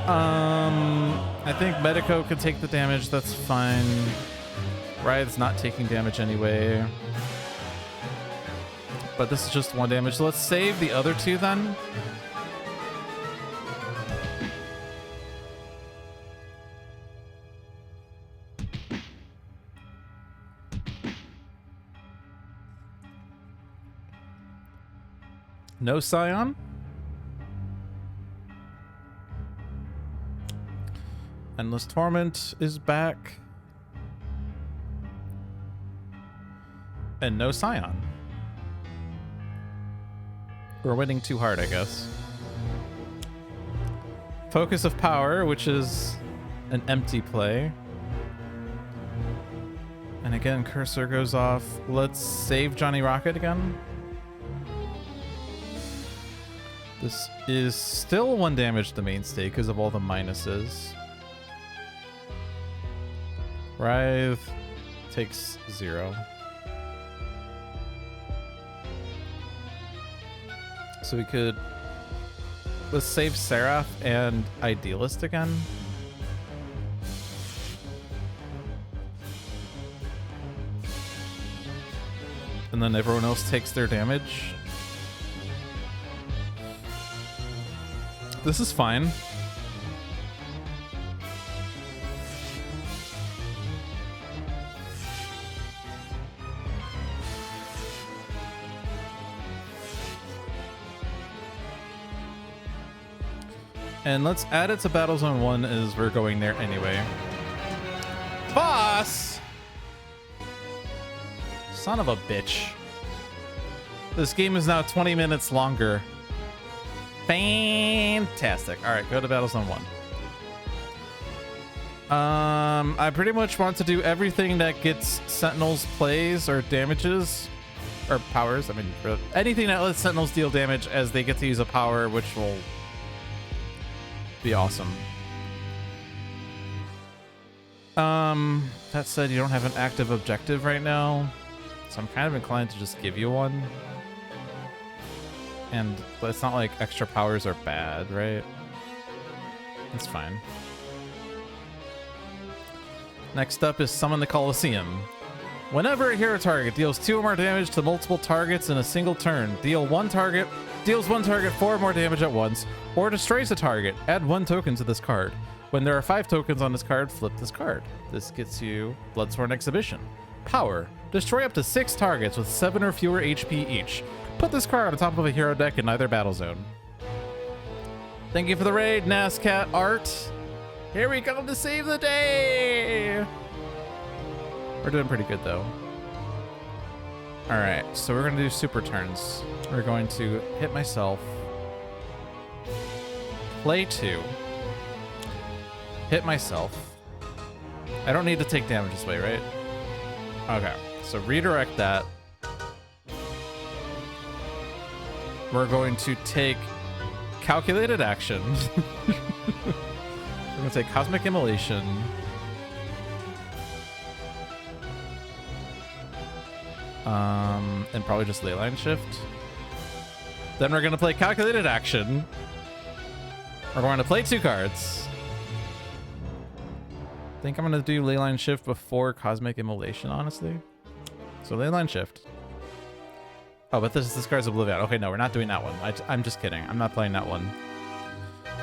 I think Medico could take the damage. That's fine. Writhe's not taking damage anyway. But this is just 1 damage. So let's save the other 2 then. No Scion. Endless Torment is back. And no Scion. We're winning too hard, I guess. Focus of Power, which is an empty play. And again, Cursor goes off. Let's save Johnny Rocket again. This is still 1 damage to mainstay because of all the minuses. Writhe takes 0. So we could... Let's save Seraph and Idealist again. And then everyone else takes their damage. This is fine. And let's add it to Battlezone 1 as we're going there anyway. Boss! Son of a bitch. This game is now 20 minutes longer. Fantastic. All right, go to Battlezone 1. I pretty much want to do everything that gets Sentinels plays or damages. Or powers. I mean, anything that lets Sentinels deal damage as they get to use a power, which will... be awesome. That said, you don't have an active objective right now, so I'm kind of inclined to just give you one. And it's not like extra powers are bad, right? It's fine. Next up is Summon the Colosseum. Whenever a hero target deals 2 or more damage to multiple targets in a single turn, deals one target 4 or more damage at once, or destroys a target, add 1 token to this card. When there are 5 tokens on this card, flip this card. This gets you Bloodsworn Exhibition. Power. Destroy up to 6 targets with 7 or fewer HP each. Put this card on top of a hero deck in either battle zone. Thank you for the raid, NASCAT Art. Here we come to save the day. We're doing pretty good though. All right, so we're gonna do super turns. We're going to hit myself, play 2, hit myself. I don't need to take damage this way, right? Okay, so redirect that. We're going to take calculated action. We're gonna take cosmic immolation. And probably just leyline shift. Then we're gonna play calculated action. We're going to play 2 cards. I think I'm gonna do leyline shift before cosmic immolation, honestly. So leyline shift. Oh, but this card's OblivAeon. Okay, no, we're not doing that one. I'm just kidding. I'm not playing that one.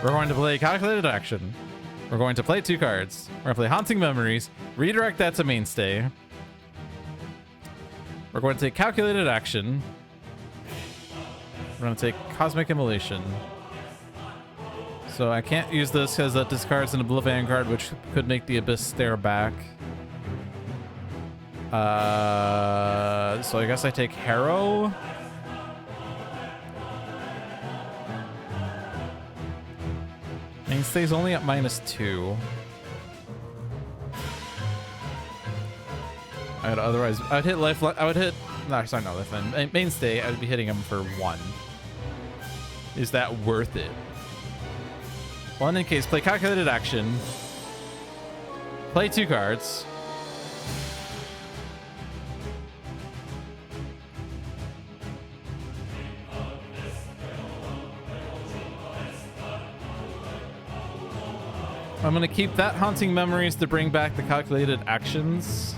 We're going to play calculated action. We're going to play 2 cards. We're gonna play Haunting Memories. Redirect that to mainstay. We're going to take calculated action. We're going to take cosmic immolation. So I can't use this because that discards an OblivAeon card, which could make the Abyss stare back. So I guess I take Harrow. Mainstay's only at -2. Otherwise, I would hit lifeline. I would hit. No, sorry, not lifeline. Mainstay, I would be hitting him for 1. Is that worth it? Well, in any case, play calculated action. Play 2 cards. I'm gonna keep that Haunting Memories to bring back the calculated actions.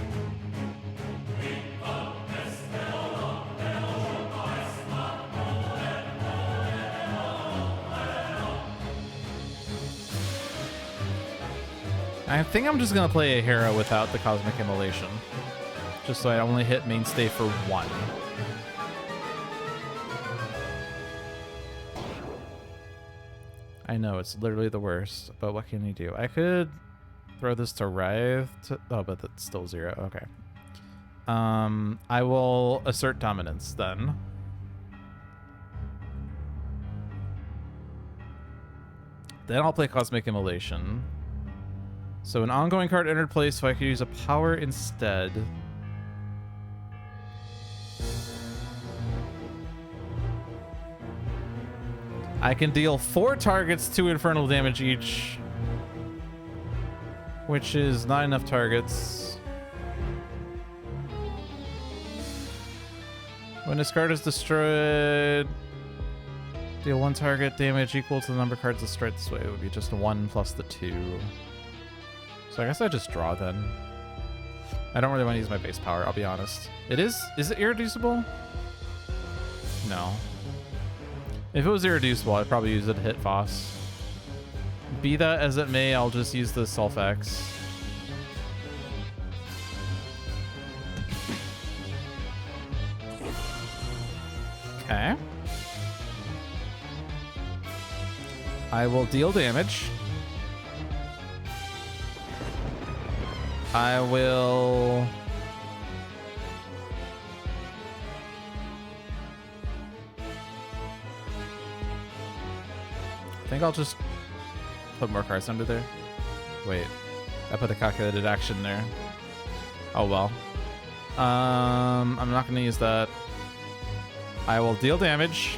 I think I'm just gonna play a hero without the cosmic immolation, just so I only hit mainstay for 1. I know it's literally the worst, but what can you do? I could throw this to Writhe. Oh, but that's still 0. Okay. I will assert dominance then. Then I'll play cosmic immolation. So an ongoing card entered play, so I could use a power instead. I can deal 4 targets 2 infernal damage each, which is not enough targets. When this card is destroyed, deal 1 target damage equal to the number of cards destroyed this way. It would be just 1 plus the 2. So I guess I just draw then. I don't really want to use my base power, I'll be honest. Is it irreducible? No. If it was irreducible, I'd probably use it to hit Voss. Be that as it may, I'll just use the Sulfax. Okay. I will deal damage. I will... I think I'll just put more cards under there. Wait, I put a calculated action there. Oh well. I'm not gonna use that. I will deal damage.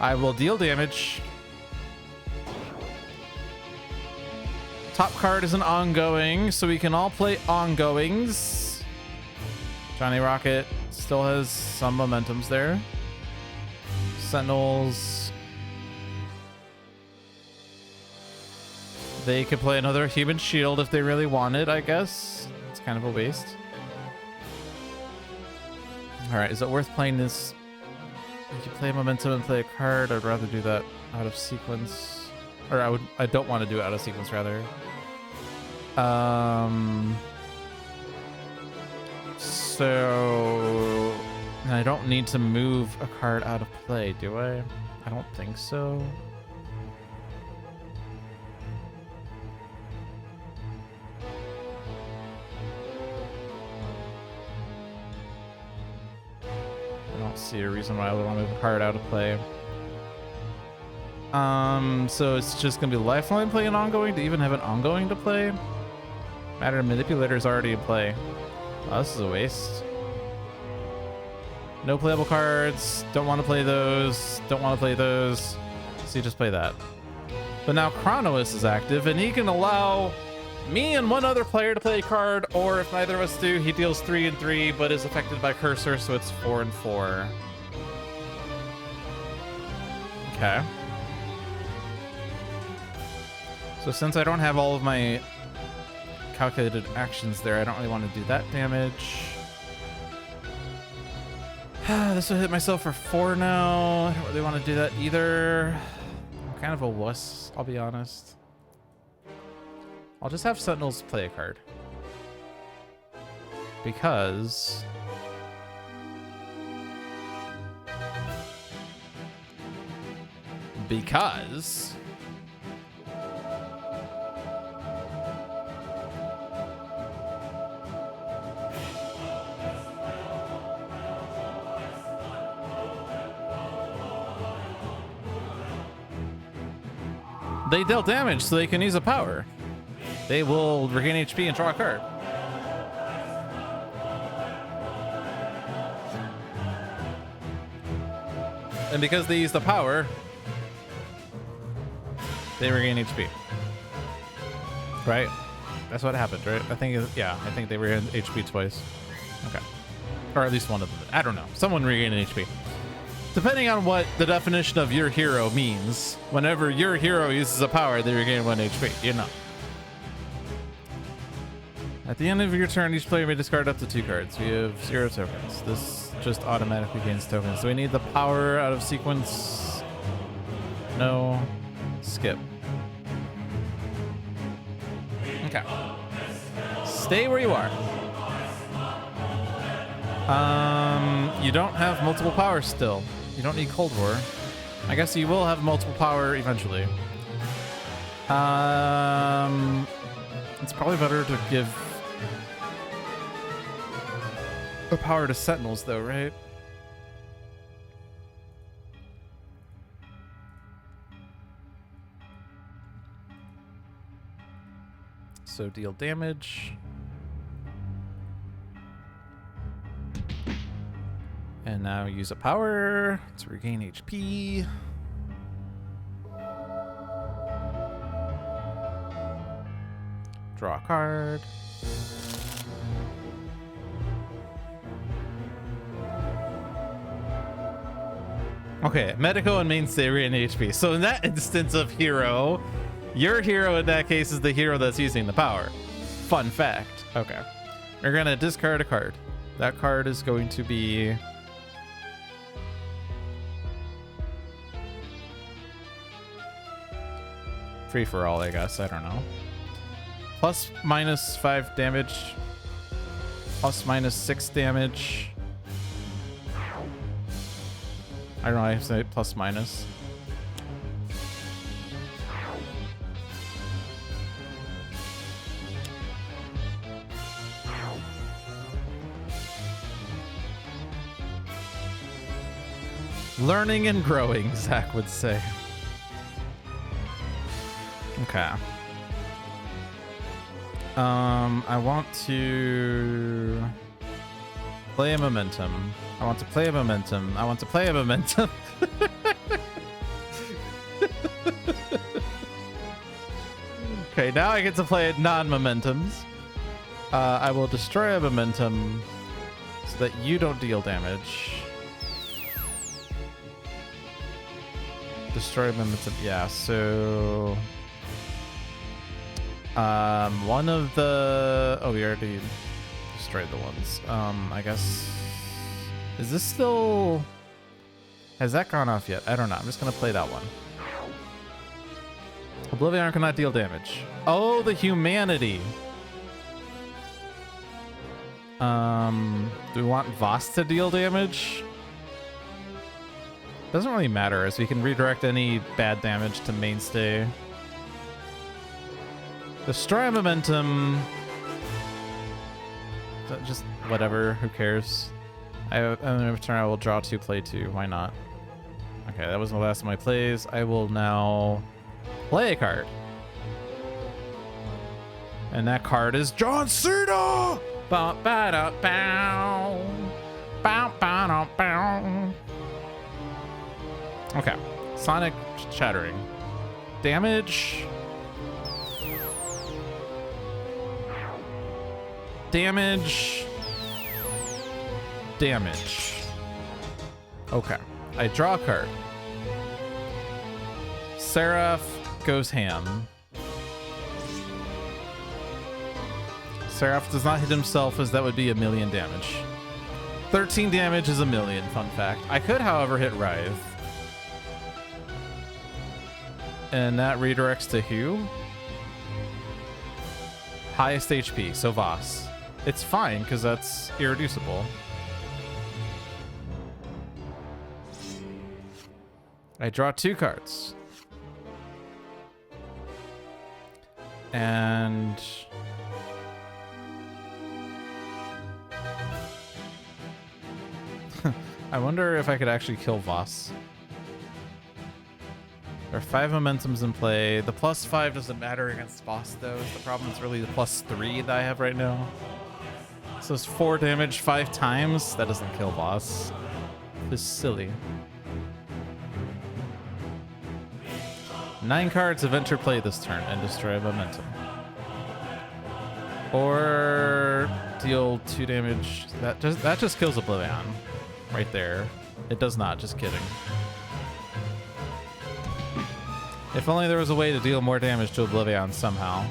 I will deal damage. Top card is an ongoing, so we can all play ongoings. Johnny Rocket still has some momentums there. Sentinels. They could play another Human Shield if they really wanted, I guess. It's kind of a waste. Alright, is it worth playing this? You can play momentum and play a card. I'd rather do that out of sequence. Or I don't want to do it out of sequence, rather. So I don't need to move a card out of play, do I? I don't think so. see a reason why I would want to move a card out of play. So it's just gonna be lifeline play and ongoing to even have an ongoing to play. Matter Manipulator is already in play. Oh, this is a waste. No playable cards. Don't want to play those. Don't want to play those. So you just play that. But now Chronois is active, and he can allow me and one other player to play a card, or if neither of us do, he deals 3 and 3, but is affected by Cursor, so it's 4 and 4. Okay. So since I don't have all of my calculated actions there, I don't really want to do that damage. This will hit myself for 4 now. I don't really want to do that either. I'm kind of a wuss, I'll be honest. I'll just have Sentinels play a card. Because... they dealt damage, so they can use a power. They will regain HP and draw a card. And because they use the power, they regain HP. Right? That's what happened, right? I think, yeah, I think they regained HP twice. Okay. Or at least one of them. I don't know. Someone regained HP. Depending on what the definition of your hero means, whenever your hero uses a power, they regain 1 HP, you know. At the end of your turn, each player may discard up to 2 cards. We have 0 tokens. This just automatically gains tokens. Do we need the power out of sequence? No. Skip. Okay. Stay where you are. You don't have multiple powers still. You don't need Cold War. I guess you will have multiple power eventually. It's probably better to give a power to Sentinels though, right? So deal damage. And now use a power to regain HP. Draw a card. Okay, Medico and Mainstay regain HP. So in that instance of hero, your hero in that case is the hero that's using the power. Fun fact. Okay. We're gonna discard a card. That card is going to be... free for all, I guess. I don't know. Plus minus 5 damage. Plus minus 6 damage. I don't know, I have to say plus minus. Learning and growing, Zach would say. Okay. I want to play a momentum. I want to play a momentum. I want to play a momentum. Okay, now I get to play non-momentums. I will destroy a momentum so that you don't deal damage. Destroy momentum. Yeah, so... one of the... oh, we already destroyed the ones. I guess... is this still... has that gone off yet? I don't know. I'm just gonna play that one. OblivAeon cannot deal damage. Oh, the humanity. Do we want Voss to deal damage? Doesn't really matter, as we can redirect any bad damage to Mainstay. Destroy momentum. Just whatever, who cares? In turn, I will draw 2, play 2. Why not? Okay, that was the last of my plays. I will now play a card. And that card is John Cena! Ba-ba-da-bow. Bow-ba-da-bow. Okay. Sonic Shattering. Damage. Damage. Damage. Okay. I draw a card. Seraph goes ham. Seraph does not hit himself, as that would be 1,000,000 damage. 13 damage is 1,000,000, fun fact. I could, however, hit Writhe. And that redirects to who? Highest HP, so Voss. It's fine, because that's irreducible. I draw 2 cards. And... I wonder if I could actually kill Voss. There are 5 momentums in play. The +5 doesn't matter against Voss, though. The problem is really the +3 that I have right now. So it's 4 damage 5 times. That doesn't kill Voss. It's silly. 9 cards have entered play this turn and destroy momentum. Or deal 2 damage. That just kills OblivAeon. Right there. It does not, just kidding. If only there was a way to deal more damage to OblivAeon somehow.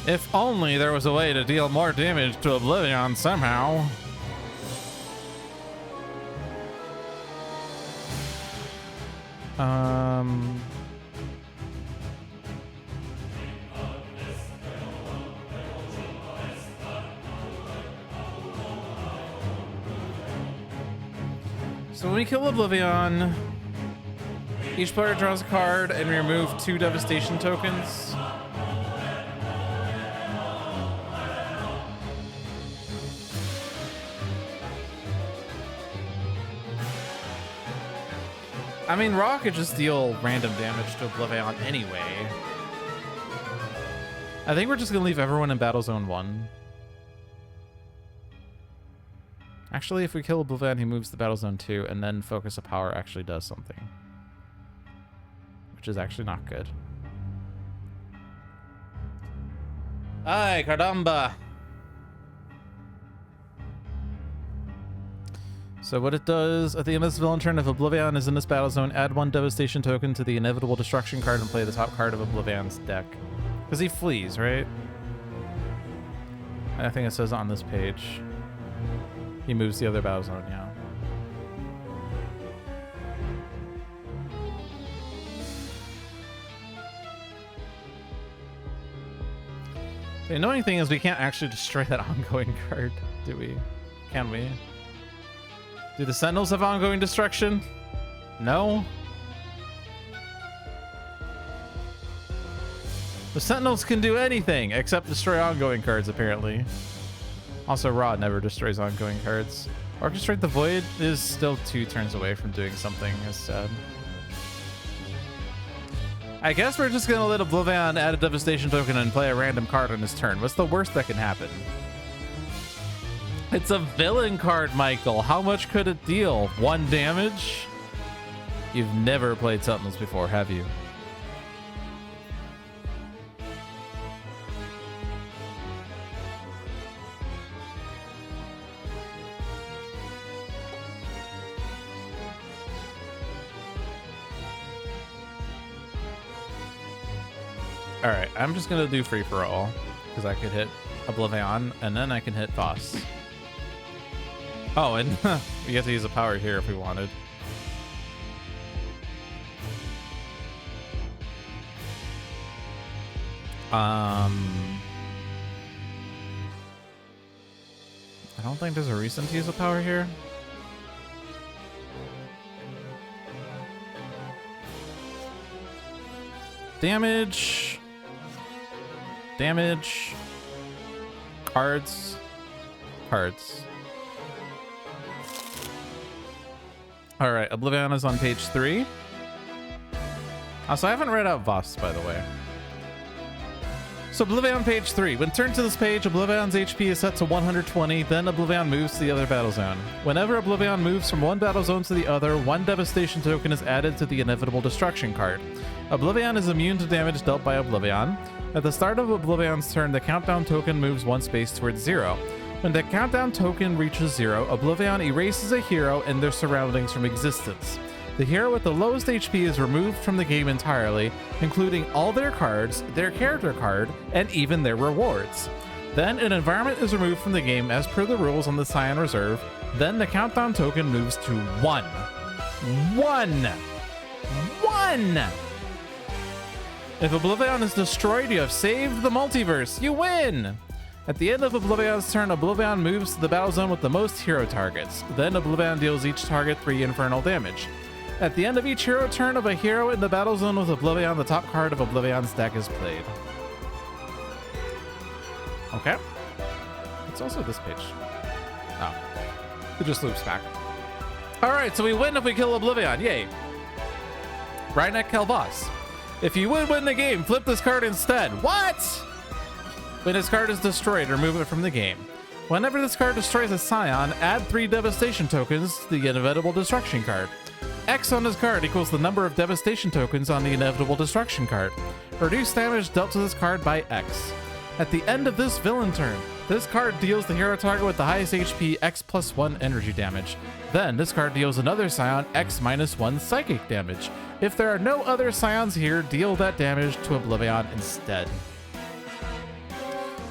If only there was a way to deal more damage to OblivAeon somehow. So when we kill OblivAeon, each player draws a card and remove 2 devastation tokens. I mean, Raw could just deal random damage to OblivAeon anyway. I think we're just gonna leave everyone in Battle Zone 1. Actually, if we kill OblivAeon, he moves to Battle Zone 2, and then Focus of Power actually does something. Which is actually not good. Ay, caramba! So what it does, at the end of this villain turn, if OblivAeon is in this battle zone, add 1 devastation token to the inevitable destruction card and play the top card of OblivAeon's deck. Because he flees, right? I think it says on this page. He moves the other battle zone, yeah. The annoying thing is we can't actually destroy that ongoing card, do we? Can we? Do the Sentinels have ongoing destruction? No? The Sentinels can do anything except destroy ongoing cards, apparently. Also, Rod never destroys ongoing cards. Orchestrate the Void is still 2 turns away from doing something, as said. I guess we're just gonna let OblivAeon add a devastation token and play a random card on his turn. What's the worst that can happen? It's a villain card, Michael. How much could it deal? 1 damage? You've never played Sentinels before, have you? All right, I'm just gonna do free for all because I could hit OblivAeon and then I can hit Voss. Oh, and we have to use a power here if we wanted. I don't think there's a reason to use a power here. Damage. Damage. Cards. Cards. All right, OblivAeon is on page 3. Also, I haven't read out Voss, by the way. So OblivAeon page 3. When turned to this page, OblivAeon's HP is set to 120, then OblivAeon moves to the other battle zone. Whenever OblivAeon moves from one battle zone to the other, one devastation token is added to the inevitable destruction card. OblivAeon is immune to damage dealt by OblivAeon. At the start of OblivAeon's turn, the countdown token moves one space towards 0. When the countdown token reaches 0, OblivAeon erases a hero and their surroundings from existence. The hero with the lowest HP is removed from the game entirely, including all their cards, their character card, and even their rewards. Then an environment is removed from the game as per the rules on the Scion Reserve. Then the countdown token moves to 1. 1! If OblivAeon is destroyed, you have saved the multiverse. You win! At the end of OblivAeon's turn, OblivAeon moves to the battle zone with the most hero targets. Then OblivAeon deals each target 3 infernal damage. At the end of each hero turn of a hero in the battle zone with OblivAeon, the top card of OblivAeon's deck is played. Okay. It's also this page. Oh. It just loops back. Alright, so we win if we kill OblivAeon. Yay. Rhinek Calvas. If you would win the game, flip this card instead. What? When this card is destroyed, remove it from the game. Whenever this card destroys a Scion, add 3 devastation tokens to the inevitable destruction card. X on this card equals the number of devastation tokens on the inevitable destruction card. Reduce damage dealt to this card by X. At the end of this villain turn, this card deals the hero target with the highest HP X plus 1 energy damage. Then this card deals another Scion X minus 1 psychic damage. If there are no other Scions here, deal that damage to OblivAeon instead.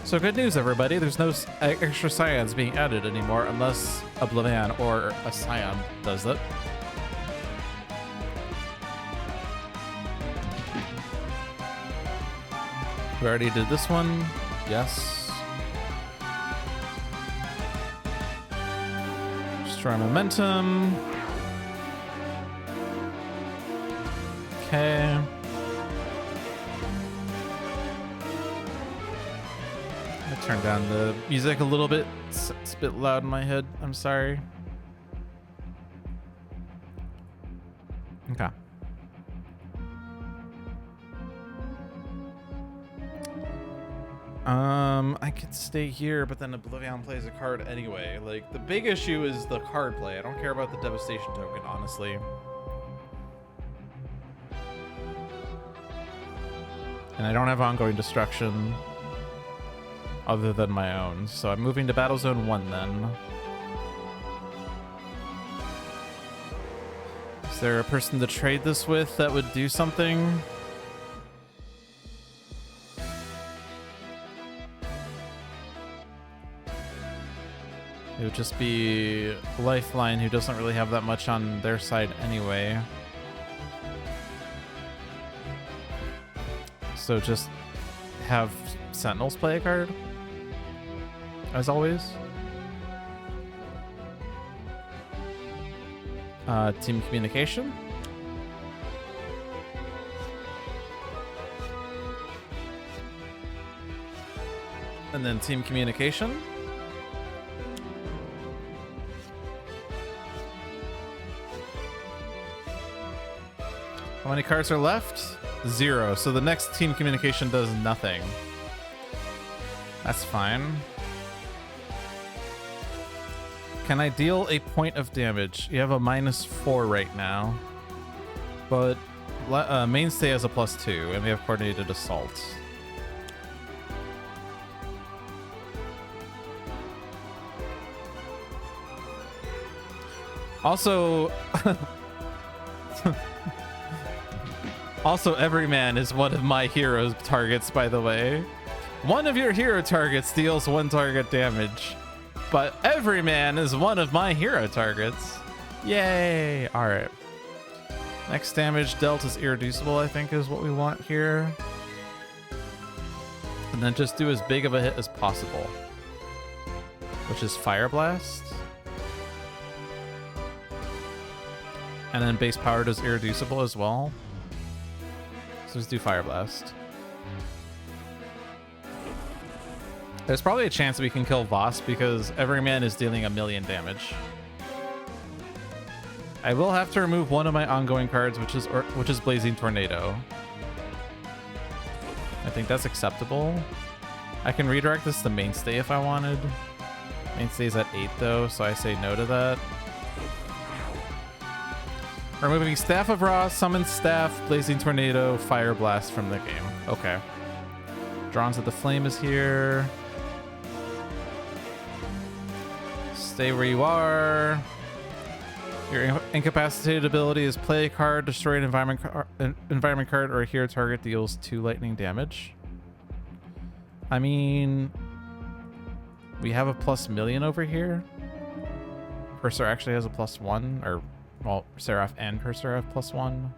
So good news, everybody. There's no extra Scions being added anymore unless OblivAeon or a Scion does that. We already did this one. Yes. Destroy momentum. Okay. I turned down the music a little bit. It's a bit loud in my head. I'm sorry. Okay. I could stay here, but then OblivAeon plays a card anyway. Like, the big issue is the card play. I don't care about the devastation token, honestly. And I don't have ongoing destruction other than my own. So I'm moving to Battle Zone 1 then. Is there a person to trade this with that would do something? It would just be Lifeline, who doesn't really have that much on their side anyway. So just have Sentinels play a card, as always. Team Communication. And then Team Communication. How many cards are left? 0. So the next Team Communication does nothing. That's fine. Can I deal a point of damage? You have a -4 right now. But Mainstay has a +2, and we have Coordinated Assault. Also... Also, Everyman is one of my hero targets, by the way. One of your hero targets deals 1 target damage, but Everyman is one of my hero targets. Yay! Alright. Next damage dealt is irreducible, I think is what we want here. And then just do as big of a hit as possible, which is Fire Blast. And then base power does irreducible as well. So just do Fire Blast. There's probably a chance we can kill Voss because Everyman is dealing 1,000,000 damage. I will have to remove one of my ongoing cards, which is Blazing Tornado. I think that's acceptable. I can redirect this to Mainstay if I wanted. Mainstay's at 8 though, so I say no to that. Removing Staff of Ra, Summon Staff, Blazing Tornado, Fire Blast from the game. Okay. Drawn to the Flame is here. Stay where you are. Your incapacitated ability is play a card, destroy an environment card, or a hero target deals 2 lightning damage. I mean, we have a +1,000,000 over here. Cursor actually has a +1, or well, Seraph and Cursor have +1.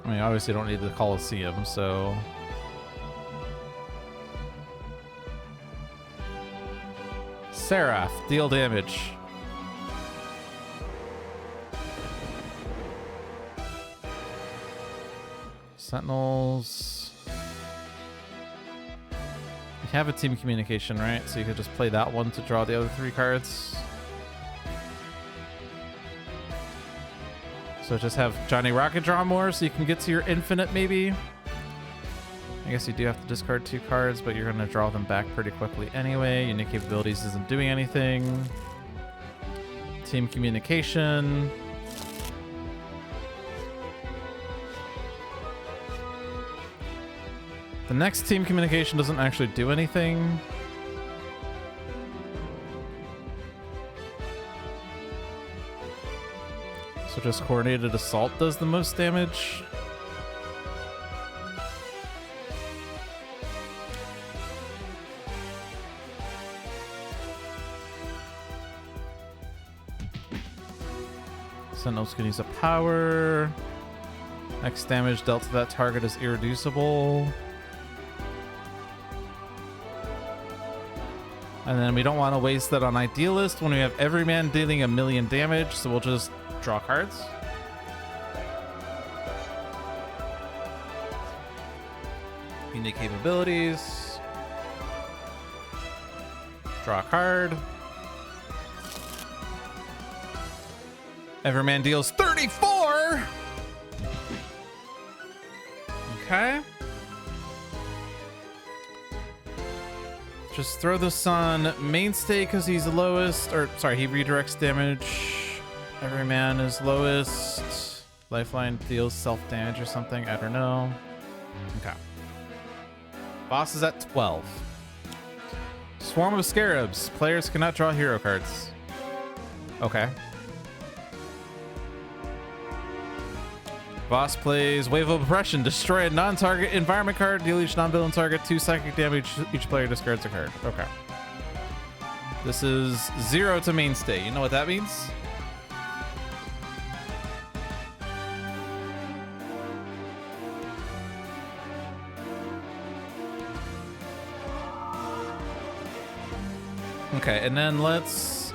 I mean, obviously don't need the Colosseum, so... Seraph, deal damage. Sentinels. You have a team communication, right? So you could just play that one to draw the other 3 cards. So just have Johnny Rocket draw more so you can get to your infinite, maybe. I guess you do have to discard 2 cards, but you're going to draw them back pretty quickly anyway. Unique Capabilities isn't doing anything. Team Communication. The next Team Communication doesn't actually do anything. So just Coordinated Assault does the most damage. Sentinels can use a power. Next damage dealt to that target is irreducible. And then we don't want to waste that on Idealist when we have every man dealing 1,000,000 damage, so we'll just draw cards. Unique Capabilities. Draw a card. Every man deals 34! Okay. Just throw this on Mainstay because he's the lowest. Or, sorry, he redirects damage. Every man is lowest. Lifeline deals self-damage or something. I don't know. Okay. Boss is at 12. Swarm of Scarabs. Players cannot draw hero cards. Okay. Boss plays Wave of Oppression. Destroy a non-target environment card. Deal each non-villain target 2 psychic damage. Each player discards a card. Okay. This is 0 to Mainstay. You know what that means? Okay, and then let's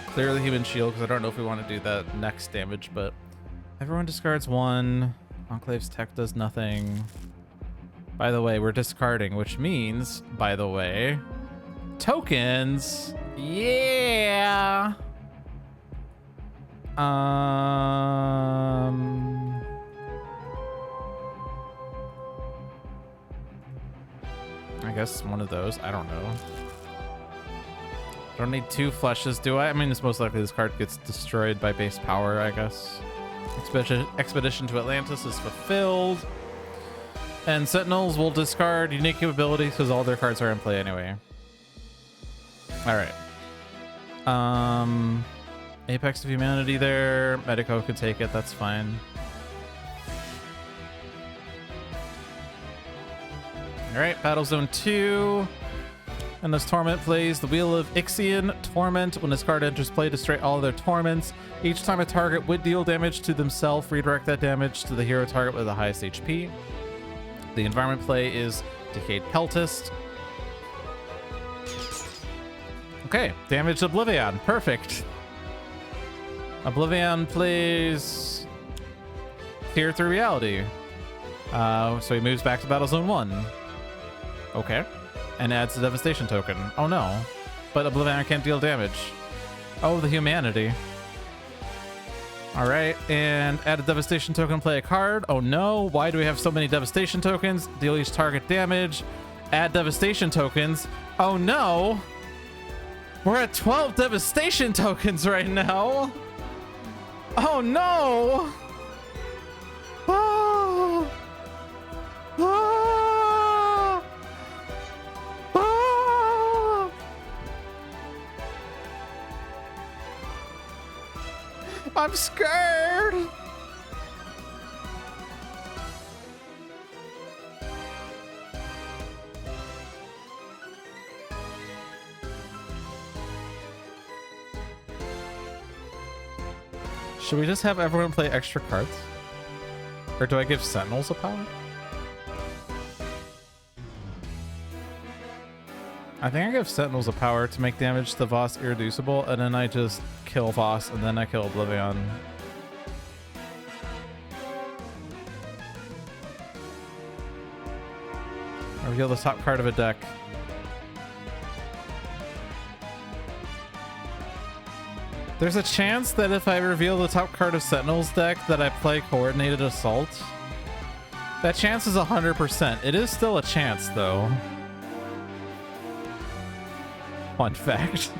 clear the Human Shield because I don't know if we want to do that next damage, but everyone discards 1. Enclave's Tech does nothing. By the way, we're discarding, which means, by the way, tokens. Yeah. I guess one of those. I don't know. Don't need 2 flushes, do I? I mean, it's most likely this card gets destroyed by base power, I guess. Expedition to Atlantis is fulfilled. And Sentinels will discard unique capabilities because all their cards are in play anyway. Alright. Apex of Humanity there. Medico could take it, that's fine. Alright, Battle Zone 2. And this Torment plays the Wheel of Ixion. Torment. When this card enters play, destroy all of their Torments. Each time a target would deal damage to themselves, redirect that damage to the hero target with the highest HP. The environment play is Decayed Peltist. Okay, damage OblivAeon. Perfect. OblivAeon plays Peer Through Reality. So he moves back to Battle Zone 1. Okay. and adds a devastation token. Oh no. But OblivAeon can't deal damage. Oh, the humanity. Alright, and add a devastation token, play a card. Oh no, why do we have so many devastation tokens? Deal each target damage. Add devastation tokens. Oh no! We're at 12 devastation tokens right now! Oh no! Oh! Oh! Oh! I'm scared! Should we just have everyone play extra cards? Or do I give Sentinels a power? I think I give Sentinels a power to make damage to Voss irreducible, and then I just kill Voss, and then I kill OblivAeon. I reveal the top card of a deck. There's a chance that if I reveal the top card of Sentinel's deck that I play Coordinated Assault. That chance is 100%. It is still a chance, though. Fun fact.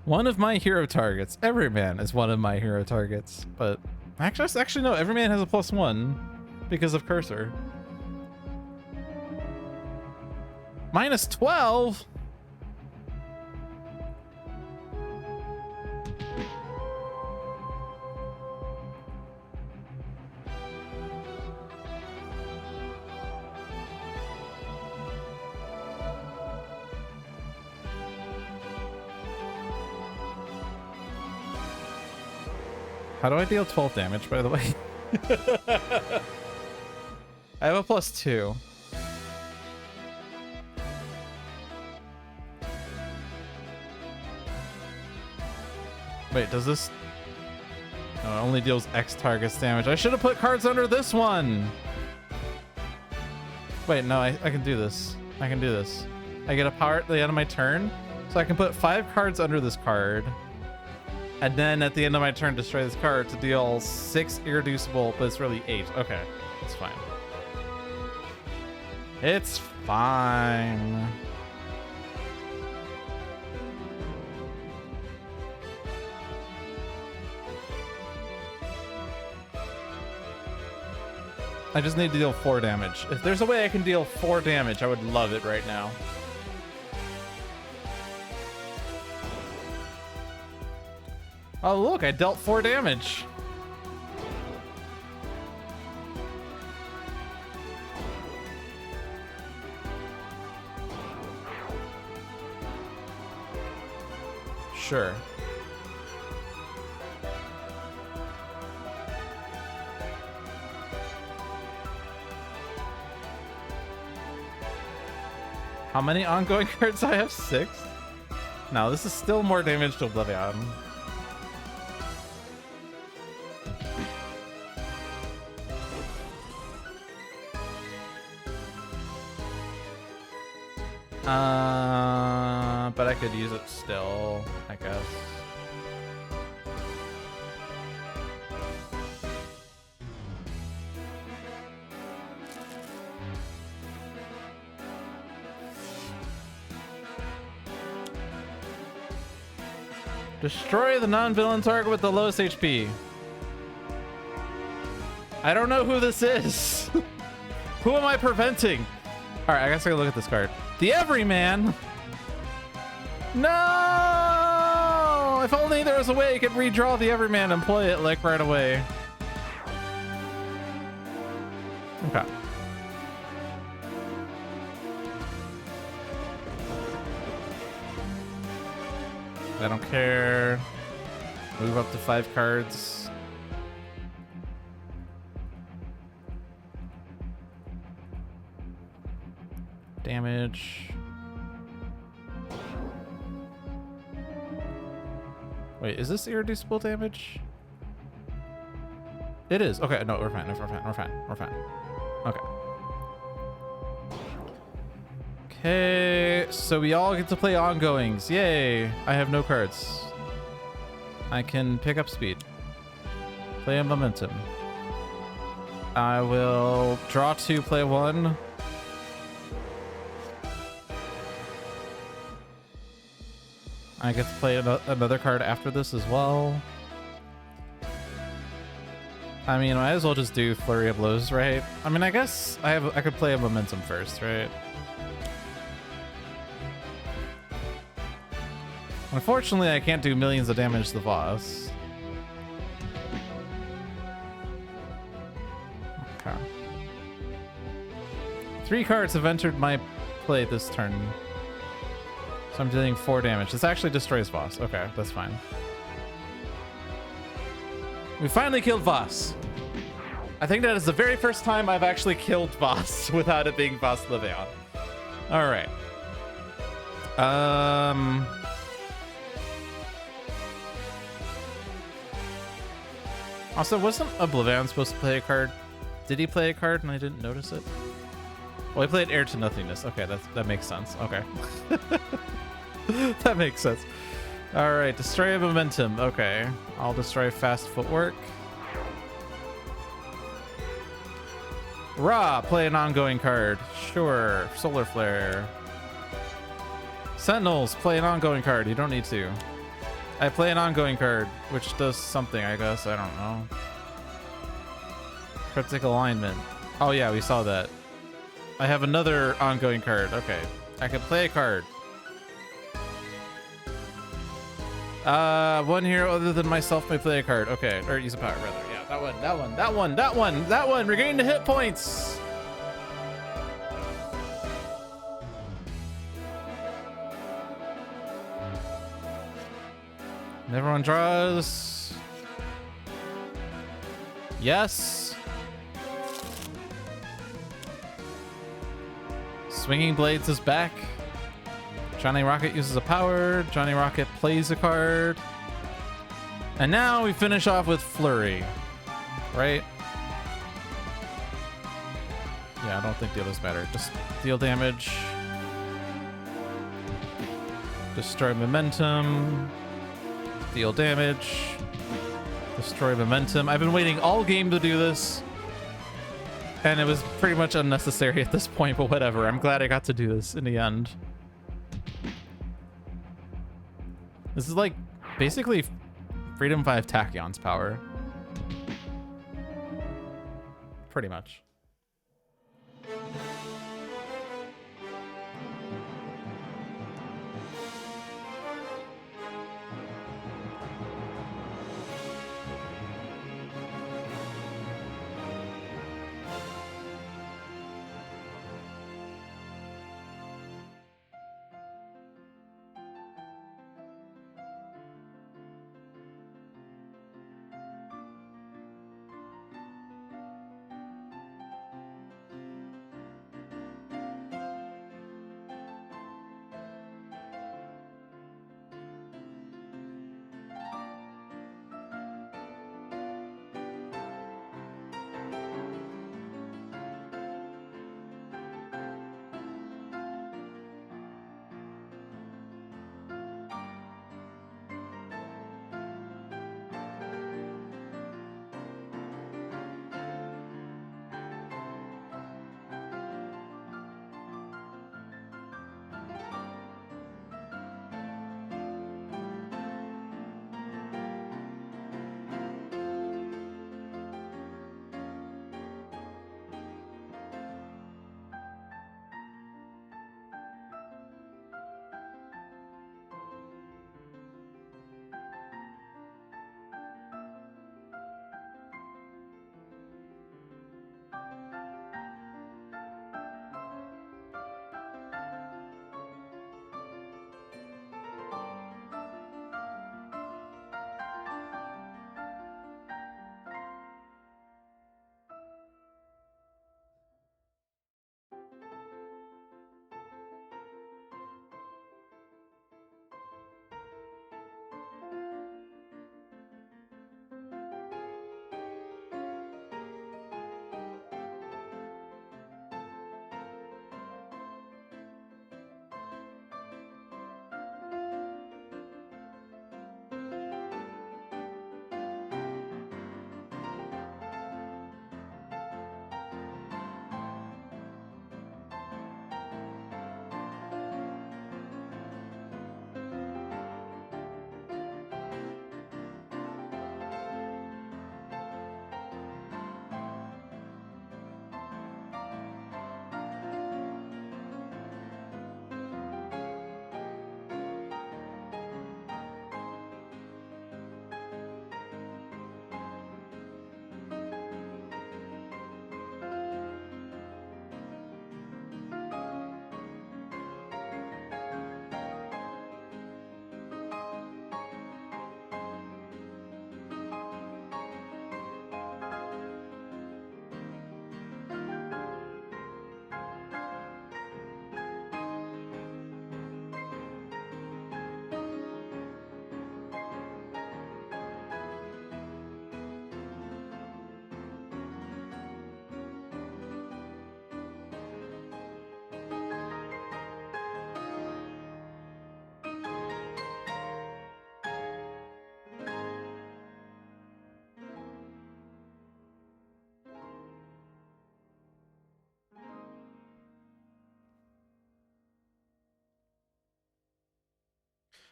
One of my hero targets. Everyman is one of my hero targets, but actually no, Everyman has a +1 because of Cursor. -12? How do I deal 12 damage, by the way? I have a +2. Wait, does this... No, it only deals X targets damage. I should have put cards under this one! Wait, no, I can do this. I can do this. I get a power at the end of my turn, so I can put 5 cards under this card. And then at the end of my turn, destroy this card to deal 6 irreducible, but it's really 8. Okay, it's fine. It's fine. I just need to deal 4 damage. If there's a way I can deal 4 damage, I would love it right now. Oh, look, I dealt 4 damage. Sure. How many ongoing cards do I have? 6? No, this is still more damage to OblivAeon. But I could use it still, I guess. Destroy the non-villain target with the lowest HP. I don't know who this is. Who am I preventing? All right, I guess I gotta look at this card. The Everyman. No! If only there was a way I could redraw the Everyman and play it like right away. Okay. I don't care. Move up to 5 cards. Damage. Wait, is this irreducible damage? It is. Okay, no, we're fine. We're fine. We're fine. We're fine. Okay. Okay, so we all get to play ongoings. Yay! I have no cards. I can pick up speed. Play a momentum. I will draw 2, play 1. I get to play another card after this as well. I mean, I might as well just do Flurry of Blows, right? I mean, I guess I could play a momentum first, right? Unfortunately, I can't do millions of damage to the boss. Okay. 3 cards have entered my play this turn. So I'm dealing 4 damage. This actually destroys Voss. Okay, that's fine. We finally killed Voss. I think that is the very first time I've actually killed Voss without it being Voss OblivAeon. All right. Also, wasn't OblivAeon supposed to play a card? Did he play a card and I didn't notice it? Well, he played Heir to Nothingness. Okay, that makes sense. Okay. That makes sense. All right, destroy momentum. Okay, I'll destroy fast footwork. Ra, play an ongoing card. Sure, Solar Flare. Sentinels, play an ongoing card. You don't need to. I play an ongoing card, which does something, I guess. I don't know. Critical alignment. Oh yeah, we saw that. I have another ongoing card. Okay, I can play a card. One hero other than myself may play a card. Okay, or use a power, rather. Yeah, that one. Regain the hit points. And everyone draws. Yes. Swinging Blades is back. Johnny Rocket uses a power. Johnny Rocket plays a card. And now we finish off with Flurry. Right? Yeah, I don't think the others matter. Just deal damage. Destroy momentum. Deal damage. Destroy momentum. I've been waiting all game to do this. And it was pretty much unnecessary at this point, but whatever. I'm glad I got to do this in the end. This is like basically Freedom 5 Tachyon's power. Pretty much.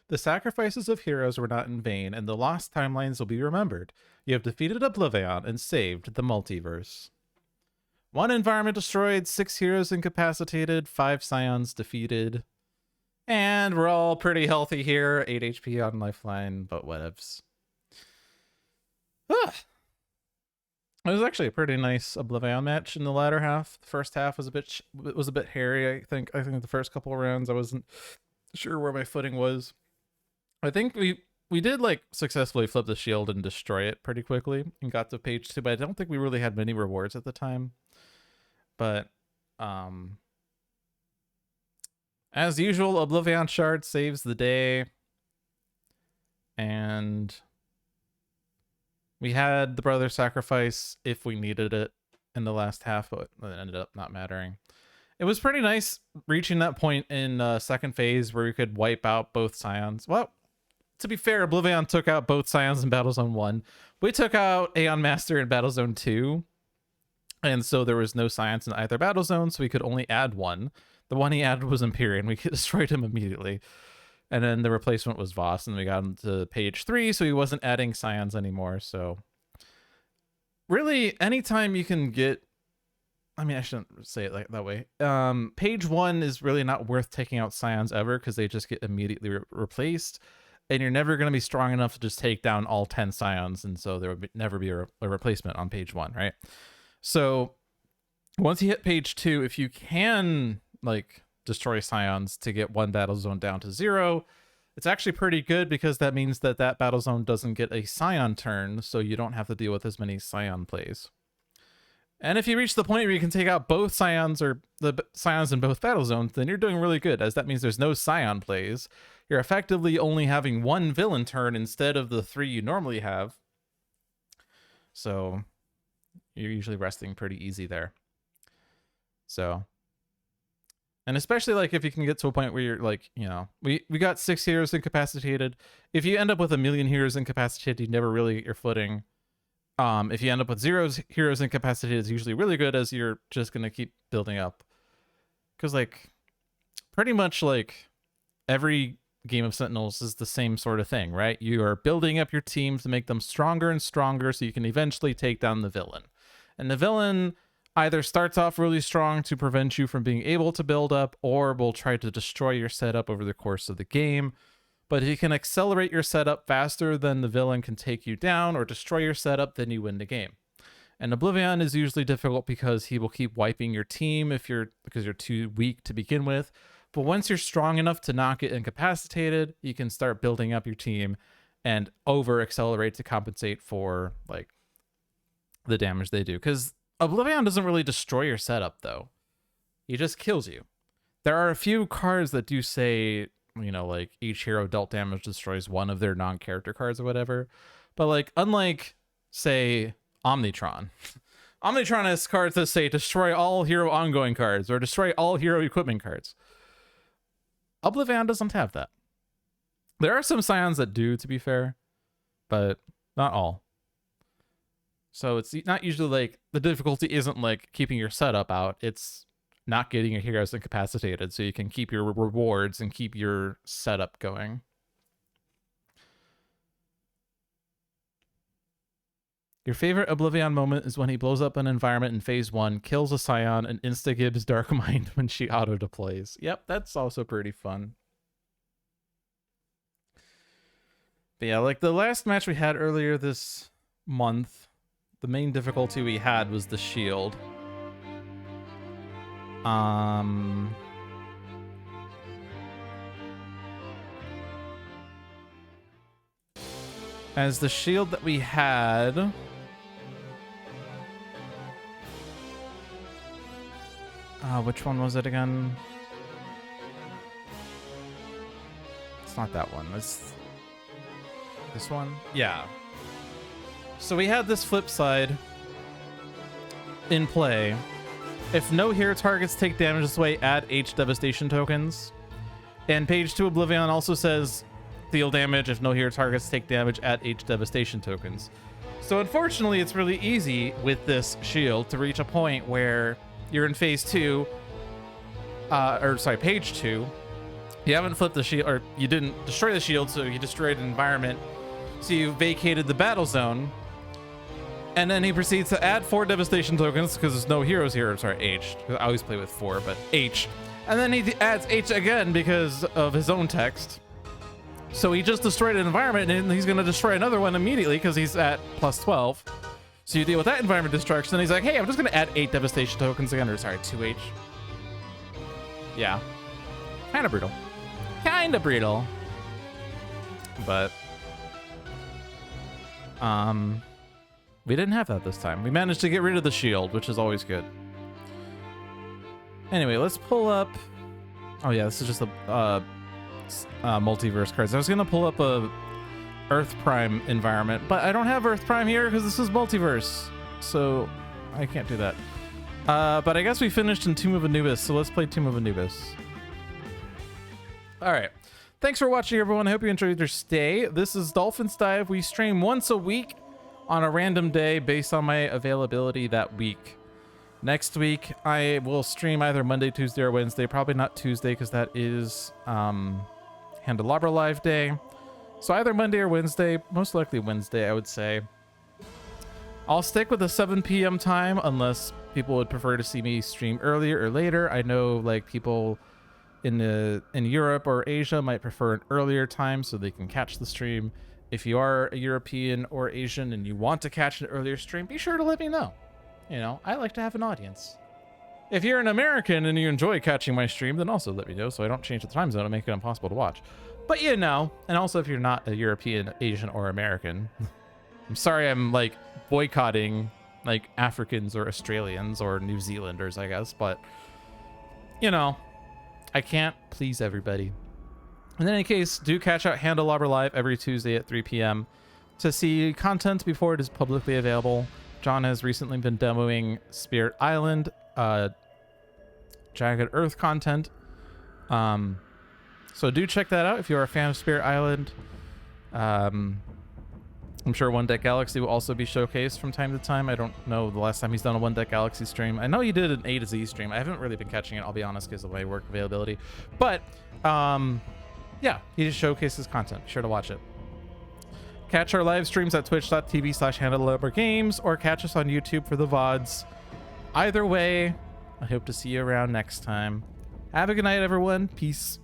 The sacrifices of heroes were not in vain, and the lost timelines will be remembered. You have defeated OblivAeon and saved the multiverse. 1 environment destroyed, 6 heroes incapacitated, 5 scions defeated. And we're all pretty healthy here. 8 HP on lifeline, but whatevs. It was actually a pretty nice OblivAeon match in the latter half. The first half was a bit hairy. I think the first couple of rounds I wasn't sure where my footing was. I think we did like successfully flip the shield and destroy it pretty quickly and got to page 2, but I don't think we really had many rewards at the time. But as usual, OblivAeon shard saves the day. And we had the brother sacrifice if we needed it in the last half, but it ended up not mattering. It was pretty nice reaching that point in second phase where we could wipe out both scions. Well, to be fair, OblivAeon took out both scions in Battlezone 1. We took out Aeon Master in Battlezone 2. And so there was no scions in either Battlezone, so we could only add one. The one he added was Empyrean. We destroyed him immediately. And then the replacement was Voss, and we got him to page 3, so he wasn't adding scions anymore. So really, anytime you can get... I mean, I shouldn't say it like that way. Page 1 is really not worth taking out scions ever, because they just get immediately replaced. And you're never going to be strong enough to just take down all 10 scions, and so there would never be a replacement on page 1, right? So once you hit page 2, if you can like destroy scions to get one battle zone down to 0, it's actually pretty good, because that means that battle zone doesn't get a scion turn, so you don't have to deal with as many scion plays. And if you reach the point where you can take out both scions or the scions in both battle zones, then you're doing really good, as that means there's no scion plays. You're effectively only having 1 villain turn instead of the 3 you normally have. So you're usually resting pretty easy there. So, and especially like if you can get to a point where you're like, you know, we got 6 heroes incapacitated. If you end up with 1 million heroes incapacitated, you never really get your footing. If you end up with 0 heroes incapacitated, it's usually really good, as you're just going to keep building up. Because like pretty much like every game of Sentinels is the same sort of thing, right? You are building up your team to make them stronger and stronger so you can eventually take down the villain. And the villain either starts off really strong to prevent you from being able to build up, or will try to destroy your setup over the course of the game. But if you can accelerate your setup faster than the villain can take you down or destroy your setup, then you win the game. And OblivAeon is usually difficult because he will keep wiping your team because you're too weak to begin with. But once you're strong enough to not get incapacitated, you can start building up your team and over accelerate to compensate for like the damage they do. Because OblivAeon doesn't really destroy your setup, though. He just kills you. There are a few cards that do say, you know, like each hero dealt damage destroys one of their non-character cards or whatever. But like, unlike, say, Omnitron. Omnitron has cards that say destroy all hero ongoing cards or destroy all hero equipment cards. OblivAeon doesn't have that. There are some scions that do, to be fair, but not all. So it's not usually like, the difficulty isn't like keeping your setup out, it's not getting your heroes incapacitated so you can keep your rewards and keep your setup going. Your favorite OblivAeon moment is when he blows up an environment in phase 1, kills a scion, and insta-gives Dark Mind when she auto-deploys. Yep, that's also pretty fun. But yeah, like the last match we had earlier this month, the main difficulty we had was the shield. As the shield that we had... which one was it again? It's not that one. It's this one? Yeah. So we had this flip side in play. If no hero targets take damage this way, add H devastation tokens. And page 2 OblivAeon also says deal damage. If no hero targets take damage, add H devastation tokens. So unfortunately, it's really easy with this shield to reach a point where you're in phase 2, page 2, You haven't flipped the shield, or you didn't destroy the shield, so you destroyed an environment. So you vacated the battle zone. And then he proceeds to add 4 devastation tokens because there's no heroes here. I'm sorry, H. I always play with 4, but H. And then he adds H again because of his own text. So he just destroyed an environment, and he's going to destroy another one immediately because he's at plus 12. So you deal with that environment destruction. And he's like, hey, I'm just going to add 8 devastation tokens again. Or sorry, 2H. Yeah. Kind of brutal. Kind of brutal. But we didn't have that this time. We managed to get rid of the shield, which is always good. Anyway, let's pull up. Oh yeah, this is just a multiverse cards. I was gonna pull up a Earth Prime environment, but I don't have Earth Prime here because this is multiverse, so I can't do that. But I guess we finished in Tomb of Anubis, so let's play Tomb of Anubis. All right. Thanks for watching, everyone. I hope you enjoyed your stay. This is Dolphin's Dive. We stream once a week on a random day based on my availability that week. Next week, I will stream either Monday, Tuesday, or Wednesday. Probably not Tuesday because that is Handelabra Live Day. So either Monday or Wednesday. Most likely Wednesday, I would say. I'll stick with the 7 p.m. time unless people would prefer to see me stream earlier or later. I know like people in Europe or Asia might prefer an earlier time so they can catch the stream. If you are a European or Asian and you want to catch an earlier stream, be sure to let me know. You know, I like to have an audience. If you're an American and you enjoy catching my stream, then also let me know so I don't change the time zone and make it impossible to watch. But you know, and also if you're not a European, Asian, or American, I'm sorry I'm like boycotting like Africans or Australians or New Zealanders, I guess, but you know, I can't please everybody. In any case, do catch out Handelabra Live every Tuesday at 3 p.m. to see content before it is publicly available. John has recently been demoing Spirit Island, Jagged Earth content. So do check that out if you're a fan of Spirit Island. I'm sure One Deck Galaxy will also be showcased from time to time. I don't know the last time he's done a One Deck Galaxy stream. I know he did an A to Z stream. I haven't really been catching it, I'll be honest, because of my work availability. But yeah, he just showcases content. Be sure to watch it. Catch our live streams at twitch.tv/HandelabraGames or catch us on YouTube for the VODs. Either way, I hope to see you around next time. Have a good night, everyone. Peace.